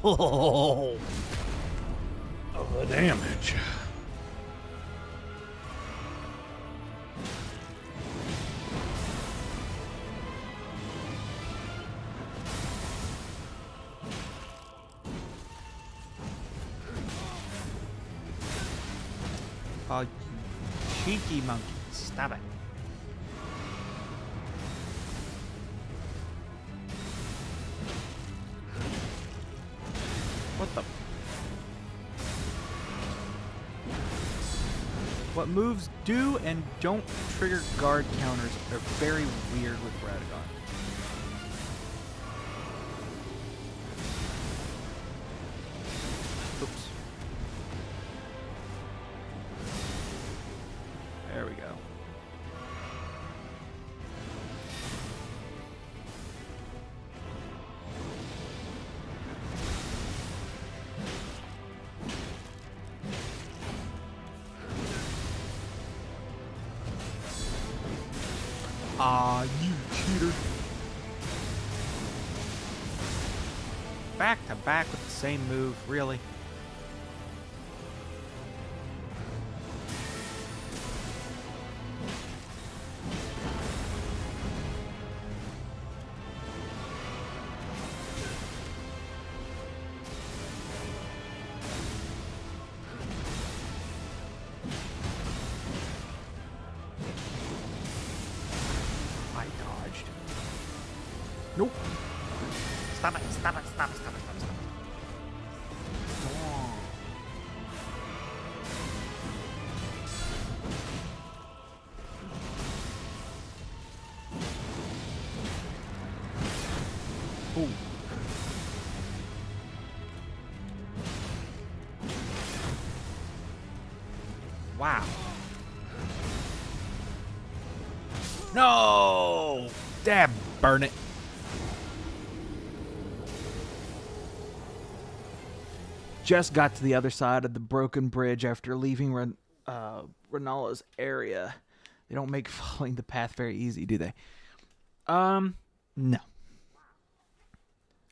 Oh, the damage. Oh, you cheeky monkey. Stop it. What the? What moves do and don't trigger guard counters are very weird with Radagon. Oops. There we go. Ah, you cheater. Back to back with the same move, really? Nope. Stop it, stop it, stop it, stop it, stop it, stop it. Ooh. Wow. No! Dab, burn it. Just got to the other side of the broken bridge after leaving Renala's area. They don't make following the path very easy, do they? No.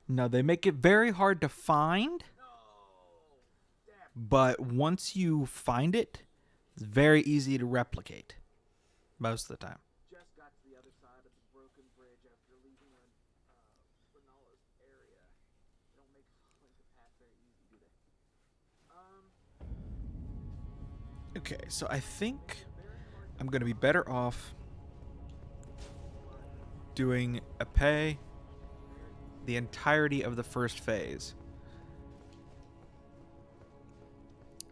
No, they make it very hard to find. But once you find it, it's very easy to replicate. Most of the time. Just got to the other side of the broken bridge after leaving Renala's area. They don't make following the path very easy, do they? Okay, so I think I'm going to be better off doing Epee the entirety of the first phase.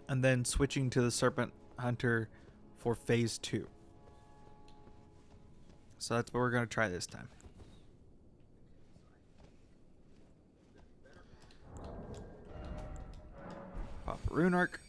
And then switching to the Serpent Hunter for phase 2. So that's what we're going to try this time. Pop a Rune Arc.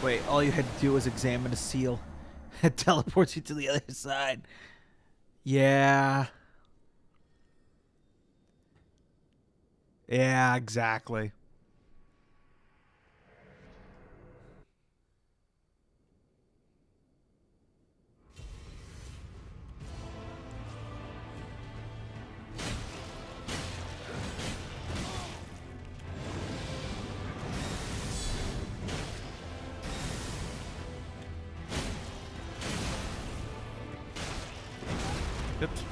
Wait, all you had to do was examine a seal. It teleports you to the other side. Yeah. Yeah, exactly. Oops.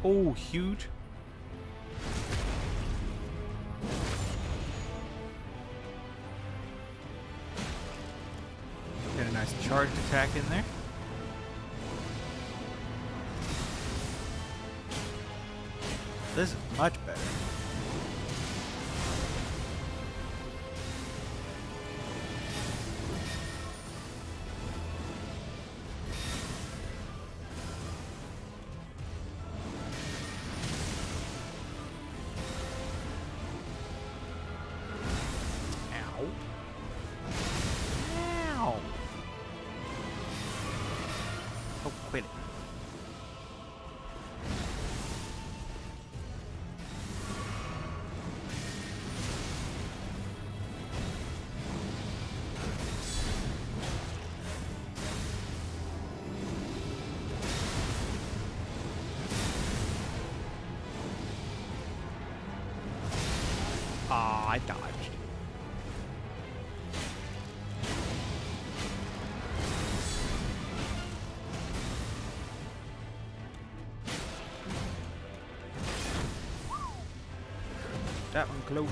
Oh, huge. Got a nice charged attack in there. This is much better. Ow. Ow. Oh, quit it. Ah, I dodged. That one close.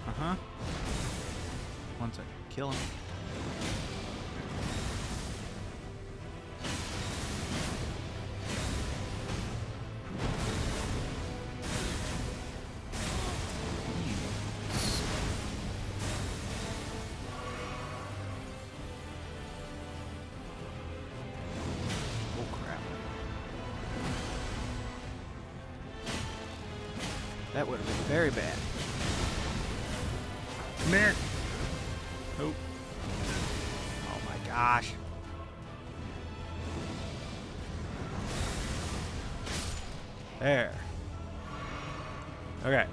Uh-huh. Once I kill him. That would have been very bad. Come here. Oh. Oh my gosh. There. Okay.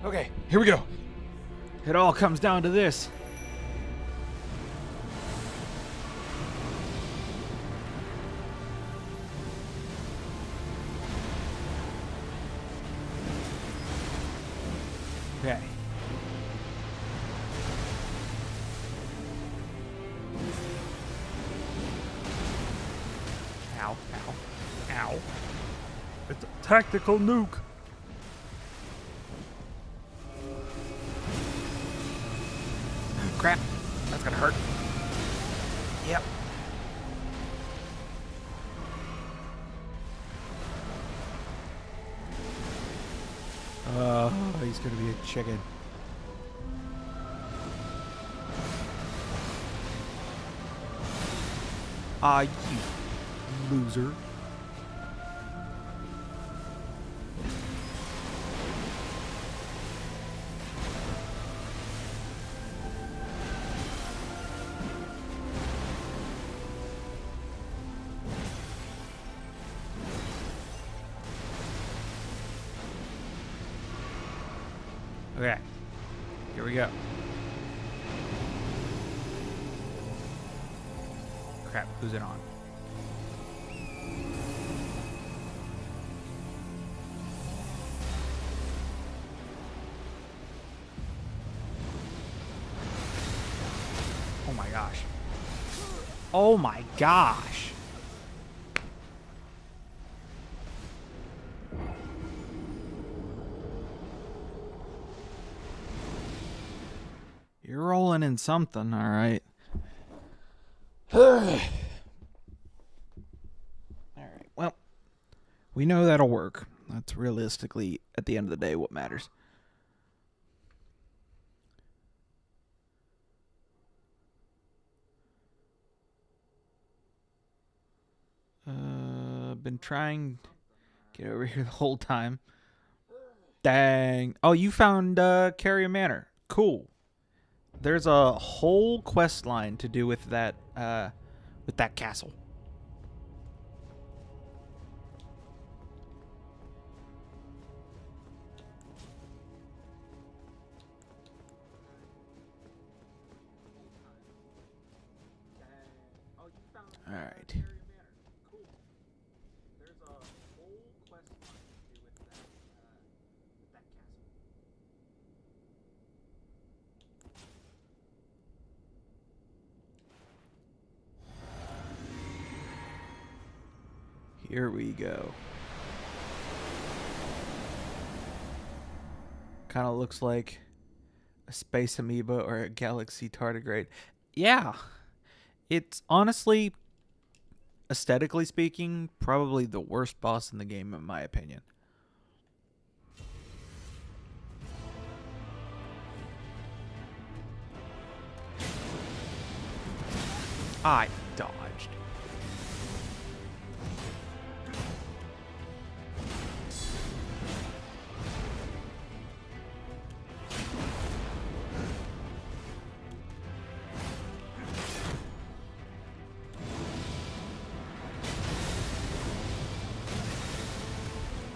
Okay, here we go. It all comes down to this. Okay. Ow, ow, ow. It's a tactical nuke. Crap. That's gonna hurt. Yep. He's gonna be a chicken. Ah, you loser. Okay. Here we go. Crap, who's it on? Oh my gosh. Oh my gosh. You're rolling in something, all right. All right. Well, we know that'll work. That's realistically, at the end of the day, what matters. Been trying to get over here the whole time. Dang. Oh, you found Carrier Manor. Cool. There's a whole quest line to do with that castle. All right. Here we go. Kind of looks like a space amoeba or a galaxy tardigrade. Yeah. It's honestly, aesthetically speaking, probably the worst boss in the game in my opinion. I dodged.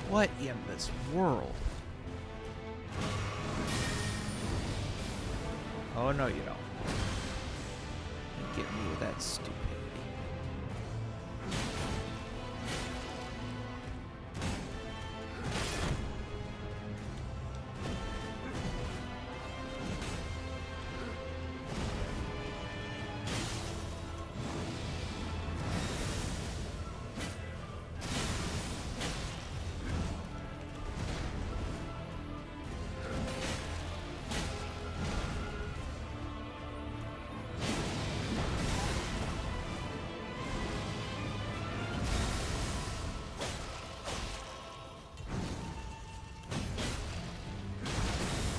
What in this world? Oh, no, you don't. Get me with that stupidity.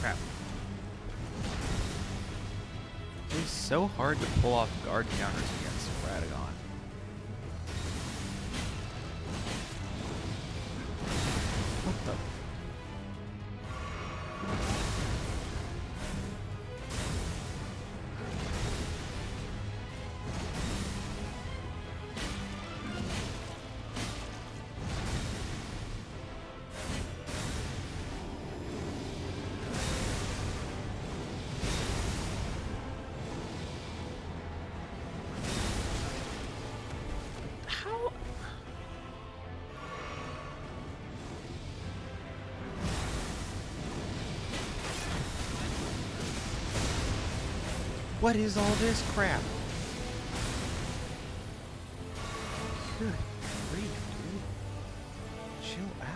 Crap. It's so hard to pull off guard counters against Radagon. What the? How? What is all this crap? Good grief, dude. Chill out.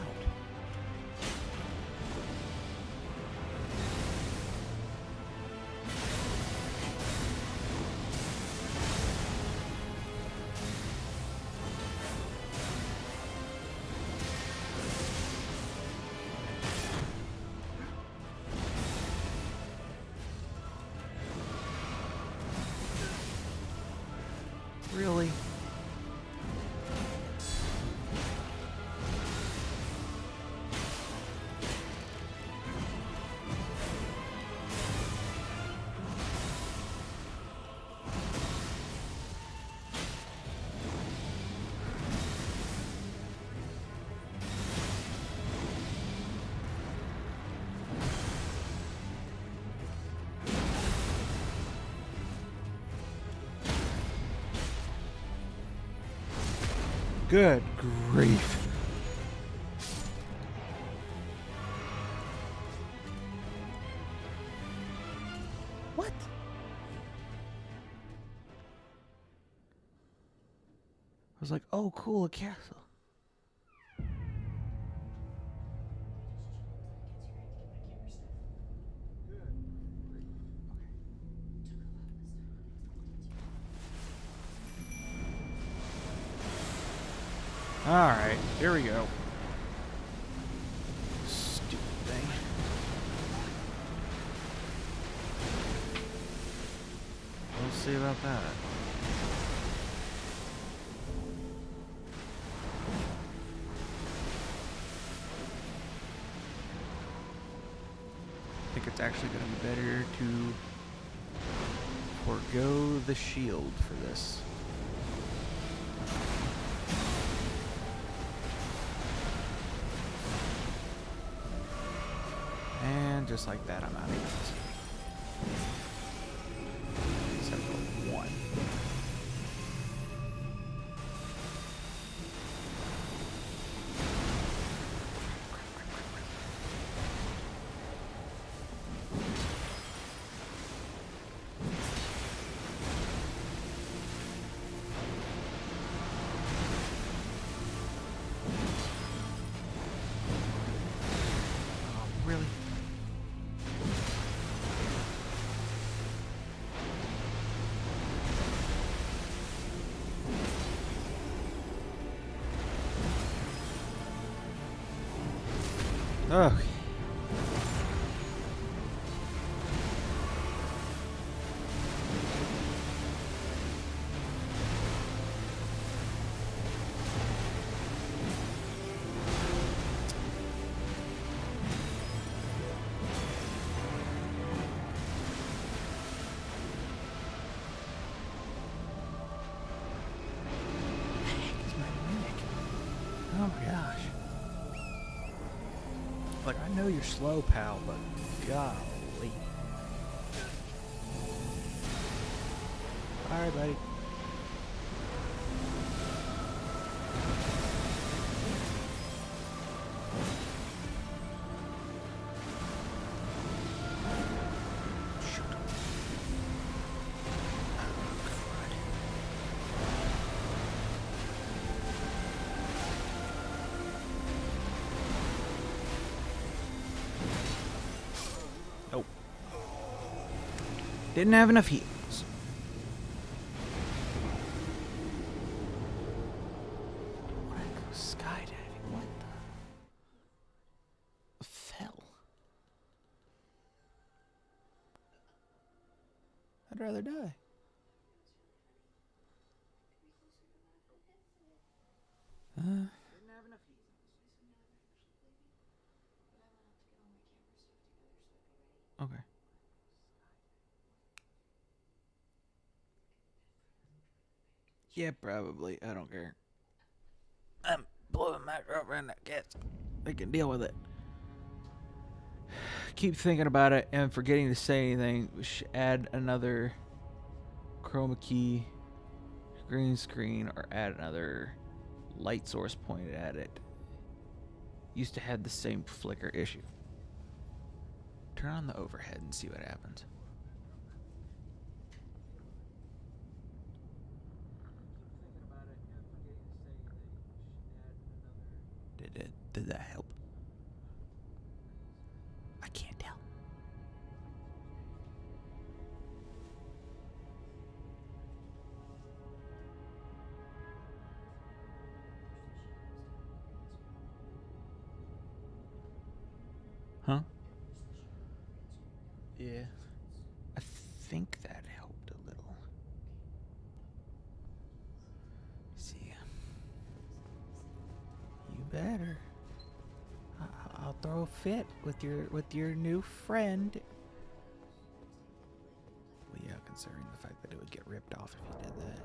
Really? Good grief. What? I was like, oh, cool, a castle. Alright, here we go. Stupid thing. We'll see about that. I think it's actually going to be better to forego the shield for this. And just like that, I'm out of it. Except for one. Really? Ugh. Oh my gosh. Like, I know you're slow, pal, but golly. Alright, buddy. Nope. Didn't have enough heals. Wanna go skydiving? What the hell? I'd rather die. Okay. Yeah, probably. I don't care. I'm blowing my girlfriend. I guess I can deal with it. Keep thinking about it and forgetting to say anything. We should add another chroma key, green screen, or add another light source pointed at it. Used to have the same flicker issue. Turn on the overhead and see what happens. Did that help? I can't tell. Huh? Yeah. I think that helped a little. See. You better. I'll throw a fit with your new friend. Well, yeah, considering the fact that it would get ripped off if you did that.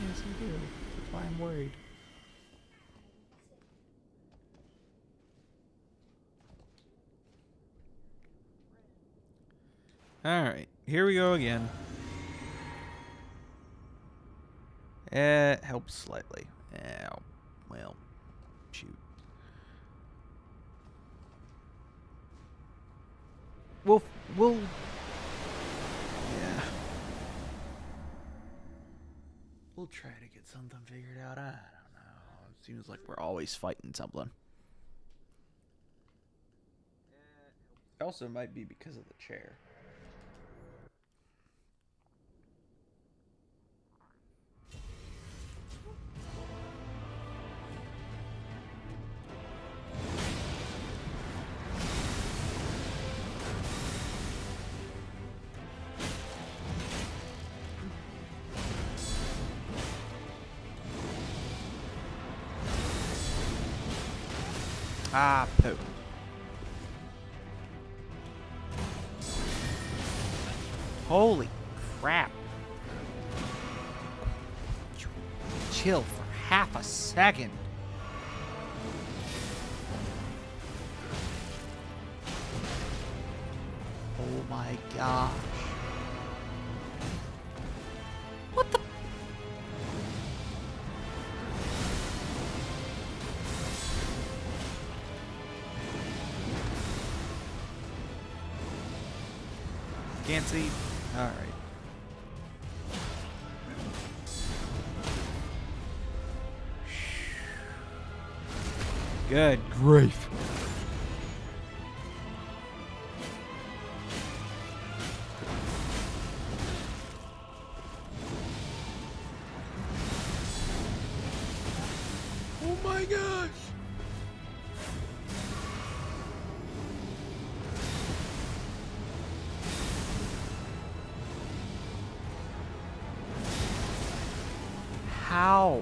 Yes, you do. That's why I'm worried. Alright, here we go again. It helps slightly. Ow. Well, shoot. We'll, yeah. We'll try to get something figured out. I don't know. It seems like we're always fighting something. It also might be because of the chair. Ah, poo. Holy crap. Chill for half a second. Oh my gosh. What the? Can't see. All right. Good grief. Oh my gosh. How?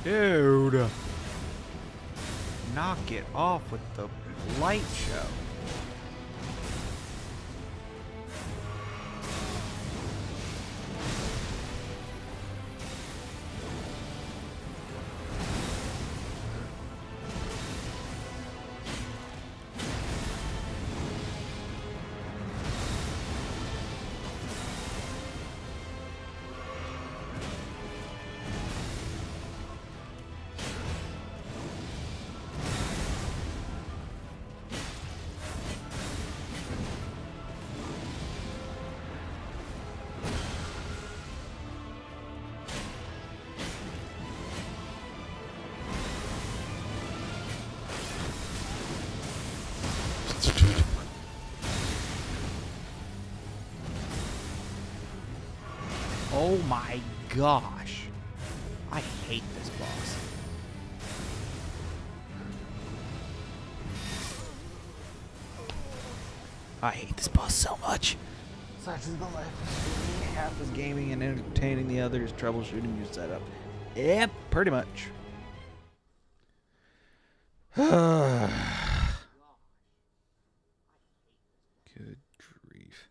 Dude. Knock it off with the light show. Oh my gosh. I hate this boss. I hate this boss so much. Such is the life of half is gaming and entertaining the other is troubleshooting your setup. Yep, pretty much. Good grief.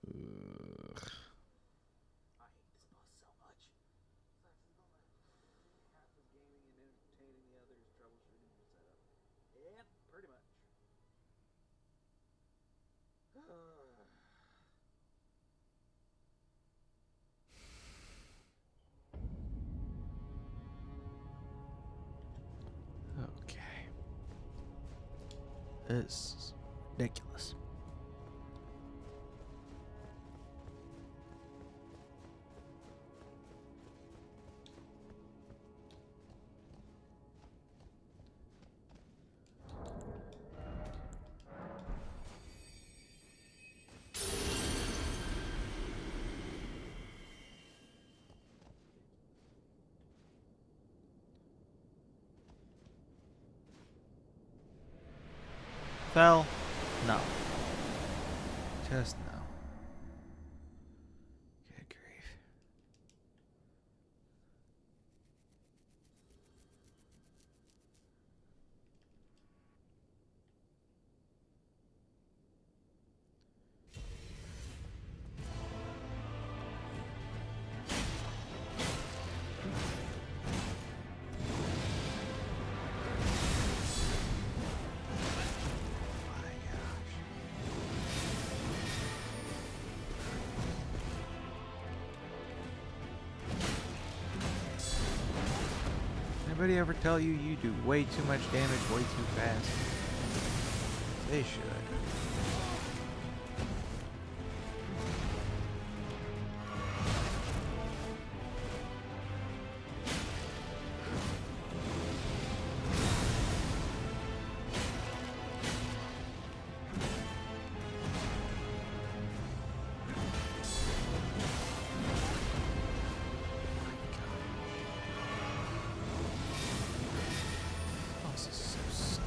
Ugh. I hate this boss so much. Such is the life of half is gaming and entertaining the other is troubleshooting your setup. Yep, pretty much. Okay. This is ridiculous. Fell? No. chest now. Good grief. Anybody ever tell you you do way too much damage way too fast? They should. This is so stupid.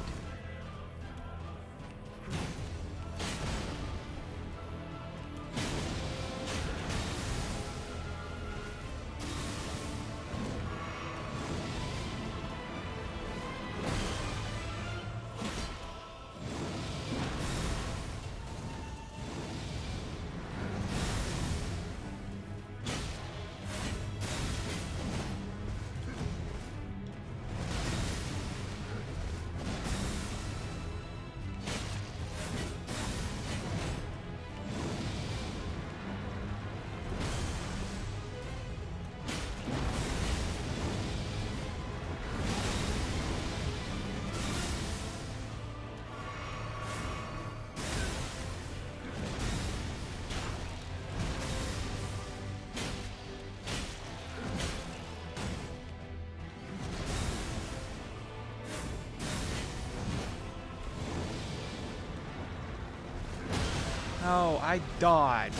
No, I dodged.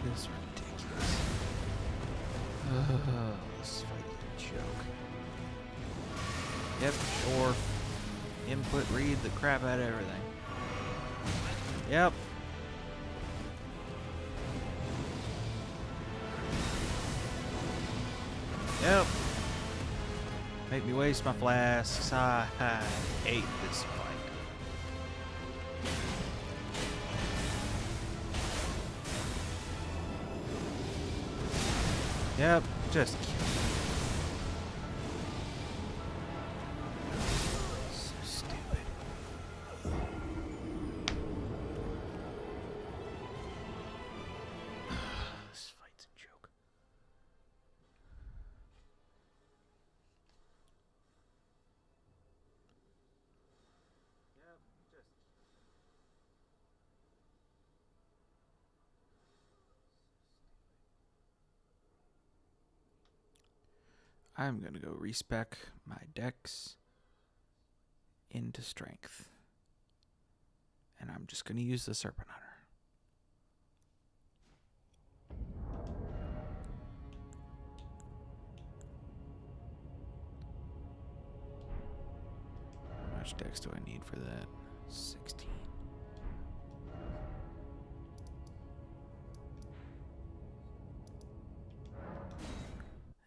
This is ridiculous. This fight is a joke. Yep, sure. Input read the crap out of everything. Yep. Yep. Make me waste my flasks. I hate this fight. Yep, just kill me. So stupid. This fight's a joke. Yep, just. I'm gonna go respec my dex into strength. And I'm just gonna use the Serpent Hunter. How much dex do I need for that? 16.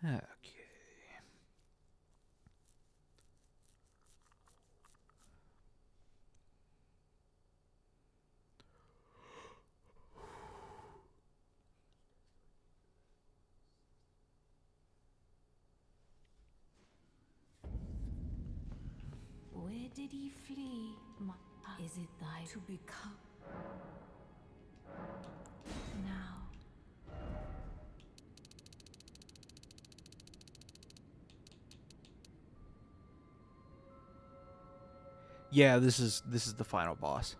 Okay. Where did he flee? Is it thy to become? Now. Yeah, this is the final boss.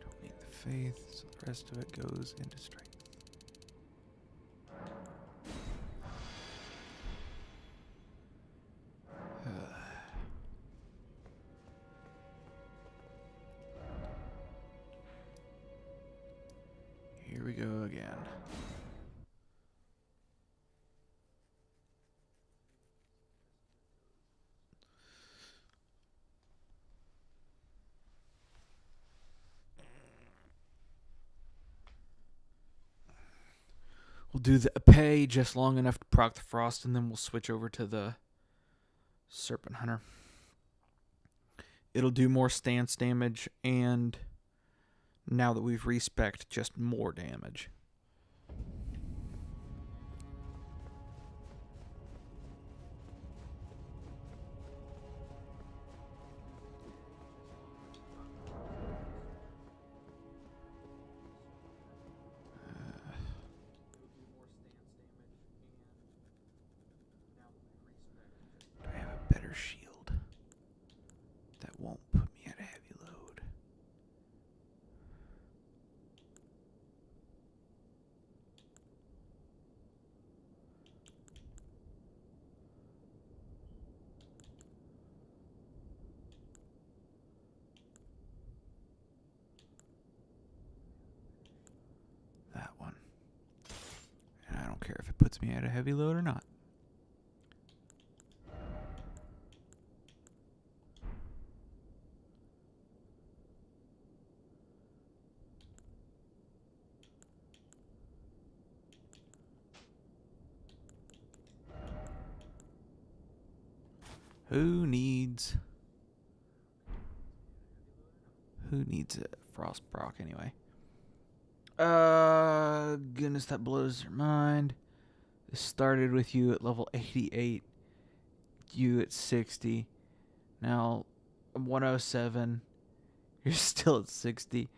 Don't need the faith, so the rest of it goes into strength. We'll do the epee just long enough to proc the frost, and then we'll switch over to the Serpent Hunter. It'll do more stance damage, and now that we've respec'd, just more damage. Do I have a better shield that won't put me at a heavy load? That one. And I don't care if it puts me at a heavy load or not. Who needs a frost proc anyway? Goodness, that blows your mind. This started with you at level 88, you at 60. Now I'm 107. You're still at 60,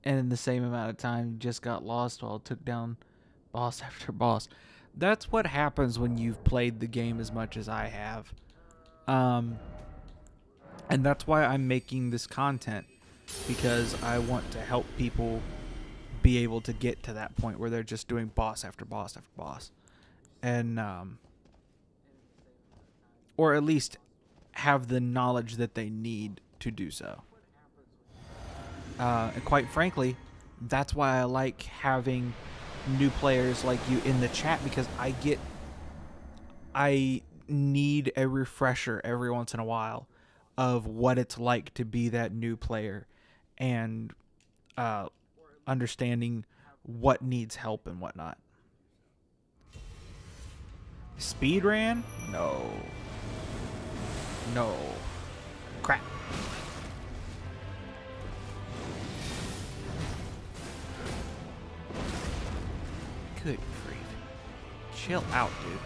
and in the same amount of time, you just got lost while it took down boss after boss. That's what happens when you've played the game as much as I have. And that's why I'm making this content, because I want to help people be able to get to that point where they're just doing boss after boss after boss. And, or at least have the knowledge that they need to do so. And quite frankly, that's why I like having new players like you in the chat, because I need a refresher every once in a while of what it's like to be that new player, and understanding what needs help and whatnot. Speed ran? No. Crap. Good grief. Chill out, dude.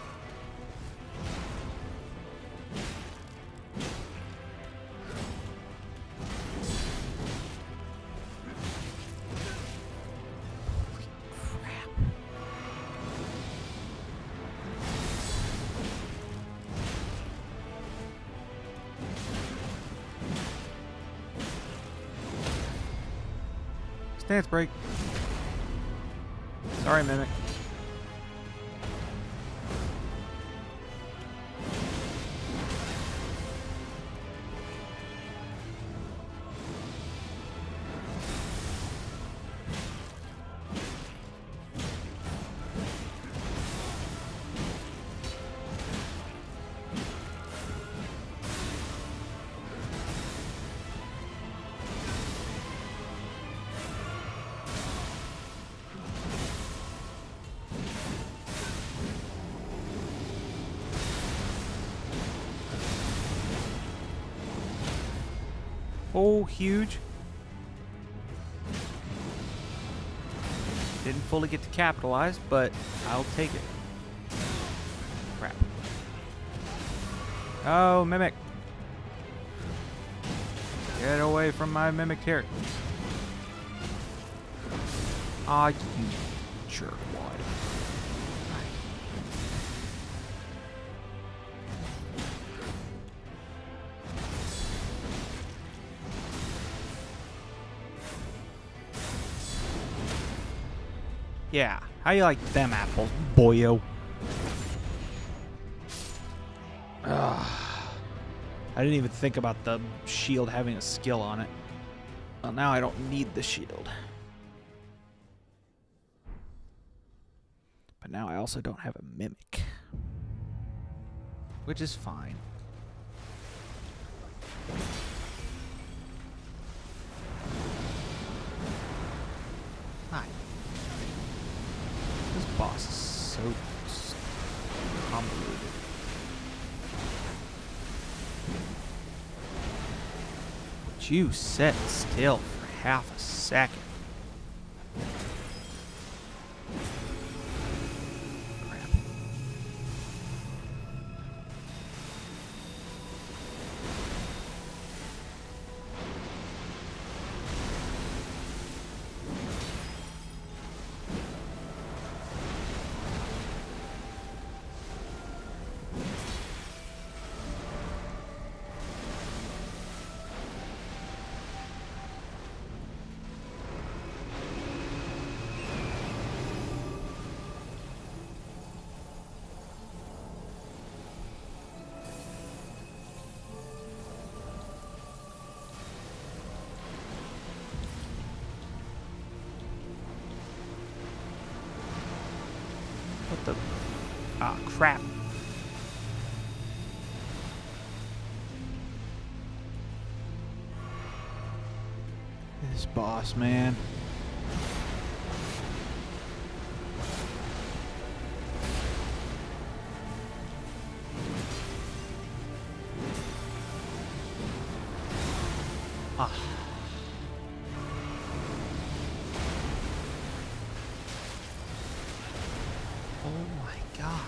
Stance break. Sorry, Mimic. Oh, huge. Didn't fully get to capitalize, but I'll take it. Crap. Oh, Mimic. Get away from my Mimic here. Ah, you jerkwad. Yeah, how you like them apples, boyo? Ugh. I didn't even think about the shield having a skill on it. Well, now I don't need the shield. But now I also don't have a Mimic. Which is fine. Hi. This boss so convoluted. Would you sit still for half a second? Crap. What the? Ah, crap. This boss, man. Ah. Oh my gosh.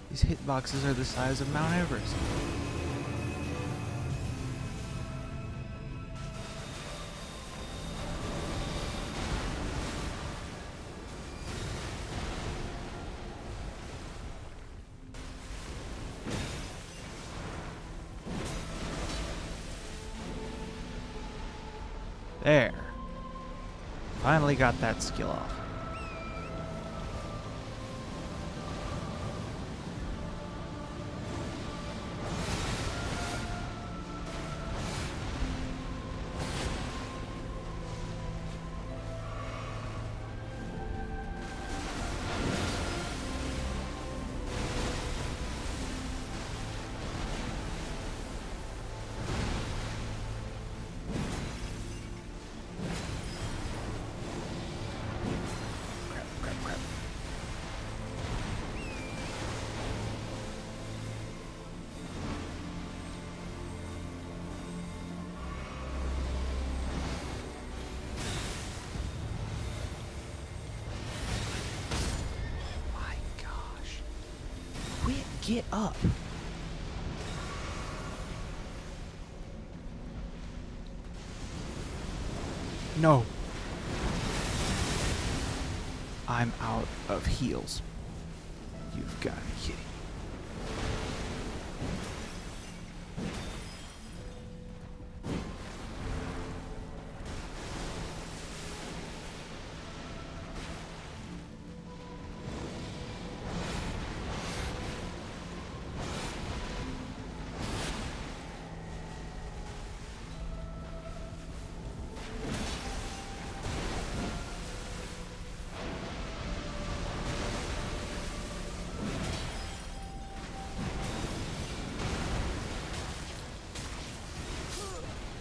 These hitboxes are the size of Mount Everest. There. Finally got that skill off. Get up. No. I'm out of heals. You've got to be kidding me.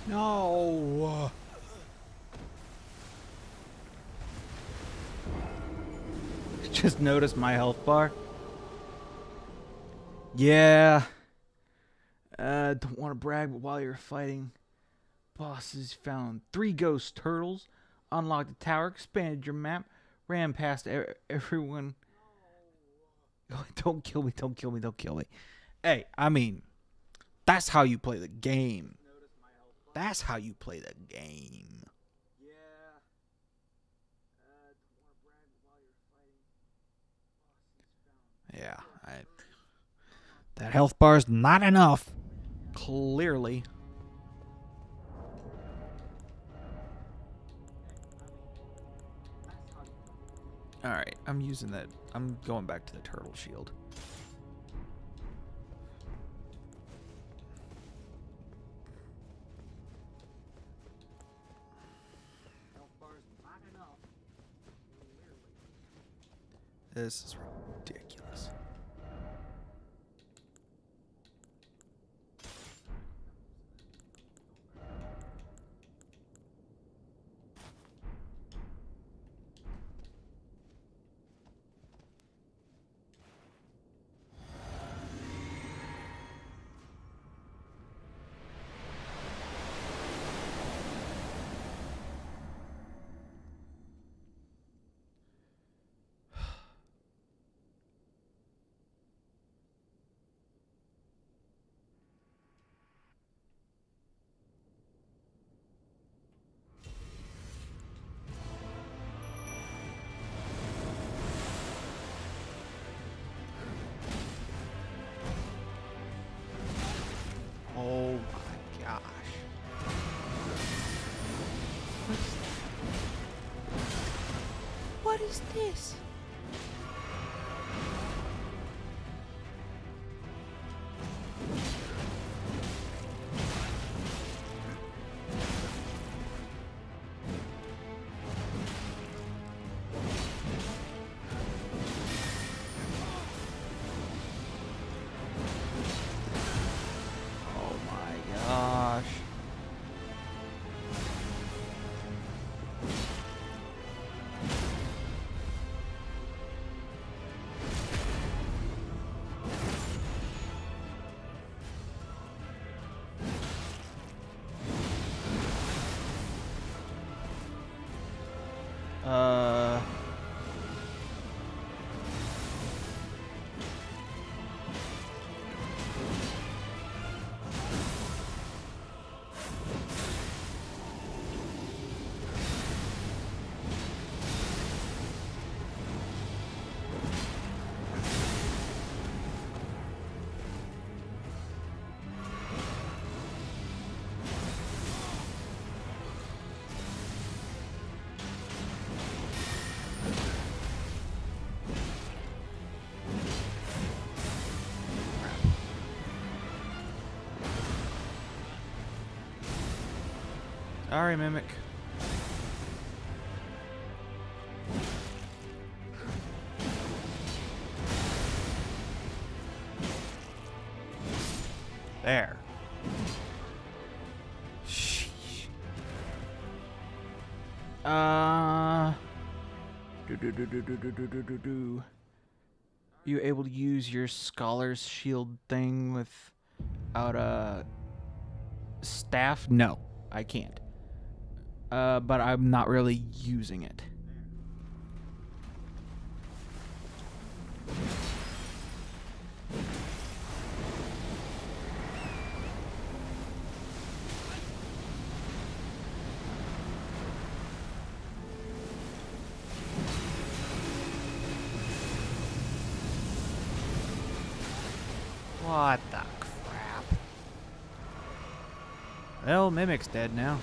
No. Just noticed my health bar. Yeah. Don't want to brag, but while you're fighting bosses, found 3 ghost turtles, unlocked the tower, expanded your map, ran past everyone. Don't kill me, don't kill me, don't kill me. Hey, I mean, that's how you play the game. That's how you play the game. Yeah, that health bar's not enough. Clearly. Alright, I'm using that. I'm going back to the turtle shield. This is ridiculous. is this? Oh my gosh. Uh... Sorry, Mimic. There. Sheesh. You able to use your Scholar's Shield thing without a staff? No, I can't. But I'm not really using it. What the crap? Well, Mimic's dead now.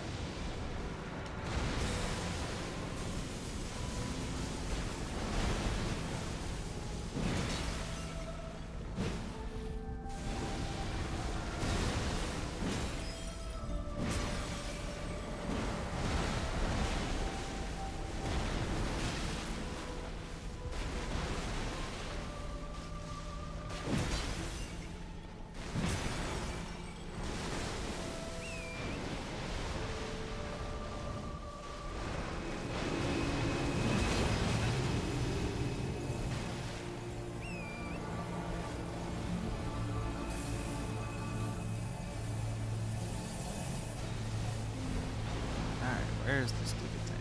Where's the stupid thing?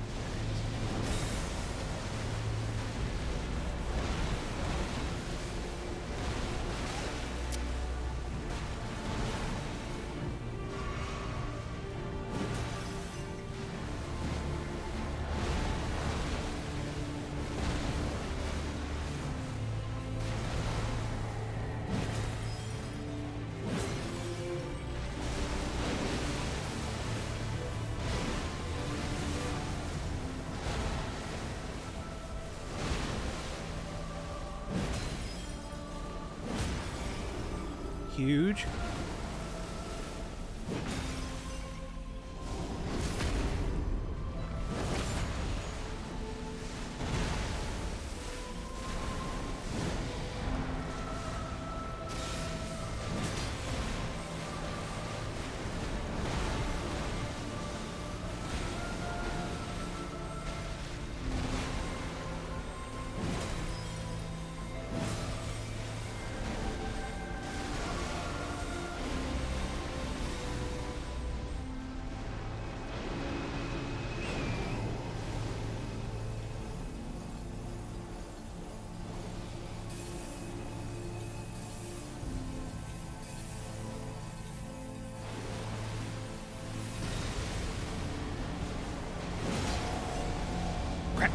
Huge. Crap.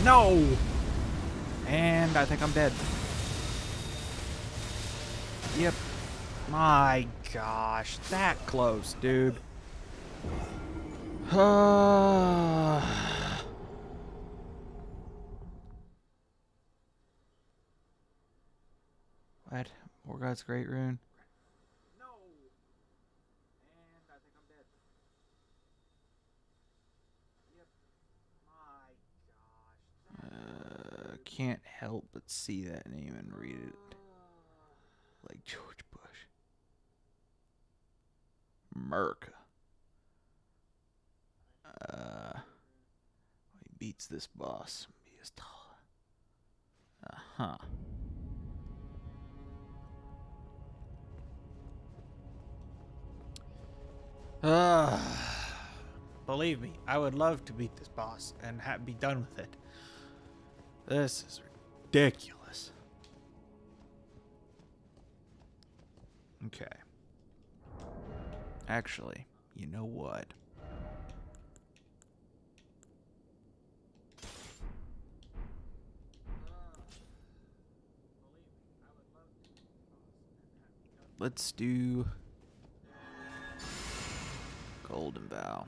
No! And I think I'm dead. Yep. My gosh, that close, dude. What? Morgoth's Great Rune? Can't help but see that name and read it like George Bush. Merc. He beats this boss. He is tall. Uh-huh. Believe me, I would love to beat this boss and be done with it. This is ridiculous. Okay. Actually, you know what? Let's do Golden Bow.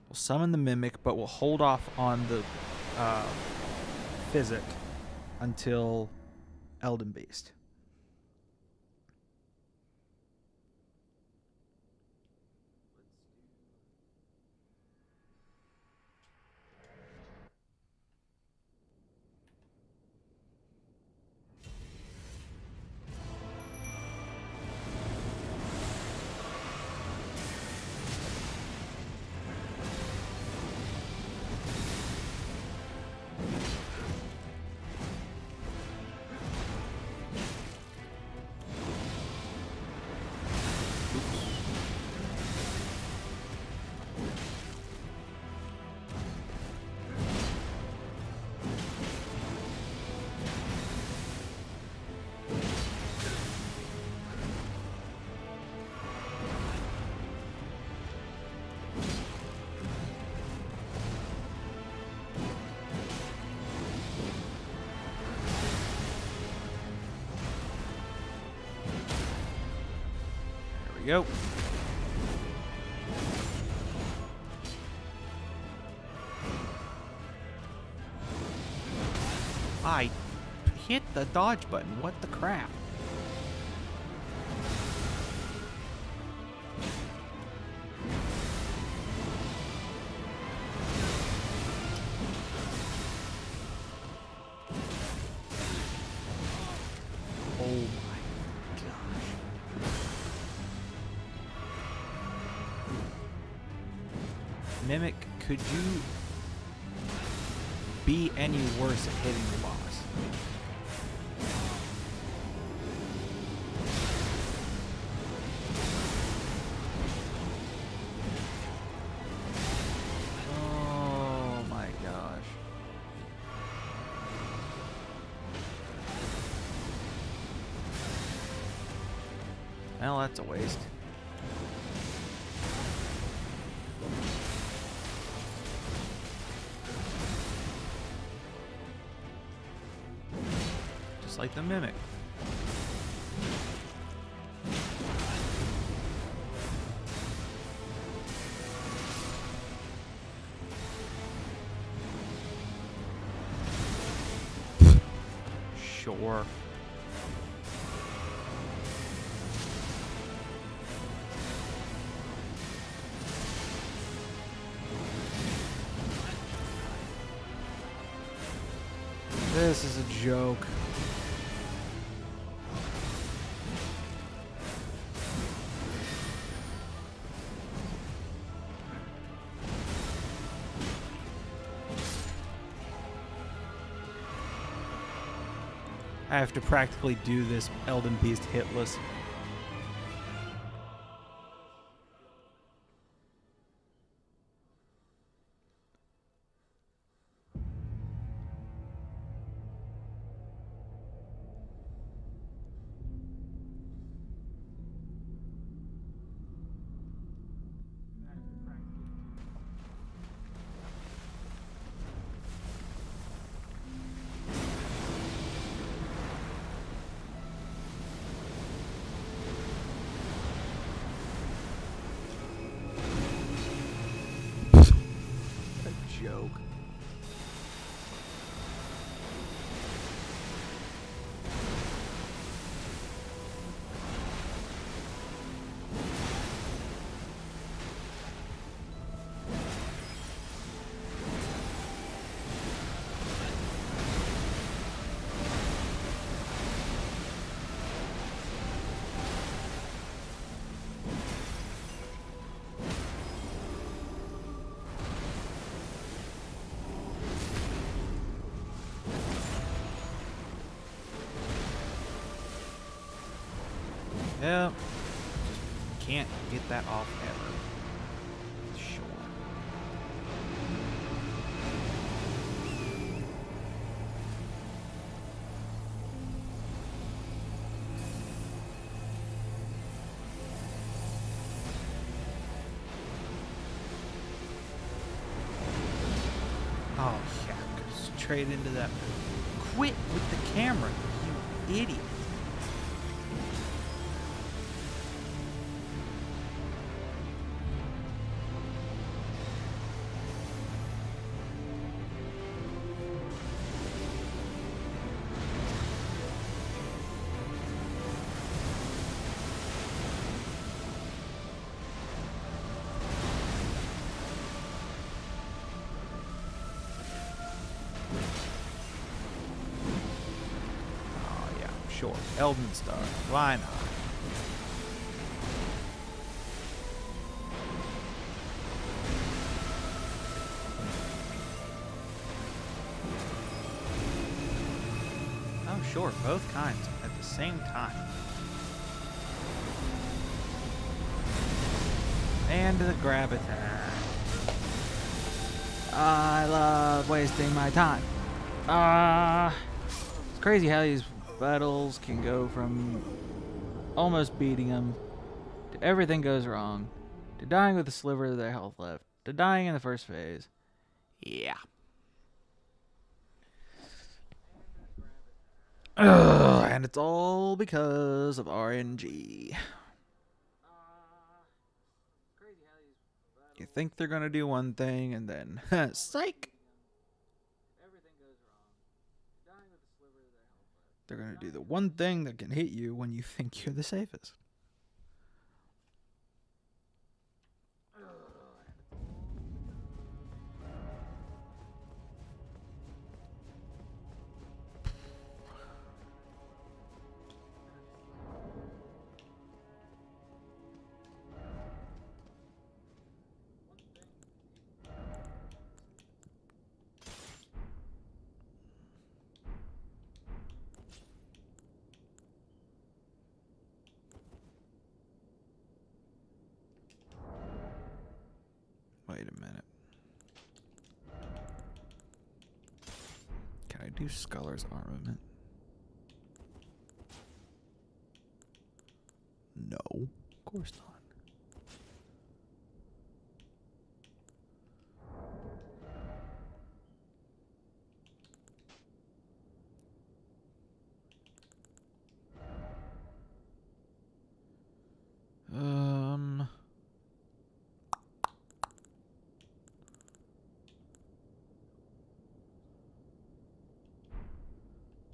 We'll summon the Mimic, but we'll hold off on the Physic until Elden Beast. Go. I hit the dodge button. What the crap? Mimic, could you be any worse at hitting the boss? Oh my gosh. Well, that's a waste. Like the Mimic. Sure. This is a joke. I have to practically do this Elden Beast hitless. Joke. Yep. Just can't get that off ever. Sure. Oh, yeah. Go straight into that. Quit with the camera, you idiot. Sure, Elden Star. Why not? Oh, sure, both kinds at the same time. And the grab attack. I love wasting my time. It's crazy how these battles can go from almost beating them to everything goes wrong to dying with a sliver of their health left to dying in the first phase. Yeah. Ugh, and it's all because of RNG. You think they're gonna do one thing and then psych. They're going to do the one thing that can hit you when you think you're the safest. Wait a minute. Can I do Scholar's Armament? No, of course not.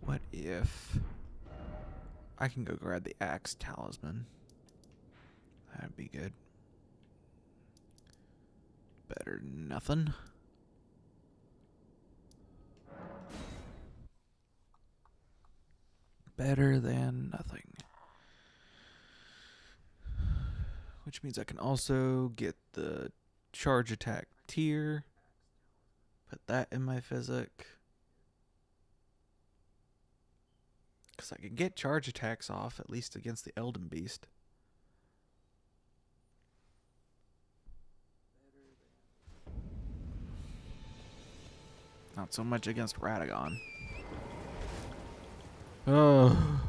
What if I can go grab the Axe Talisman? That'd be good. Better than nothing. Better than nothing. Which means I can also get the charge attack tier. Put that in my physic. Because I can get charge attacks off, at least against the Elden Beast. Not so much against Radagon. Oh.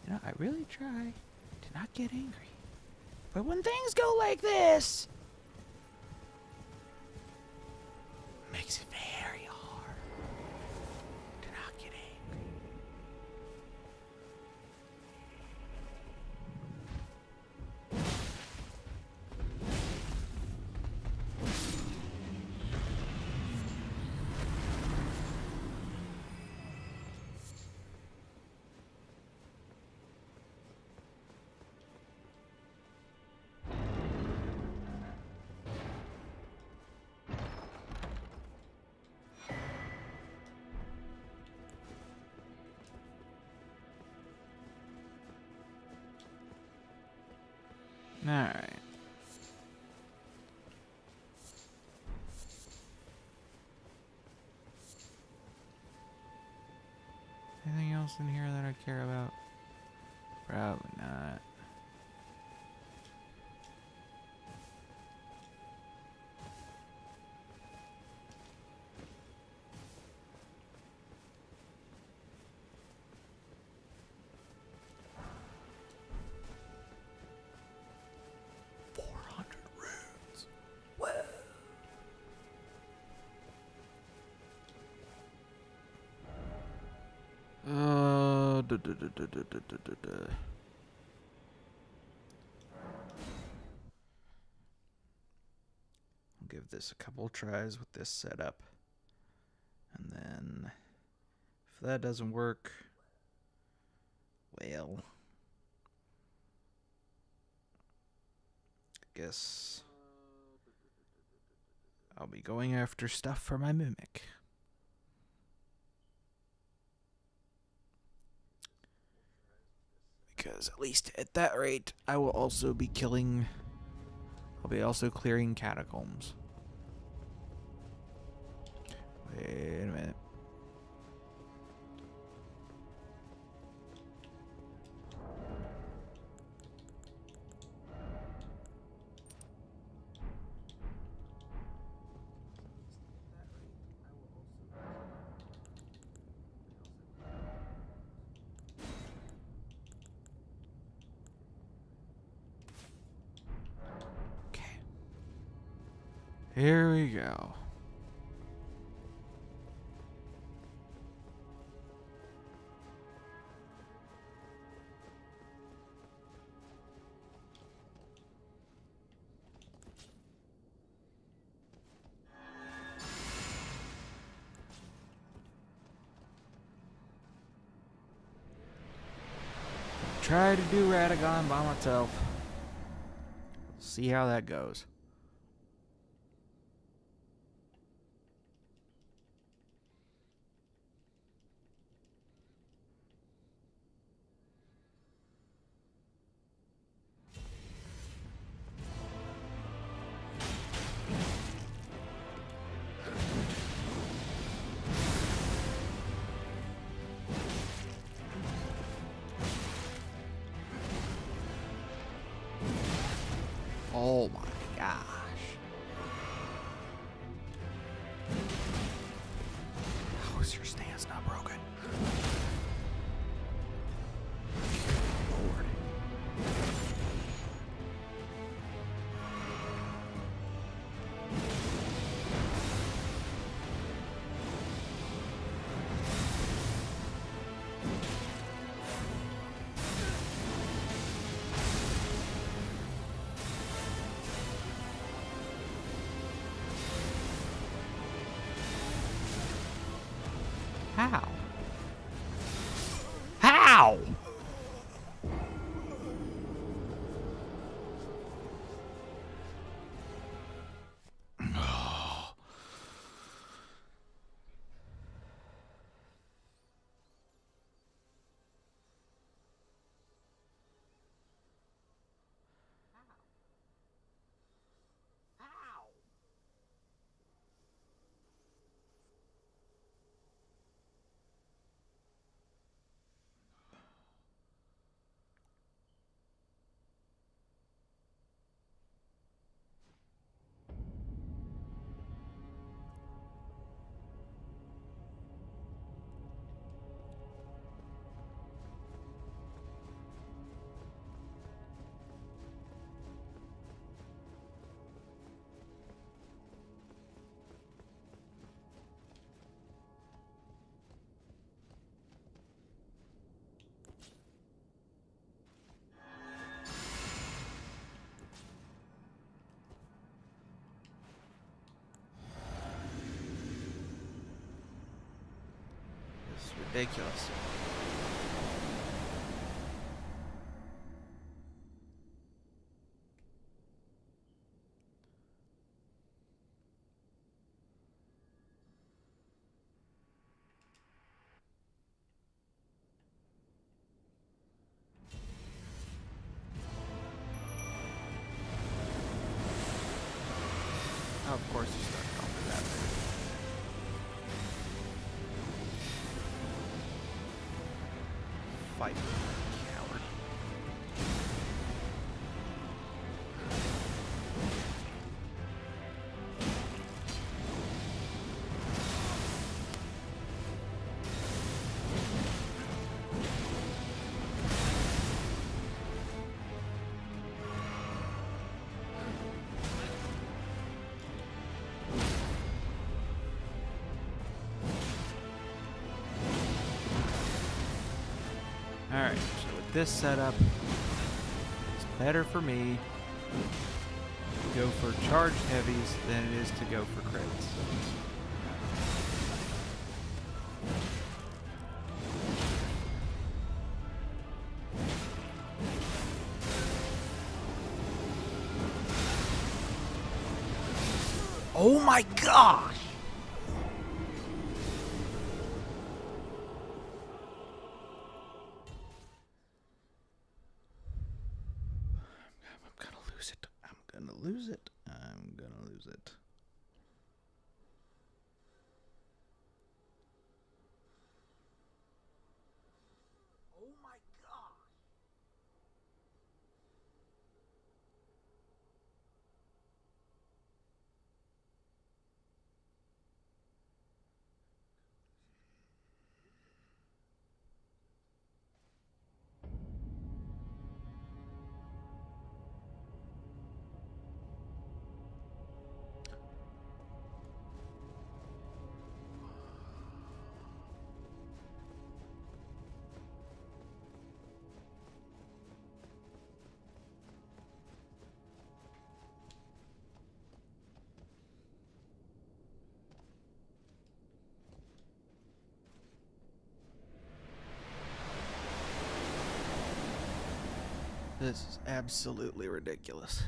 You know, I really try to not get angry. But when things go like this, makes it very hard to not get angry. Alright. else in here that I care about? Probably not. I'll give this a couple tries with this setup. And then if that doesn't work, well, I guess I'll be going after stuff for my mimic. Because at least at that rate, I will also be killing... I'll be also clearing catacombs. Wait a minute. Here we go. Try to do Radagon by myself. See how that goes. Oh my gosh. How is your stance not broken? Lord. How? How? This is ridiculous. Of course you start off with that. fight, coward. Alright, so with this setup, it's better for me to go for charged heavies than it is to go for crits. Oh my gosh! I'm gonna lose it. I'm gonna lose it. I'm gonna lose it. Oh my god! This is absolutely ridiculous.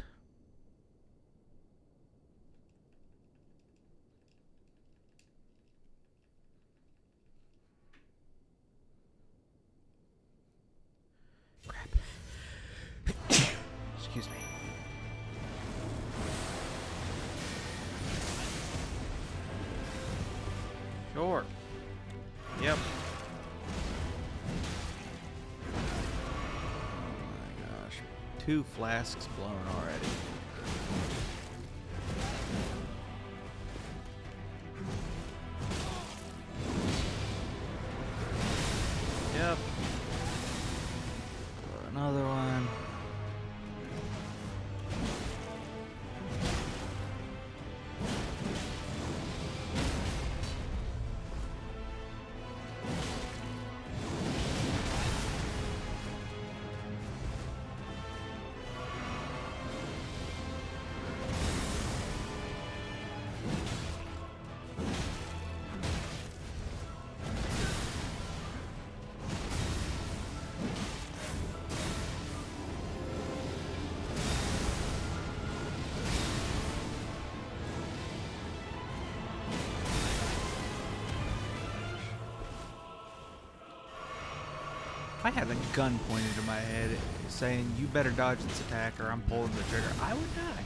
Crap. Excuse me. Sure. Yep. Oh my gosh. 2 flasks blown already. Yep. Another one. If I had a gun pointed to my head saying, you better dodge this attack or I'm pulling the trigger, I would die.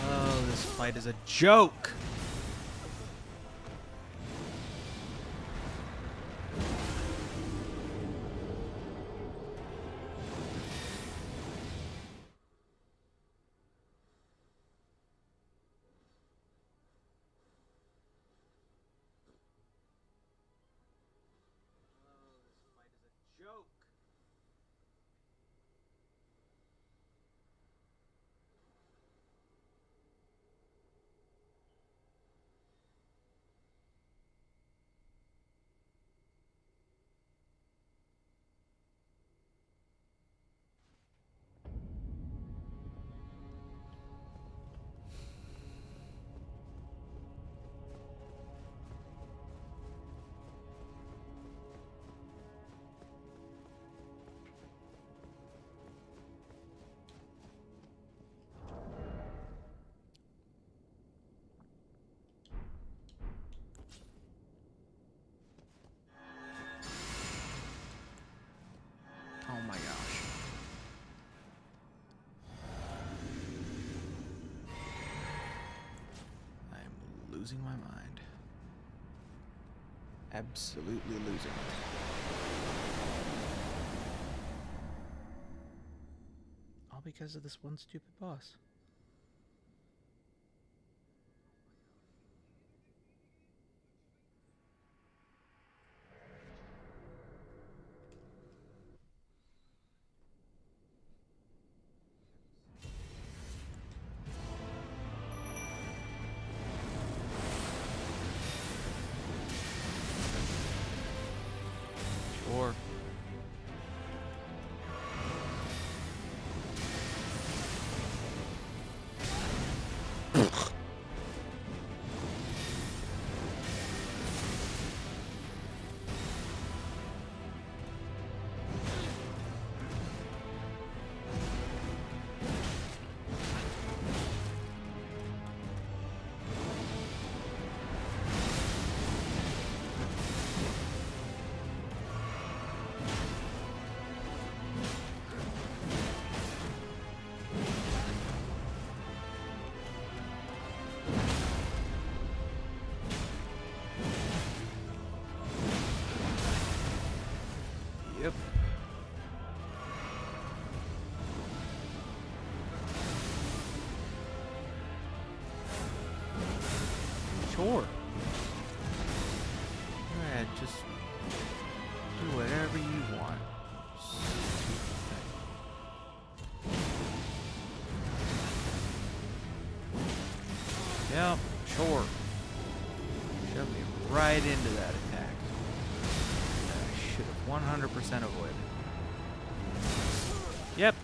Oh, this fight is a joke! Joke. losing my mind. Absolutely losing it. All because of this one stupid boss. Sure. Yep. Sure. Go ahead, just do whatever you want. Stupid thing. Yep, sure. Shove me right into that attack. That I should have 100% avoided. Yep.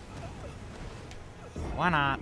Why not?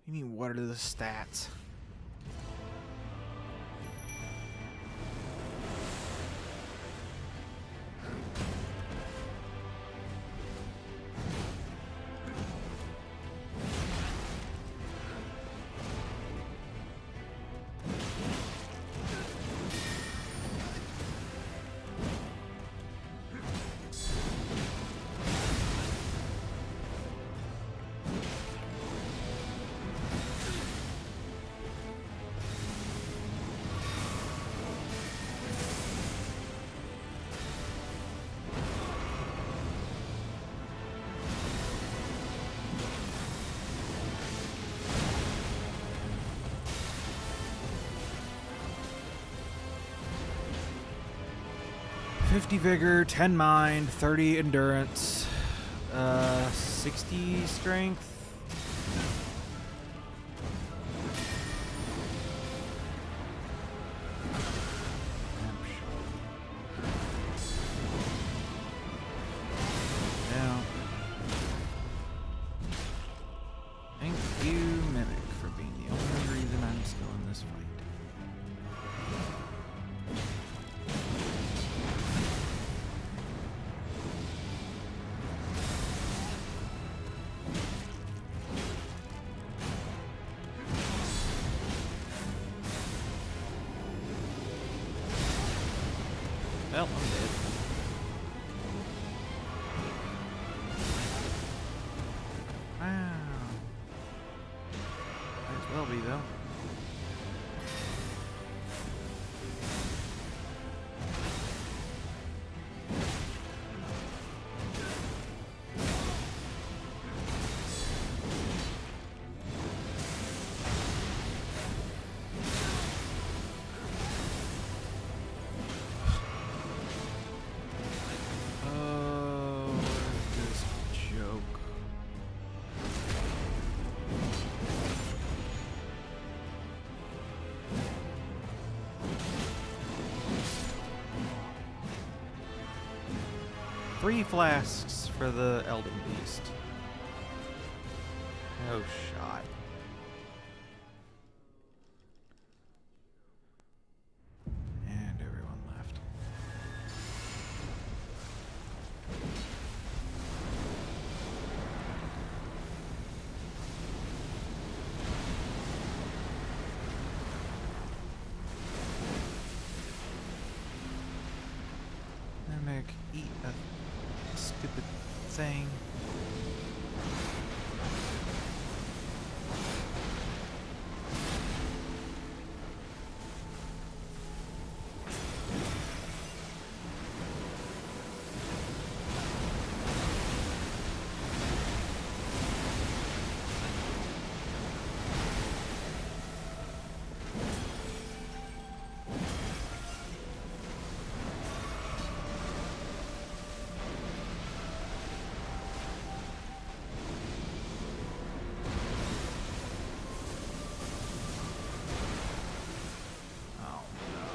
You mean, what are the stats? $50 vigor, 10 mind, 30 endurance, 60 strength. Well, I'm dead. Wow. Might as well be, though. Oh, what is this joke? Three flasks for the Elden Beast. No shot. And everyone left. Mimic, eat a stupid thing. Oh no.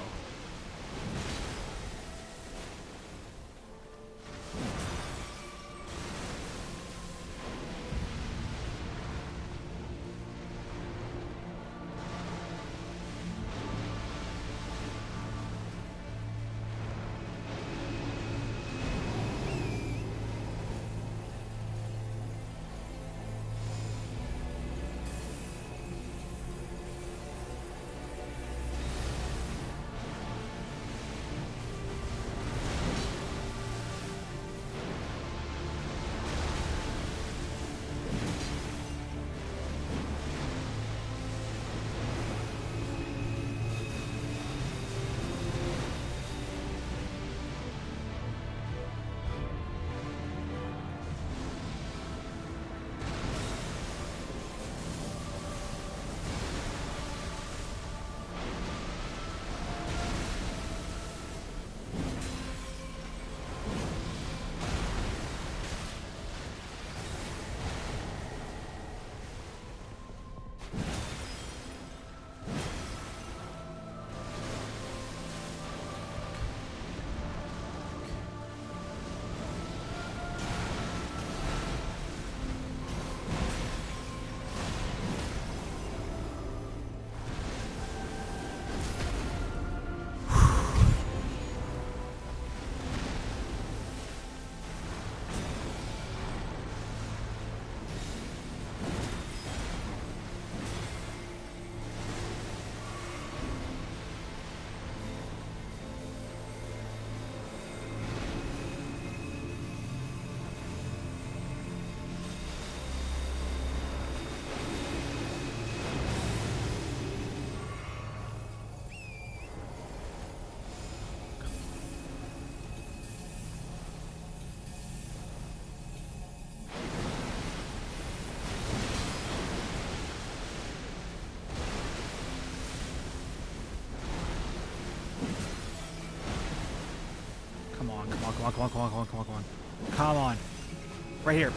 Come on, come on, come on, come on, come on, come on, come on, come on. Come on. Right here.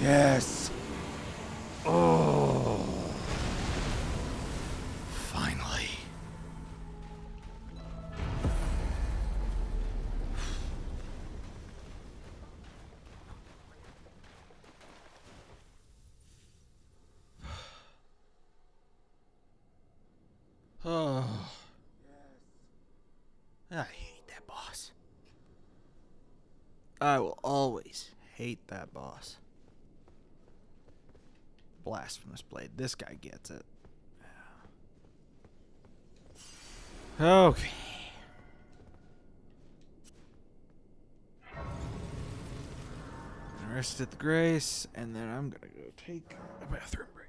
Yes. Oh. Finally. Oh. I hate that boss. I will always hate that boss. Blasphemous Blade. This guy gets it. Okay. Rest at the Grace, and then I'm gonna go take a bathroom break.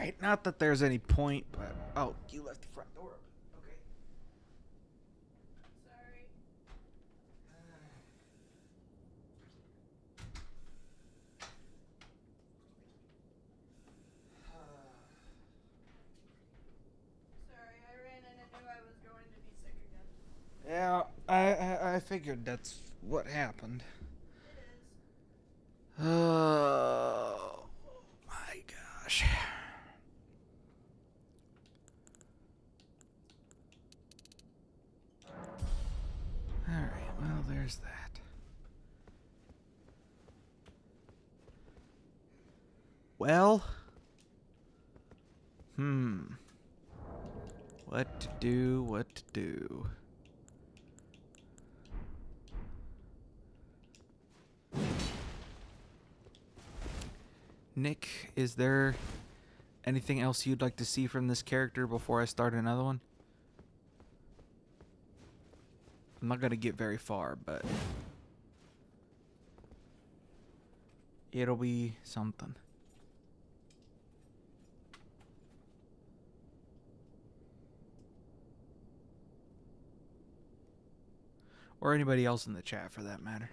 Alright, not that there's any point, but... Oh, you left the front door open. Okay. Sorry. Sorry, I ran in and knew I was going to be sick again. Yeah, I figured that's what happened. It is. Oh, my gosh. Alright, well, there's that. Well... What to do, what to do. Nick, is there anything else you'd like to see from this character before I start another one? I'm not gonna get very far, but it'll be something. Or anybody else in the chat for that matter.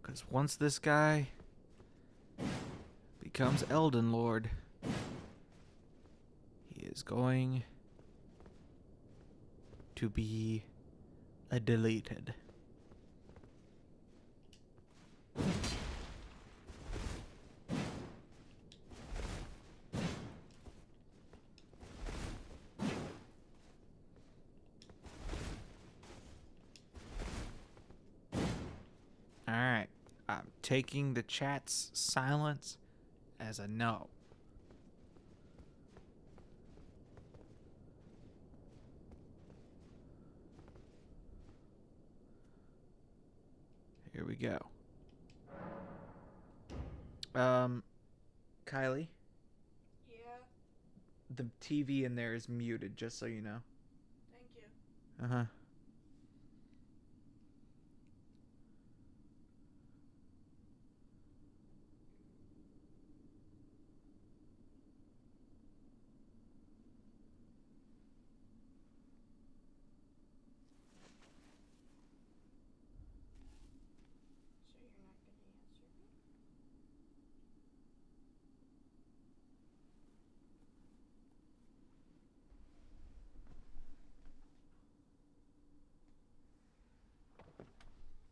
Because once this guy becomes Elden Lord, he is going to be deleted. Alright, I'm taking the chat's silence as a no. Here we go. Kylie? Yeah, The TV in there is muted, just so you know. thank you. Uh-huh. So you're not going to answer me?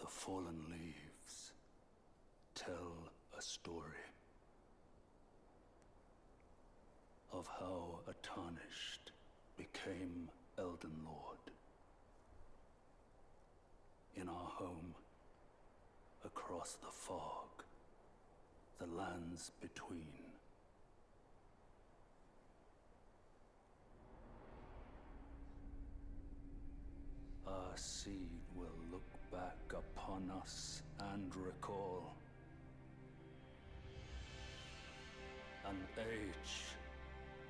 The fallen leaves tell a story of how a Tarnished became Elden Lord. In our home, across the fog, the lands between. Our seed will look back upon us and recall an age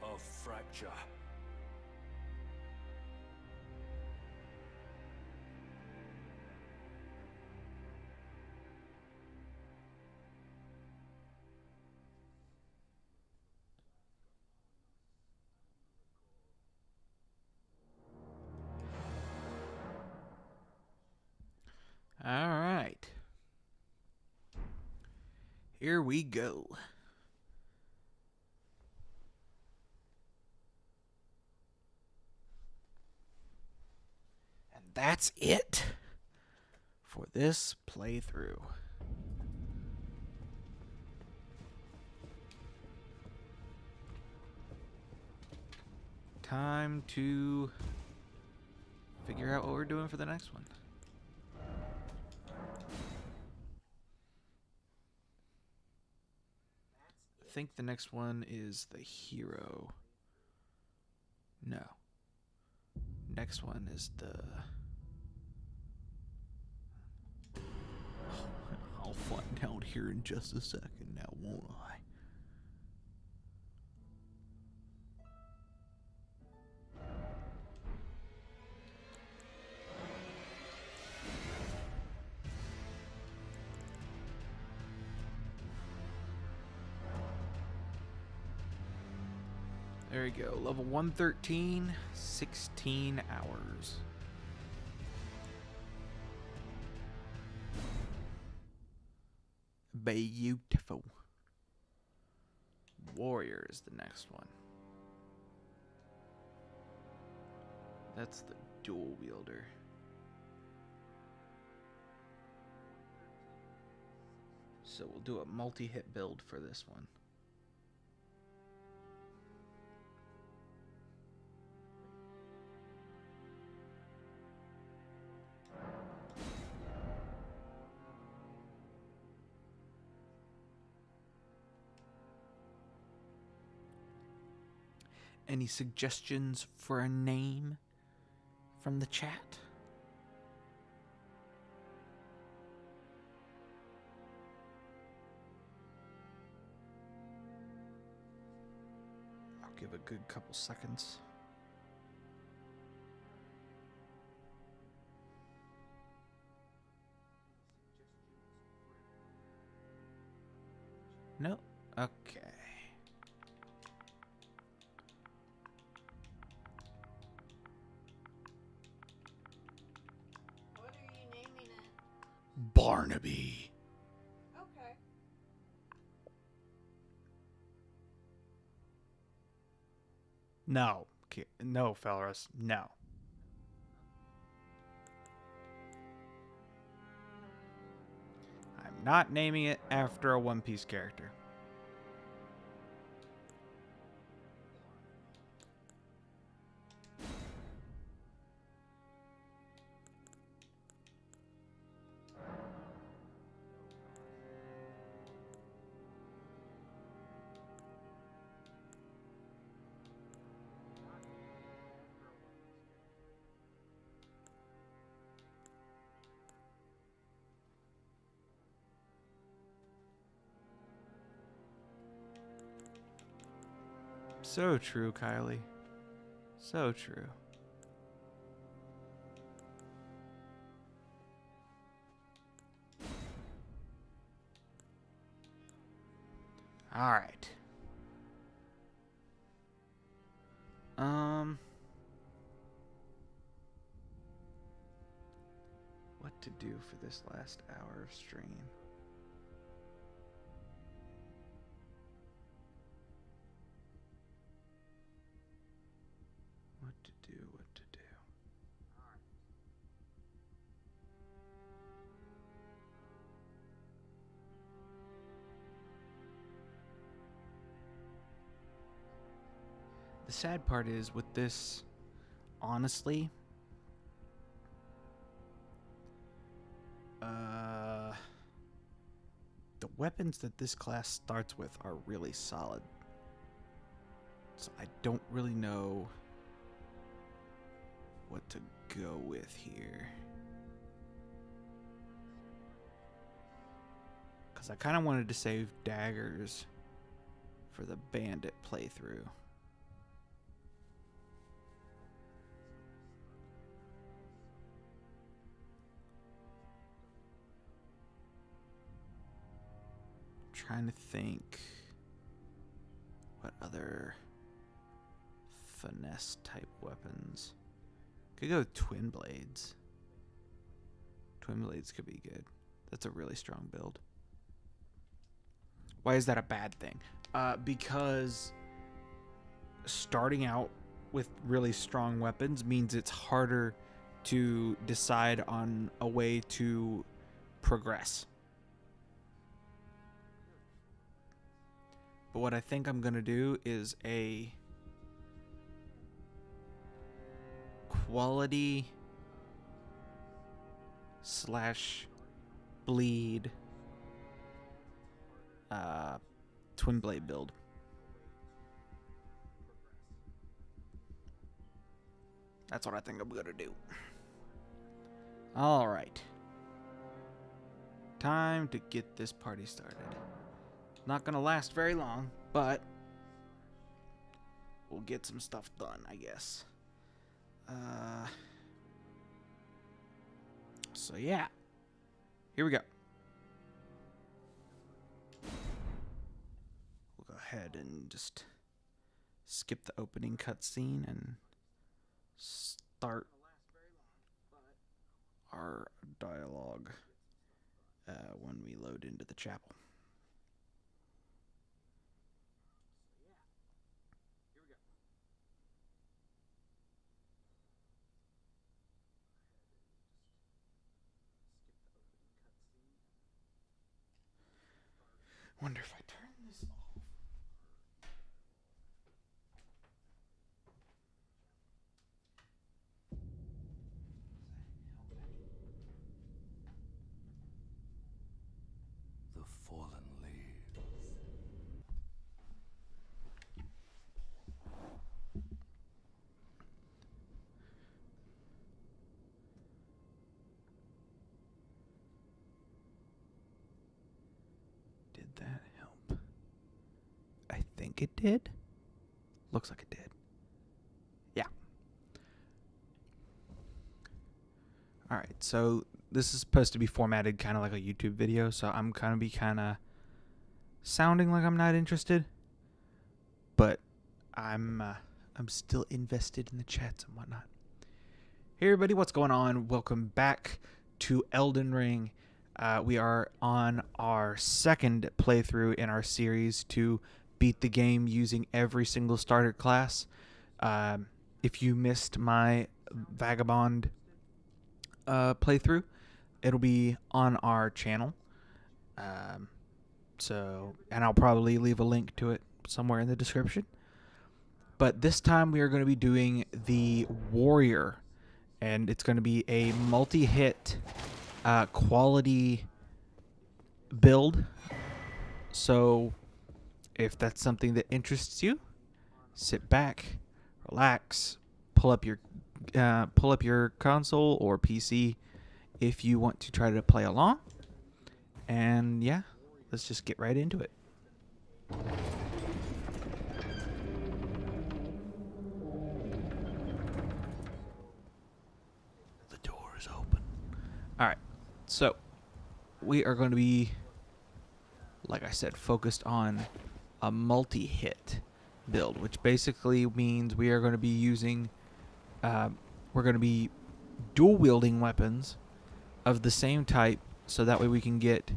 of fracture. All right. Here we go. that's it for this playthrough. Time to figure out what we're doing for the next one. I think the next one is the hero. No. Next one is the... I'll find out here in just a second now, won't I? There we go. Level 113, 16 hours. Beautiful. Warrior is the next one. That's the dual wielder. So we'll do a multi-hit build for this one. Any suggestions for a name from the chat? I'll give a good couple seconds. No? Okay. What are you naming it? Barnaby. Okay. No. No, Felrus. No. I'm not naming it after a One Piece character. So true, Kylie. So true. All right. What to do for this last hour of stream? What to do? The sad part is with this, honestly, the weapons that this class starts with are really solid. So I don't really know what to go with here. Because I kind of wanted to save daggers for the bandit playthrough. Trying to think what other finesse type weapons. Could go with twin blades. Twin blades could be good. That's a really strong build. Why is that a bad thing? Because starting out with really strong weapons means it's harder to decide on a way to progress. But what I think I'm going to do is a quality / bleed twin blade build. That's what I think I'm going to do. All right. Time to get this party started. Not going to last very long, but we'll get some stuff done, I guess. So yeah. Here we go. We'll go ahead and just skip the opening cutscene and start our dialogue when we load into the chapel. Wonder if I turn this off. The fallen leaves. Did that help? I think it did. Looks like it did. Yeah. Alright, so this is supposed to be formatted kind of like a YouTube video, so I'm going to be kind of sounding like I'm not interested, but I'm still invested in the chats and whatnot. Hey everybody, what's going on? Welcome back to Elden Ring. We are on our second playthrough in our series to beat the game using every single starter class. If you missed my Vagabond playthrough, it'll be on our channel. And I'll probably leave a link to it somewhere in the description. But this time we are going to be doing the Warrior, and it's going to be a multi-hit quality build. So if that's something that interests you, sit back, relax, pull up your console or PC if you want to try to play along. And yeah, let's just get right into it. The door is open. All right, so we are going to be, like I said, focused on a multi-hit build, which basically means we are going to be using, we're going to be dual-wielding weapons of the same type, so that way we can get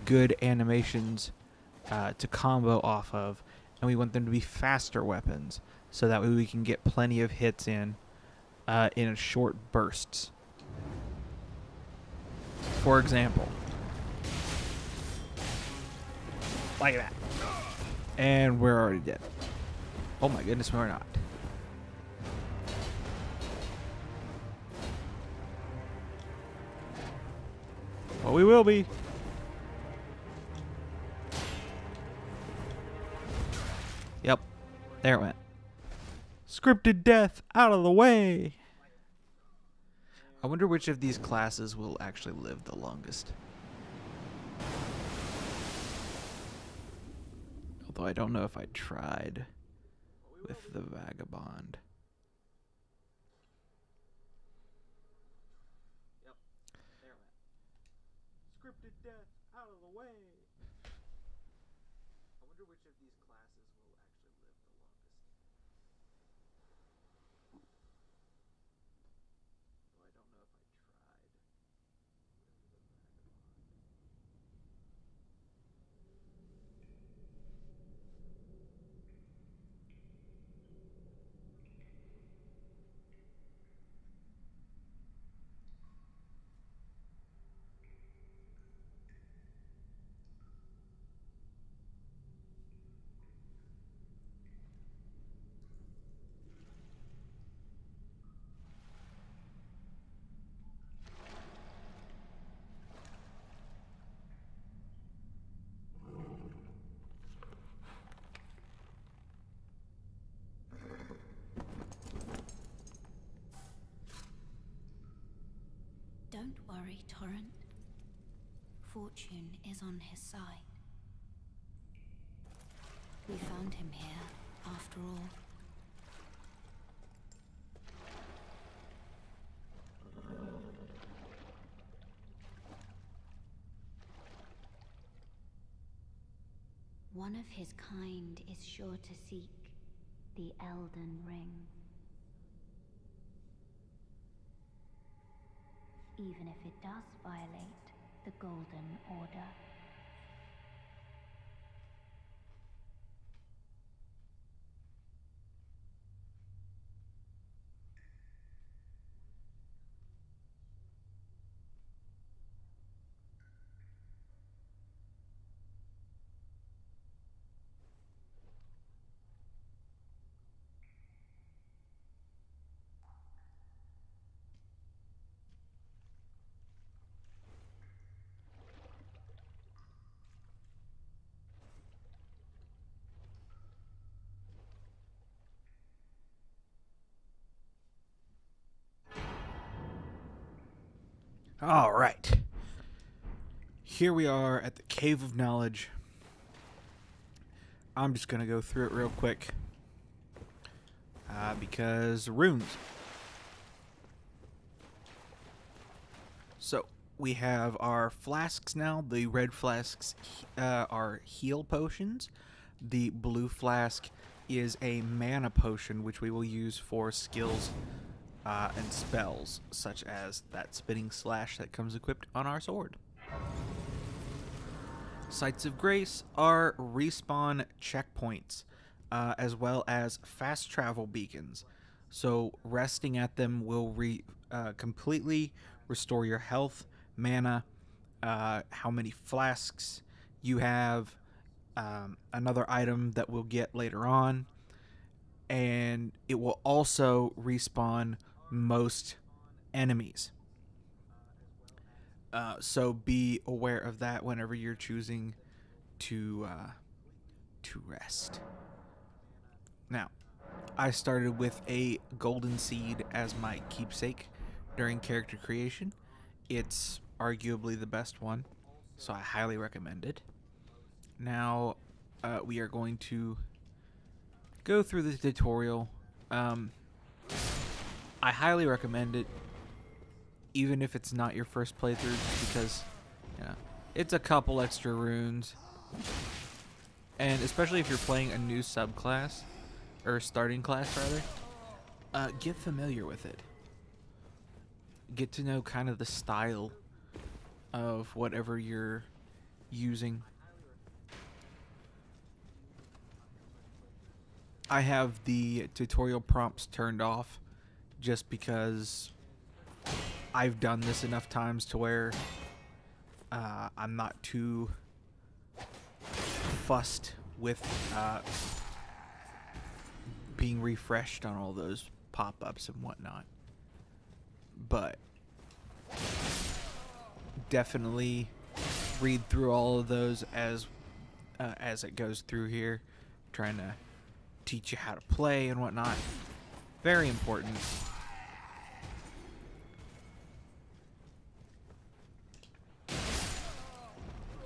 good animations to combo off of, and we want them to be faster weapons, so that way we can get plenty of hits in short bursts. For example, like that. And we're already dead. Oh my goodness, we're not. Well, we will be. Yep. There it went. Scripted death out of the way. I wonder which of these classes will actually live the longest. Although I don't know if I tried with the Vagabond. Yep. There it went. Scripted death out of the way. I wonder which of these classes will actually live the longest. Though I don't know if I tried with the Vagabond. Don't worry, Torrent. Fortune is on his side. We found him here, after all. One of his kind is sure to seek the Elden Ring. Even if it does violate the Golden Order. All right. Here we are at the Cave of Knowledge. I'm just going to go through it real quick. Because runes. So, we have our flasks now. The red flasks are heal potions. The blue flask is a mana potion, which we will use for skills and spells, such as that spinning slash that comes equipped on our sword. Sites of Grace are respawn checkpoints, as well as fast travel beacons. So resting at them will completely restore your health, mana, how many flasks you have, another item that we'll get later on, and it will also respawn most enemies. So be aware of that whenever you're choosing to rest. Now, I started with a golden seed as my keepsake during character creation. It's arguably the best one, so I highly recommend it. Now, we are going to go through the tutorial. I highly recommend it, even if it's not your first playthrough, just because it's a couple extra runes. And especially if you're playing a new subclass, or starting class rather, get familiar with it. Get to know kind of the style of whatever you're using. I have the tutorial prompts turned off just because I've done this enough times to where I'm not too fussed with being refreshed on all those pop-ups and whatnot. But definitely read through all of those as it goes through here, trying to teach you how to play and whatnot. Very important.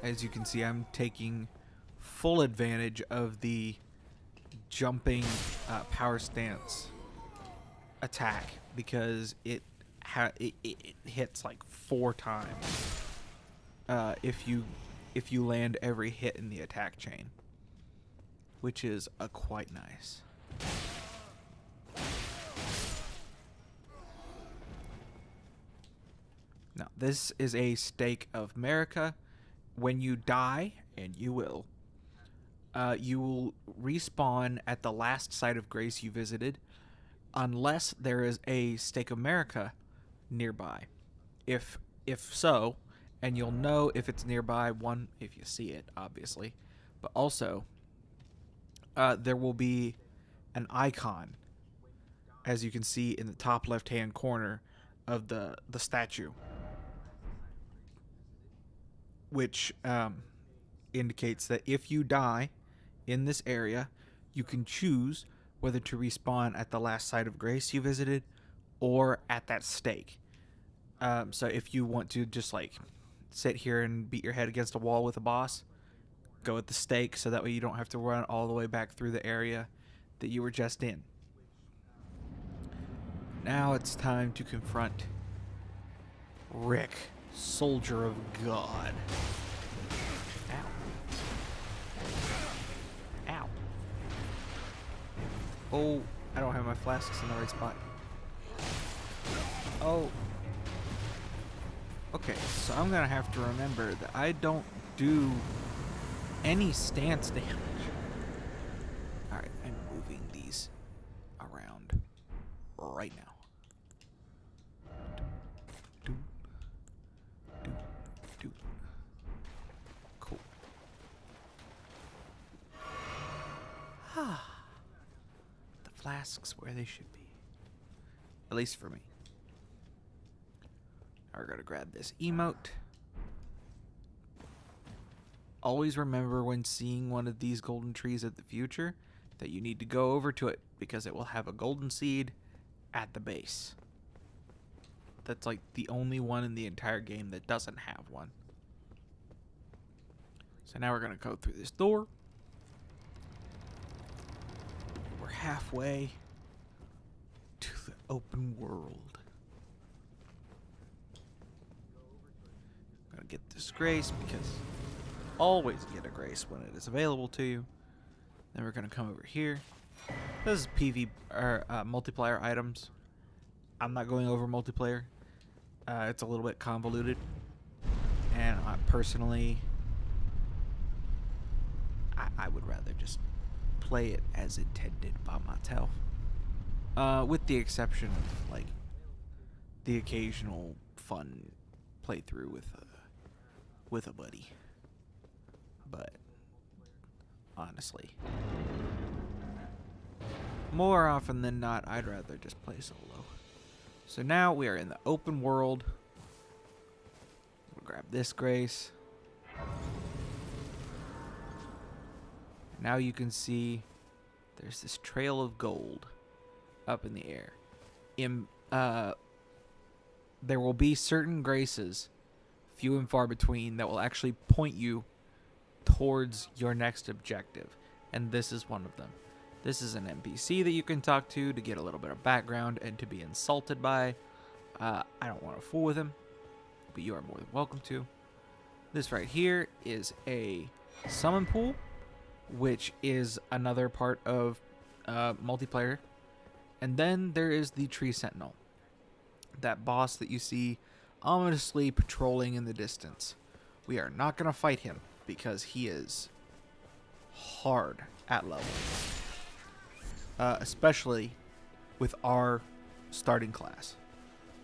As you can see, I'm taking full advantage of the jumping power stance attack because it hits like 4 times if you land every hit in the attack chain, which is quite nice. Now, this is a stake of America. When you die, and you will respawn at the last site of grace you visited, unless there is a stake of America nearby. If so, and you'll know if it's nearby, one, if you see it, obviously, but also there will be an icon, as you can see in the top left-hand corner of the statue, which indicates that if you die in this area, you can choose whether to respawn at the last site of grace you visited or at that stake. So if you want to just like sit here and beat your head against a wall with a boss, go with the stake so that way you don't have to run all the way back through the area that you were just in. Now it's time to confront Rick, Soldier of God. Ow. Ow. Oh, I don't have my flasks in the right spot. Oh. Okay, so I'm gonna have to remember that I don't do any stance damage. Alright, I'm moving these around right now. Do. Cool. The flasks where they should be. At least for me. We're gonna grab this emote. Always remember when seeing one of these golden trees at the future that you need to go over to it because it will have a golden seed at the base. That's like the only one in the entire game that doesn't have one. So now we're gonna go through this door. We're halfway to the open world. Gonna get this grace because always get a grace when it is available to you. Then we're gonna come over here. This is PV or multiplayer items. I'm not going over multiplayer. It's a little bit convoluted, and I personally, I would rather just play it as intended by myself, with the exception of like the occasional fun playthrough with a buddy. But honestly, more often than not, I'd rather just play solo. So now we are in the open world. We'll grab this grace. Now you can see there's this trail of gold up in the air. There will be certain graces, few and far between, that will actually point you towards your next objective, and this is one of them. This is an NPC that you can talk to get a little bit of background and to be insulted by. I don't want to fool with him, but you are more than welcome to. This right here is a summon pool, which is another part of multiplayer. And then there is the Tree Sentinel, that boss that you see ominously patrolling in the distance. We are not going to fight him because he is hard at level. Especially with our starting class,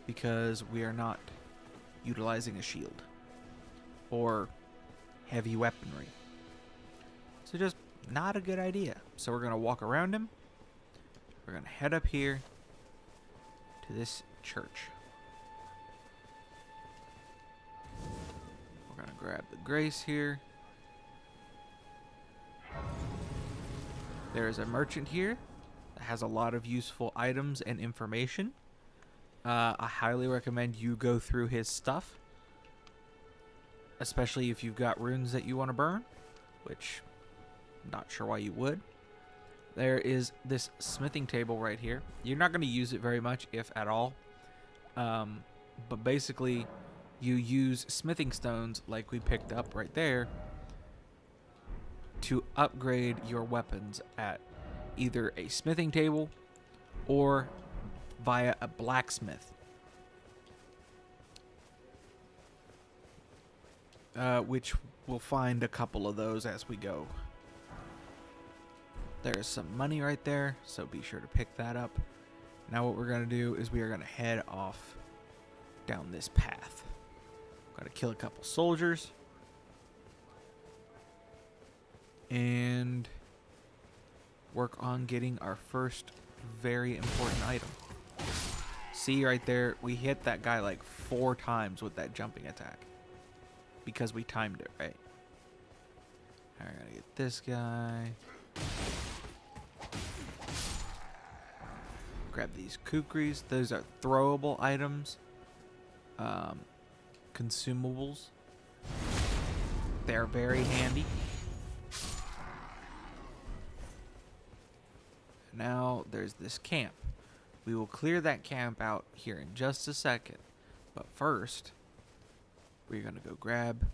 because we are not utilizing a shield or heavy weaponry. So just not a good idea. So we're going to walk around him. We're going to head up here to this church. We're going to grab the grace here. There is a merchant here that has a lot of useful items and information. I highly recommend you go through his stuff, especially if you've got runes that you want to burn, which I'm not sure why you would. There is this smithing table right here. You're not going to use it very much, if at all. But basically, you use smithing stones like we picked up right there to upgrade your weapons at either a smithing table or via a blacksmith. Which we'll find a couple of those as we go. There's some money right there, so be sure to pick that up. Now what we're going to do is we are going to head off down this path. Got to kill a couple soldiers. And work on getting our first very important item. See right there, we hit that guy like 4 times with that jumping attack because we timed it right. Alright, I gotta get this guy. Grab these kukris. Those are throwable items. consumables. They're very handy. Now there's this camp. We will clear that camp out here in just a second. But first, we're going to go grab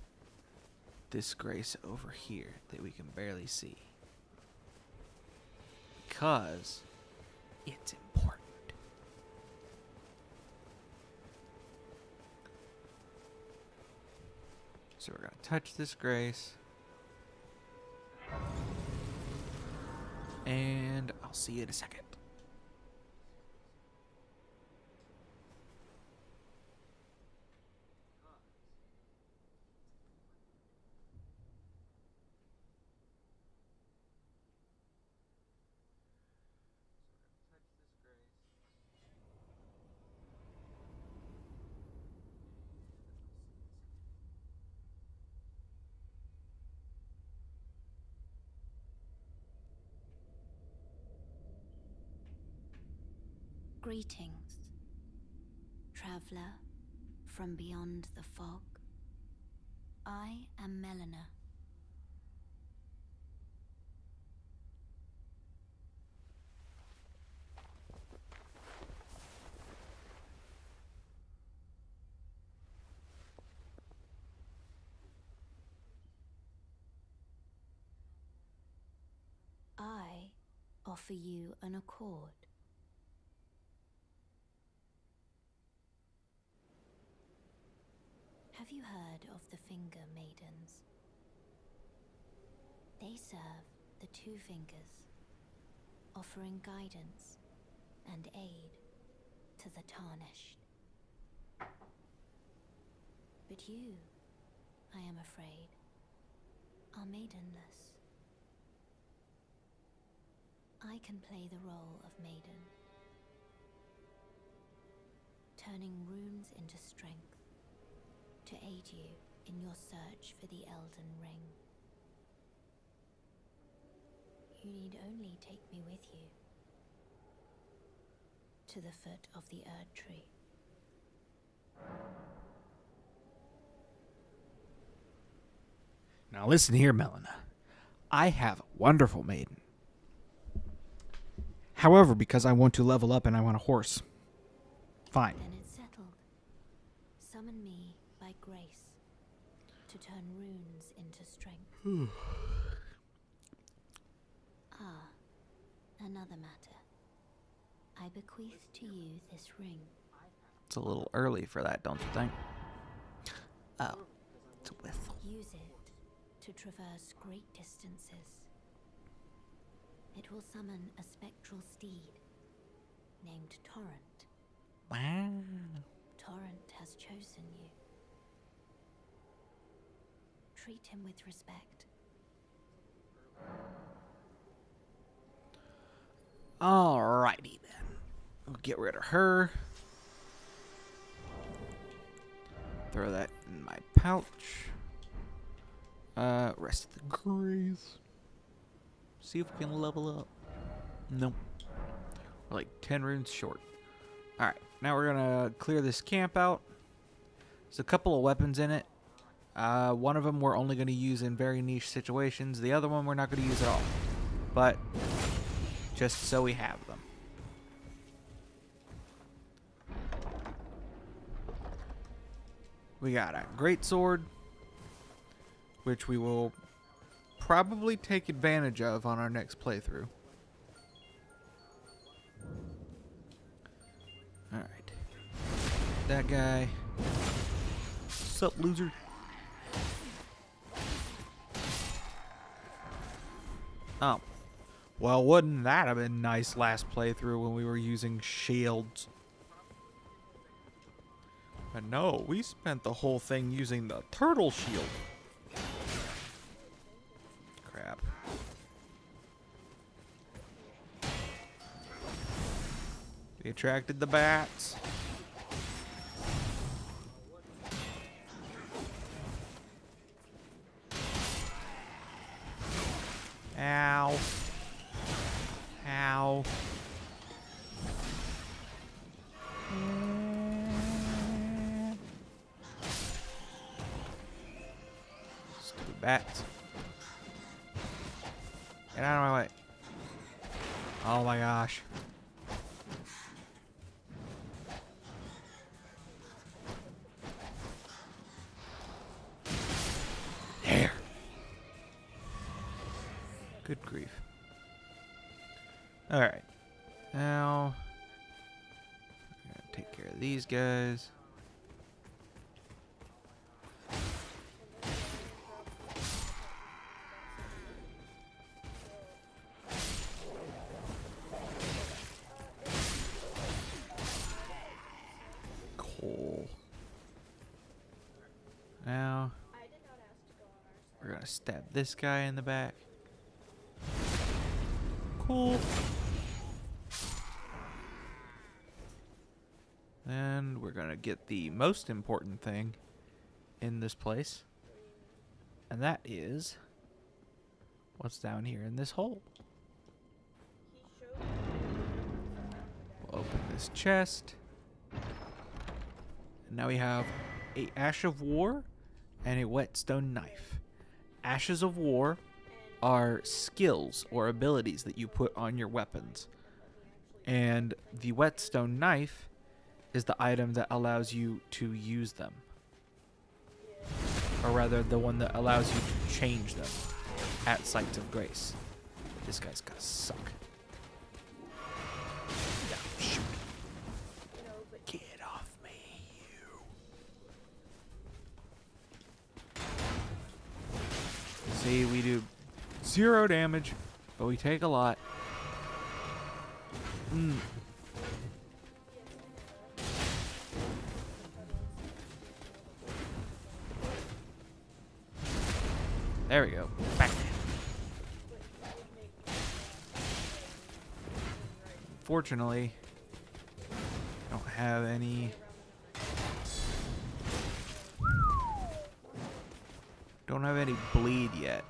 this grace over here that we can barely see. Because it's important. So we're going to touch this grace. And I'll see you in a second. Greetings, traveler from beyond the fog. I am Melina. I offer you an accord. Have you heard of the Finger Maidens? They serve the Two Fingers, offering guidance and aid to the Tarnished. But you, I am afraid, are maidenless. I can play the role of maiden, turning runes into strength to aid you in your search for the Elden Ring. You need only take me with you to the foot of the Erd Tree. Now listen here, Melina. I have a wonderful maiden. However, because I want to level up and I want a horse. Fine. Then it's settled. Summon me by grace to turn runes into strength. Another matter. I bequeath to you this ring. It's a little early for that, don't you think? Oh, it's a whistle. Use it to traverse great distances. It will summon a spectral steed named Torrent. Wow. Torrent has chosen you. Treat him with respect. Alrighty then. We'll get rid of her. Throw that in my pouch. Rest of the grace. See if we can level up. Nope. We're like 10 runes short. Alright, now we're gonna clear this camp out. There's a couple of weapons in it. One of them we're only gonna use in very niche situations. The other one we're not gonna use at all. But just so we have them. We got a greatsword, which we will probably take advantage of on our next playthrough. Alright. That guy. Sup, loser? Oh. Well, wouldn't that have been nice last playthrough when we were using shields? But no, we spent the whole thing using the turtle shield. Crap. We attracted the bats. Ow. Ow. bats. Get out of my way. Oh my gosh. There. Good grief. Alright. Now, I'm going to take care of these guys. Coal. Now, we're going to stab this guy in the back. Cool. And we're going to get the most important thing in this place. And that is what's down here in this hole. We'll open this chest. And now we have a Ash of War and a Whetstone Knife. Ashes of War are skills or abilities that you put on your weapons. And the Whetstone Knife is the item that allows you to use them. Or rather, the one that allows you to change them at Sight of Grace. This guy's gonna suck. Yeah, shoot. Get off me, you. See, we do 0 damage, but we take a lot. There we go. Bang. Fortunately, I don't have any. Don't have any bleed yet.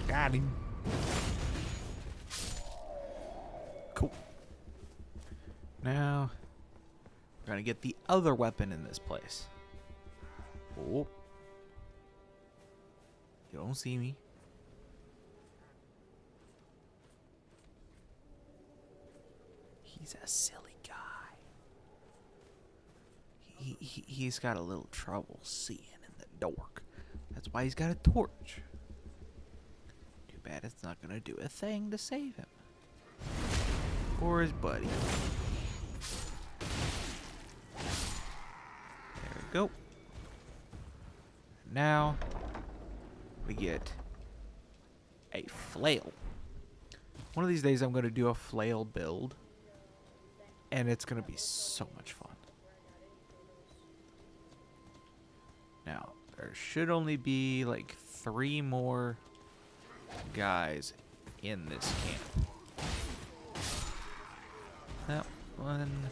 Got him. Cool. Now, we're gonna get the other weapon in this place. Oh. You don't see me. He's a silly guy. He's got a little trouble seeing in the dark. That's why he's got a torch. Too bad it's not gonna do a thing to save him. Or his buddy. There we go. Now we get a flail. One of these days I'm gonna do a flail build. And it's gonna be so much fun. Now, there should only be like 3 more guys in this camp. That one,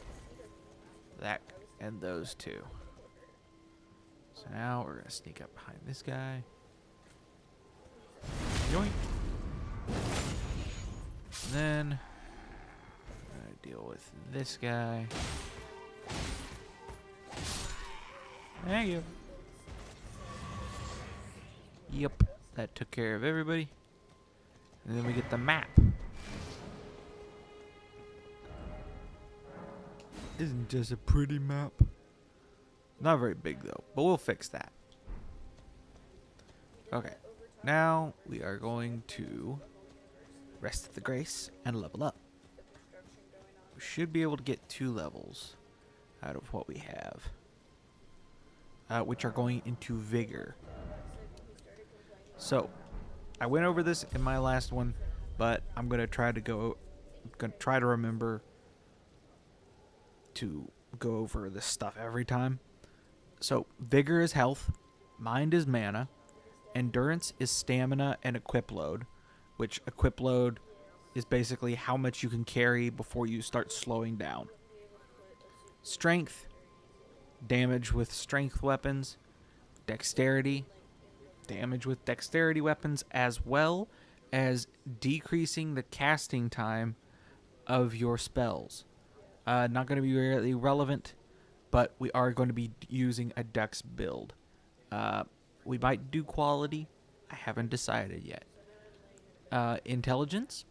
that, and those 2. So now we're gonna sneak up behind this guy. Yoink. And then we're gonna deal with this guy. Thank you. Yep, that took care of everybody. And then we get the map. Isn't just a pretty map. Not very big though, but we'll fix that. Okay, now we are going to rest at the Grace and level up. We should be able to get 2 levels out of what we have, which are going into Vigor. So, I went over this in my last one, but I'm gonna try to remember to go over this stuff every time. So, Vigor is health, Mind is mana, Endurance is stamina and equip load, which equip load is basically how much you can carry before you start slowing down. Strength, damage with strength weapons, Dexterity, damage with dexterity weapons, as well as decreasing the casting time of your spells. Not going to be really relevant, but we are going to be using a dex build. We might do quality. I haven't decided yet. Intelligence,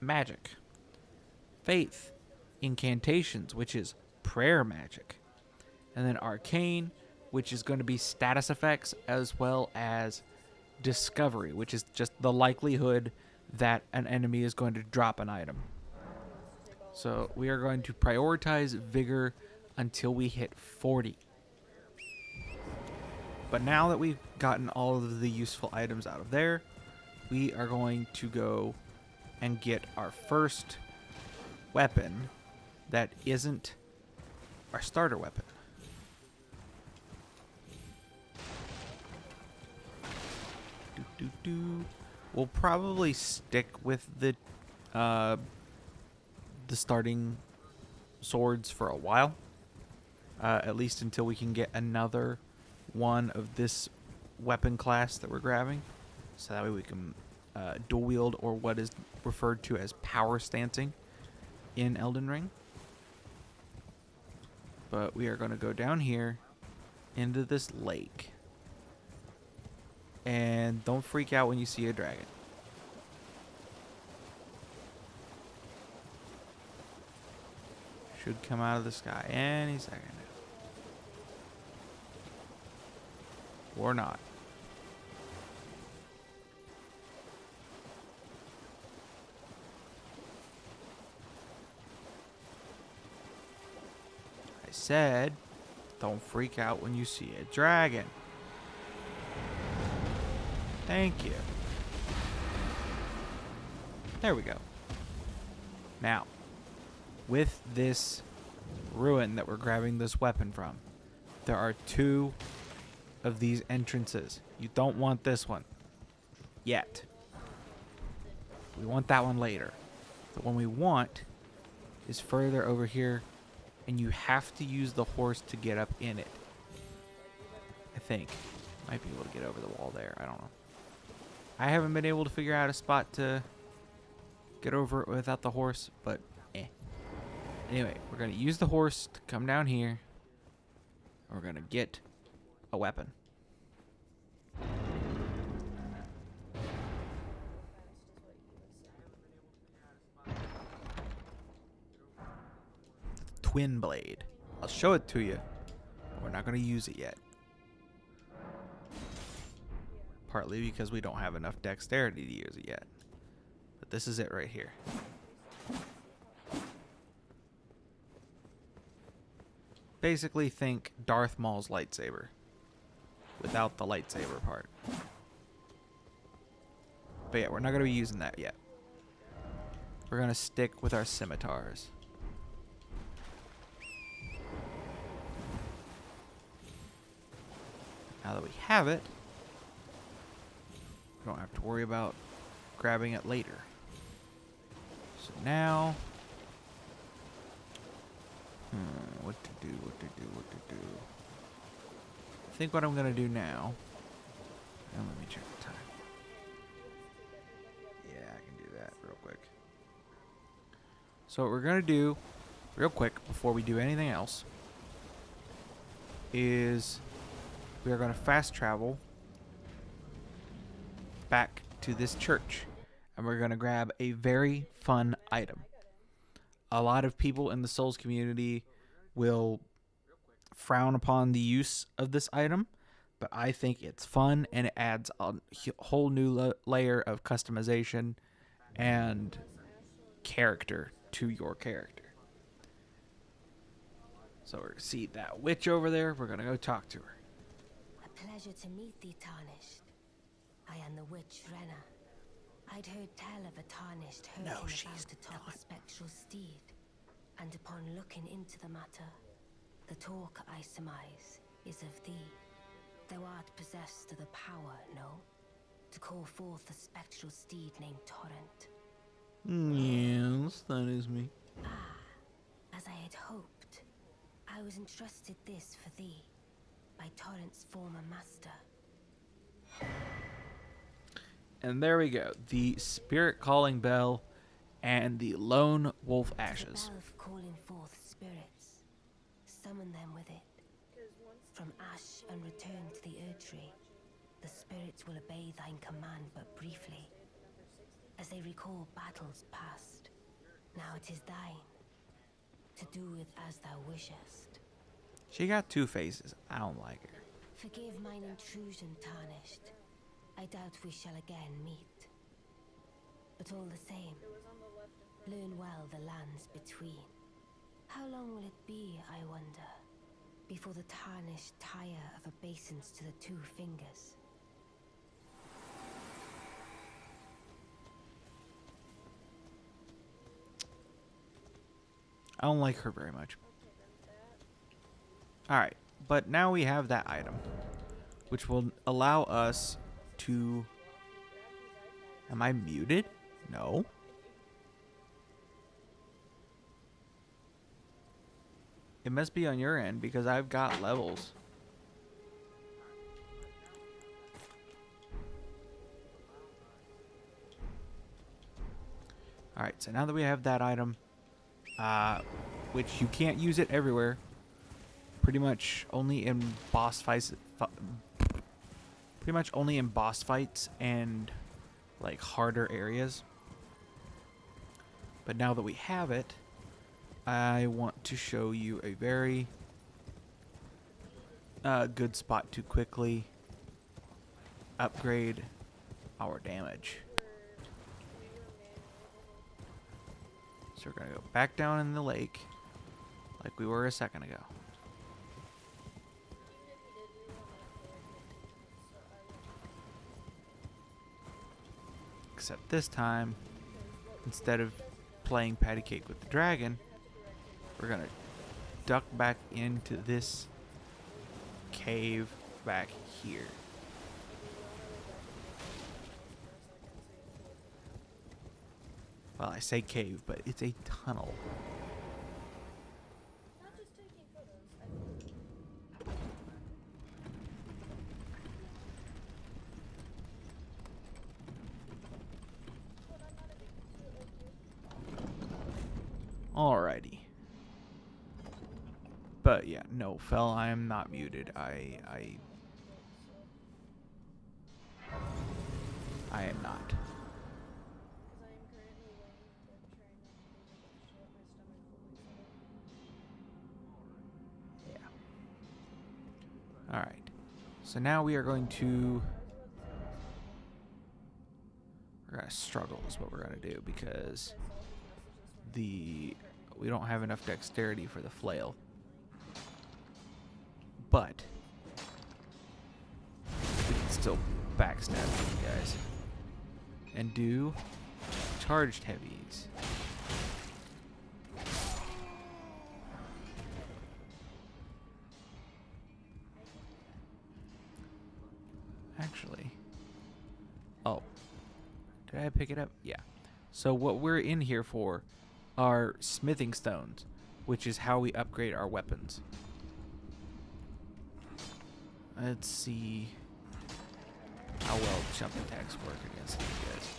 magic. Faith, incantations, which is prayer magic. And then arcane, which is going to be status effects, as well as discovery, which is just the likelihood that an enemy is going to drop an item. So we are going to prioritize vigor until we hit 40. But now that we've gotten all of the useful items out of there, we are going to go and get our first weapon that isn't our starter weapon. We'll probably stick with the starting swords for a while, at least until we can get another one of this weapon class that we're grabbing, so that way we can dual wield, or what is referred to as power stancing in Elden Ring. But we are going to go down here into this lake. And don't freak out when you see a dragon. Should come out of the sky any second now. Or not. I said, don't freak out when you see a dragon. Thank you. There we go. Now, with this ruin that we're grabbing this weapon from, there are two of these entrances. You don't want this one yet. We want that one later. The one we want is further over here, and you have to use the horse to get up in it. I think. Might be able to get over the wall there. I don't know. I haven't been able to figure out a spot to get over it without the horse, but Anyway, we're going to use the horse to come down here. And we're going to get a weapon. Twin blade. I'll show it to you. But we're not going to use it yet. Partly because we don't have enough dexterity to use it yet. But this is it right here. Basically think Darth Maul's lightsaber. Without the lightsaber part. But yeah, we're not going to be using that yet. We're going to stick with our scimitars. Now that we have it, we don't have to worry about grabbing it later. So now, what to do. I think what I'm going to do now, and let me check the time. Yeah, I can do that real quick. So what we're going to do, real quick, before we do anything else, is we are going to fast travel back to this church, and we're going to grab a very fun item. A lot of people in the Souls community will frown upon the use of this item, but I think it's fun, and it adds a whole new layer of customization and character to your character. So we're going to see that witch over there. We're going to go talk to her. A pleasure to meet thee, Tarnished. I am the witch Renna. I'd heard tell of a Tarnished hurting about atop a spectral steed, and upon looking into the matter, the talk I surmise is of thee. Thou art possessed of the power, no? To call forth a spectral steed named Torrent. Yes, that is me. Ah, as I had hoped, I was entrusted this for thee by Torrent's former master. And there we go. The Spirit Calling Bell and the Lone Wolf Ashes. The bell of calling forth spirits. Summon them with it. From ash and return to the Erdtree. The spirits will obey thine command but briefly, as they recall battles past. Now it is thine, to do with as thou wishest. She got two faces. I don't like her. Forgive mine intrusion, Tarnished. I doubt we shall again meet. But all the same, learn well the lands between. How long will it be, I wonder, before the Tarnished tire of obeisance to the two fingers? I don't like her very much. Alright, but now we have that item, which will allow us to... Am I muted? No. It must be on your end because I've got levels. Alright, so now that we have that item, which you can't use it everywhere, pretty much only in boss fights, and like harder areas. But now that we have it, I want to show you a very good spot to quickly upgrade our damage. So we're gonna go back down in the lake like we were a second ago. Except this time, instead of playing patty cake with the dragon, we're gonna duck back into this cave back here. Well, I say cave, but it's a tunnel. Alrighty. But yeah, no, Fel, I am not muted. I am not. Yeah. Alright. So now we are going to... We're going to struggle is what we're going to do because we don't have enough dexterity for the flail. But we can still backstab these guys and do charged heavies. Actually, oh, did I pick it up? Yeah. So what we're in here for are smithing stones, which is how we upgrade our weapons. Let's see how well jump attacks work against these guys.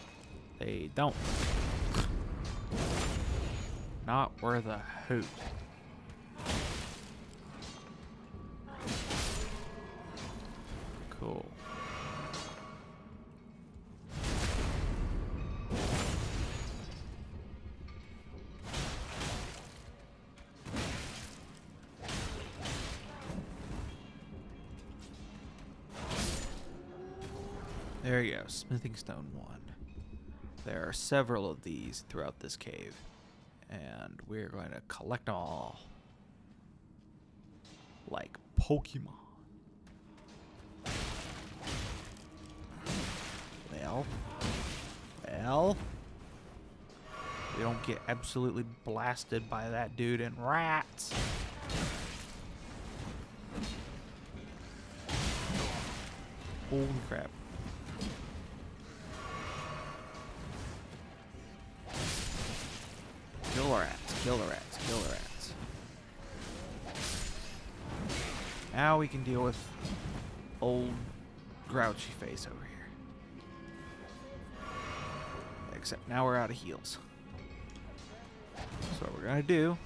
They don't. Not worth a hoot. Cool. There you go, smithing stone 1. There are several of these throughout this cave, and we're going to collect them all. Like Pokemon. Well, we don't get absolutely blasted by that dude and rats. Holy crap. Kill the rats, kill the rats, kill the rats. Now we can deal with old grouchy face over here. Except now we're out of heals. So what we're gonna do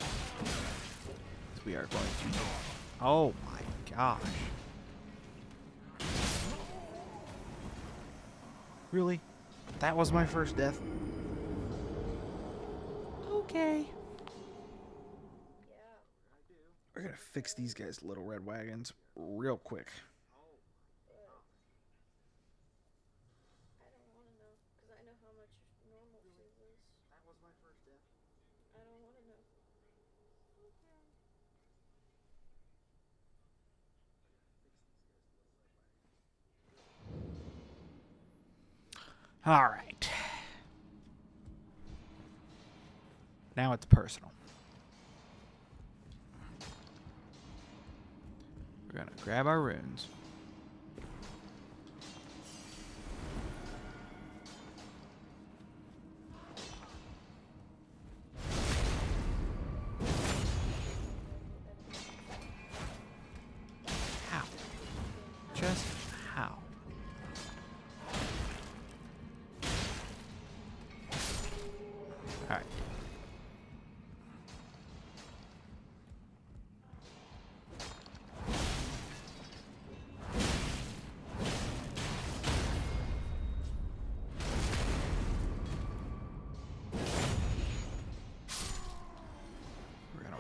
is we are going to... Oh my gosh. Really? That was my first death? Okay. We're gonna fix these guys' little red wagons real quick. I don't want to know, because I know how much normal food is. That was my first death. I don't want to know. All right. Now it's personal. We're gonna grab our runes. How? Just how? All right.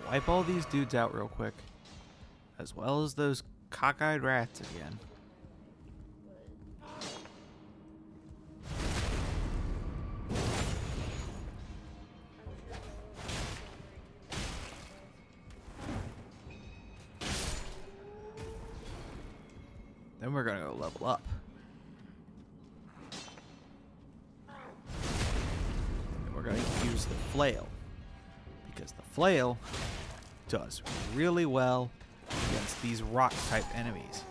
Wipe all these dudes out real quick, as well as those cockeyed rats again. Then we're gonna go level up. And we're gonna use the flail, because the flail does really well against these rock type enemies.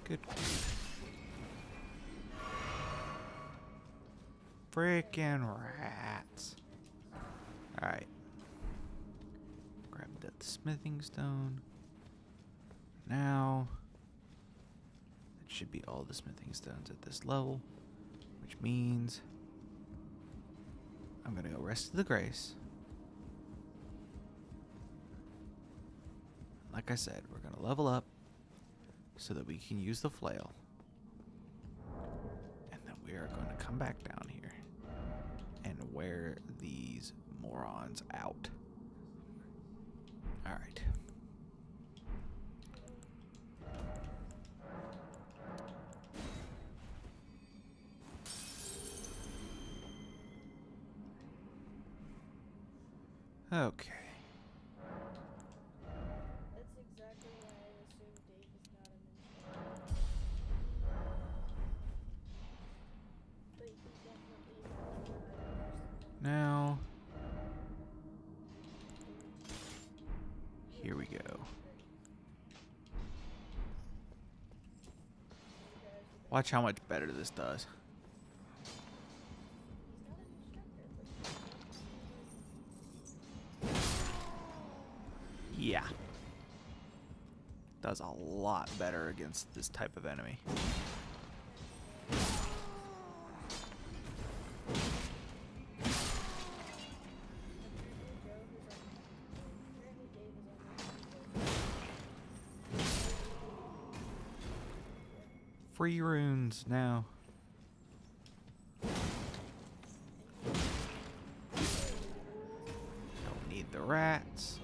Good. Freaking rats. Alright. Grab that smithing stone. Now, that should be all the smithing stones at this level, which means I'm gonna go rest of the grace. Like I said, we're gonna level up so that we can use the flail. And then we are going to come back down here and wear these morons out. Alright. Okay. That's exactly why I assume Dave is not an enchantment. But he definitely has more items. Now, here we go. Watch how much better this does. Yeah. Does a lot better against this type of enemy. Free runes now. Don't need the rats.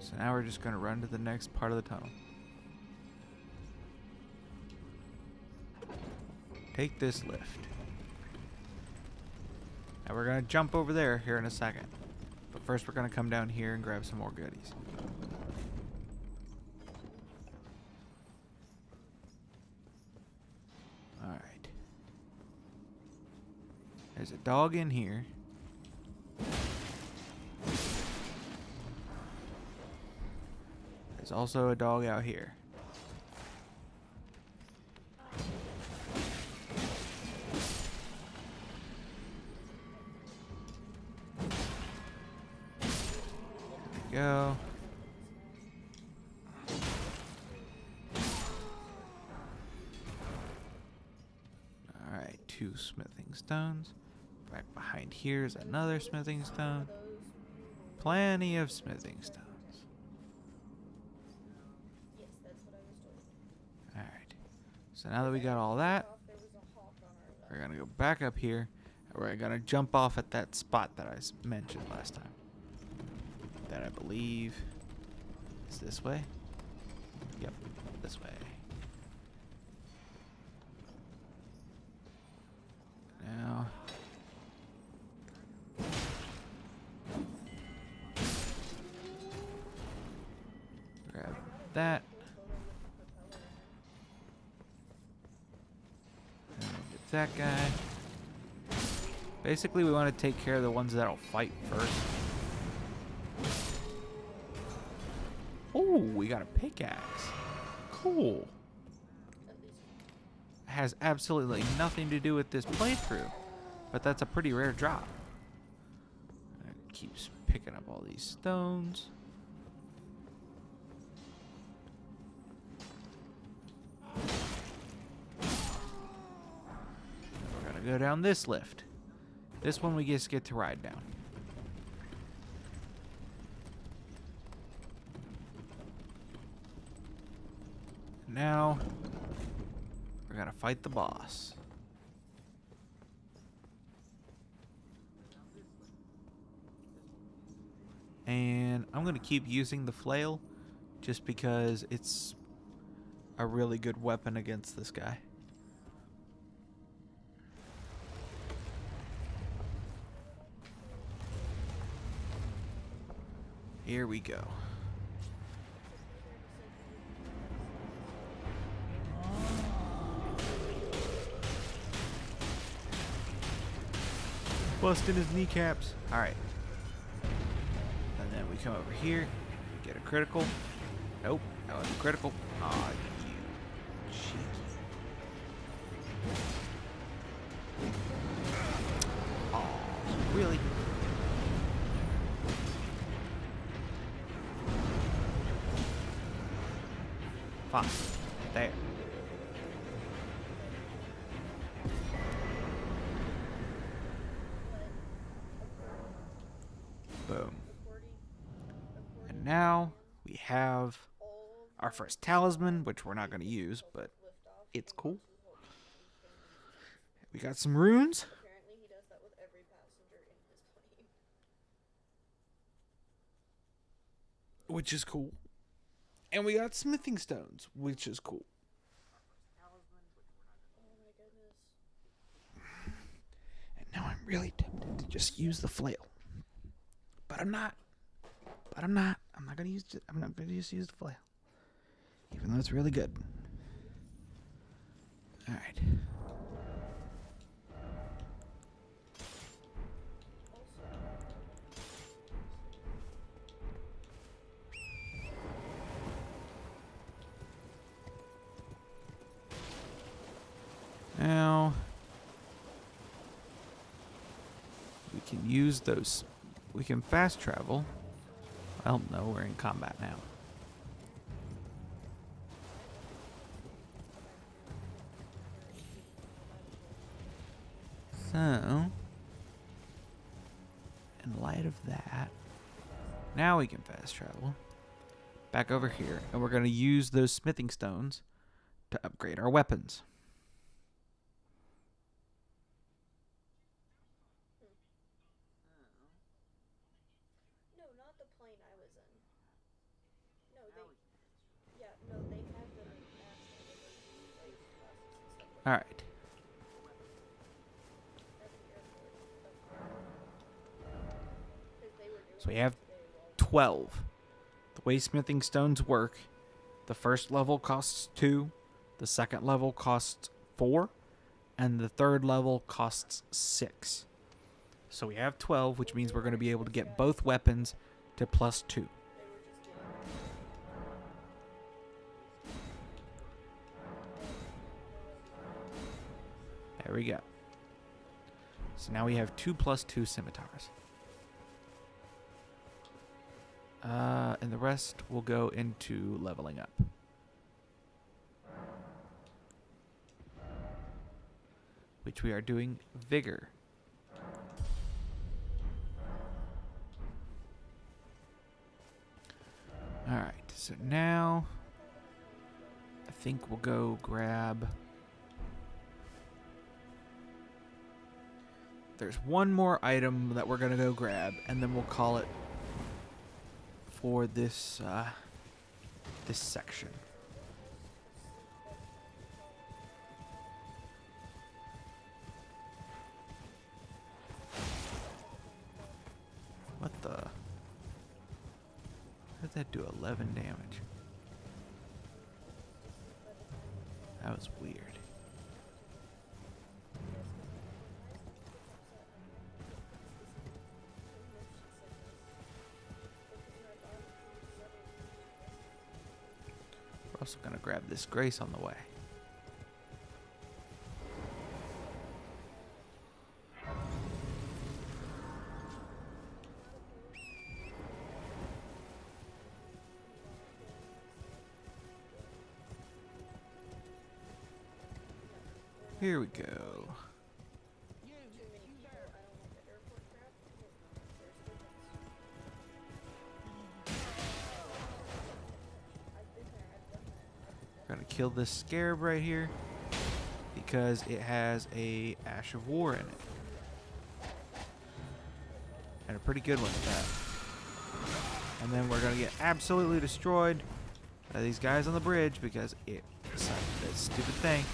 So now we're just going to run to the next part of the tunnel. Take this lift. Now we're going to jump over there here in a second. But first we're going to come down here and grab some more goodies. There's a dog in here. There's also a dog out here. There we go. Alright, 2 smithing stones. Back behind here is another smithing stone. Plenty of smithing stones. Yes, that's what I was told. Alright. So now that we got all that, There was a hawk on our left. we're gonna go back up here. And we're gonna jump off at that spot that I mentioned last time. That I believe is this way. Yep, this way. Now, grab that. And get that guy. Basically, we want to take care of the ones that'll fight first. Oh, we got a pickaxe. Cool. Has absolutely nothing to do with this playthrough, but that's a pretty rare drop. It keeps picking up all these stones. We're gonna go down this lift. This one we just get to ride down. Now we're gonna fight the boss. And I'm gonna keep using the flail just because it's a really good weapon against this guy. Here we go. Busting his kneecaps. Alright. And then we come over here. Get a critical. Nope. That wasn't critical. Aw, you cheeky. Aw, really? Fine. There. Boom. And now we have our first talisman, which we're not going to use, but it's cool. We got some runes. Apparently he does that with every passenger in his plane. Which is cool. And we got smithing stones, which is cool. Oh my goodness. And now I'm really tempted to just use the flail. But I'm not. I'm not gonna use just use the flail. Even though it's really good. Alright. Now we can use those. We can fast travel. Well, no, we're in combat now. So, in light of that, now we can fast travel back over here, and we're going to use those smithing stones to upgrade our weapons. No, not the plane I was in. No, they... Yeah, no, they had them in maps and like classes and stuff like All right. at the airport. 'Cause they were doing So we it have today while 12. The way smithing stones work, the first level costs 2, the second level costs 4, and the third level costs 6. So we have 12, which means we're going to be able to get both weapons to +2. There we go. So now we have 2 +2 scimitars. And the rest will go into leveling up. Which we are doing vigor. Alright, so now I think we'll go grab... There's one more item that we're going to go grab, and then we'll call it for this this section. What the? How did that do 11 damage? That was weird. We're also going to grab this grace on the way. Here we go. We're gonna kill this scarab right here because it has a Ash of War in it. And a pretty good one at that. And then we're gonna get absolutely destroyed by these guys on the bridge because it decided this stupid thing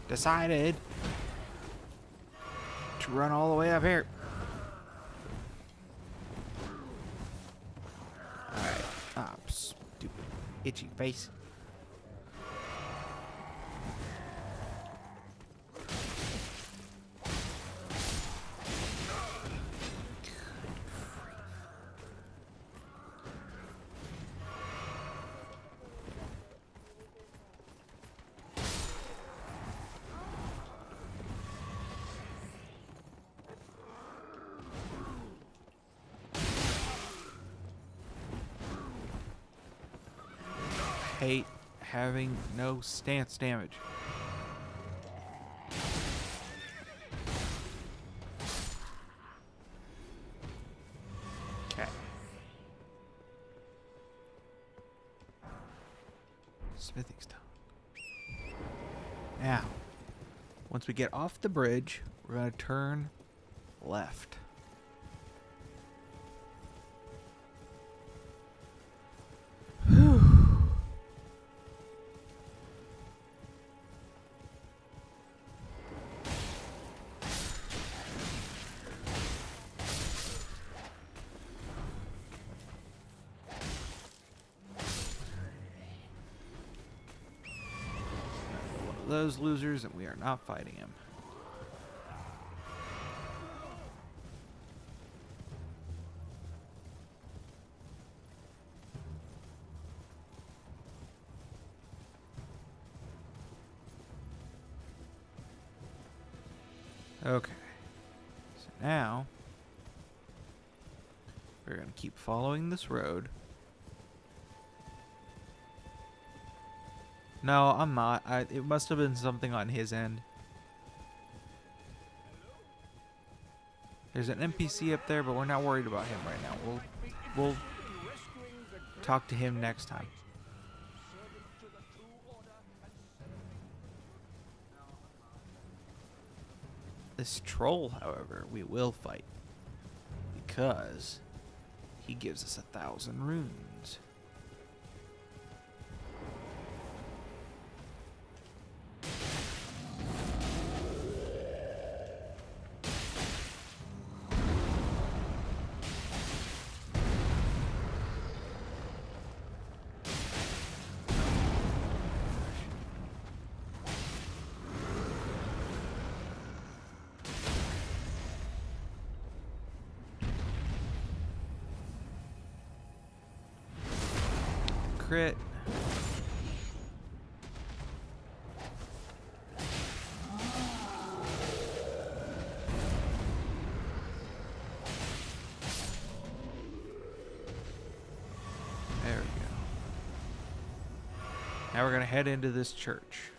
decided to run all the way up here. Alright. Ah, stupid itchy face. Hate having no stance damage. Okay. Smithing stone. Now, once we get off the bridge, we're going to turn left. Those losers, and we are not fighting him. Okay. So now we're going to keep following this road. No, I'm not. It must have been something on his end. There's an NPC up there, but we're not worried about him right now. We'll talk to him next time. This troll, however, we will fight because he gives us 1,000 runes. crit. There we go. Now we're going to head into this church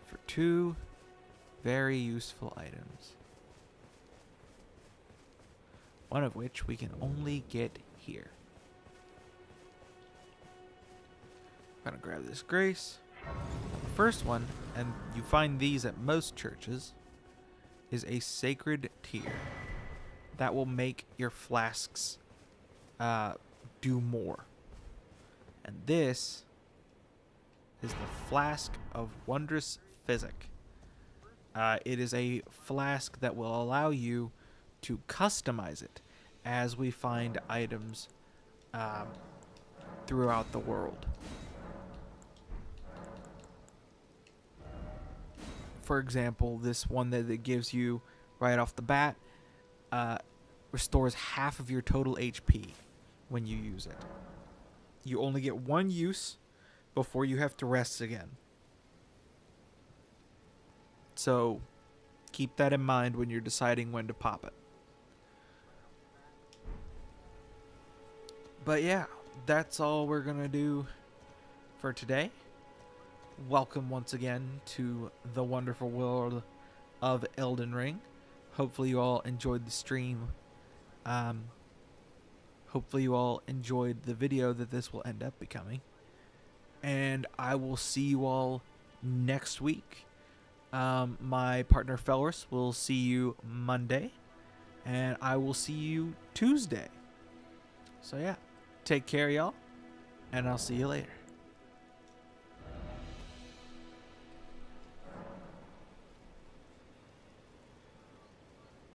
for 2 very useful items. One of which we can only get here. I'm going to grab this grace. Now the first one, and you find these at most churches, is a sacred tear. That will make your flasks do more. And this is the Flask of Wondrous Physic. It is a flask that will allow you to customize it as we find items throughout the world. For example, this one that it gives you right off the bat restores half of your total HP when you use it. You only get 1 use before you have to rest again. So keep that in mind when you're deciding when to pop it. But yeah, that's all we're going to do for today. Welcome once again to the wonderful world of Elden Ring. Hopefully you all enjoyed the stream. Hopefully you all enjoyed the video that this will end up becoming. And I will see you all next week. My partner Felris will see you Monday. And I will see you Tuesday. So yeah, take care y'all. And I'll see you later.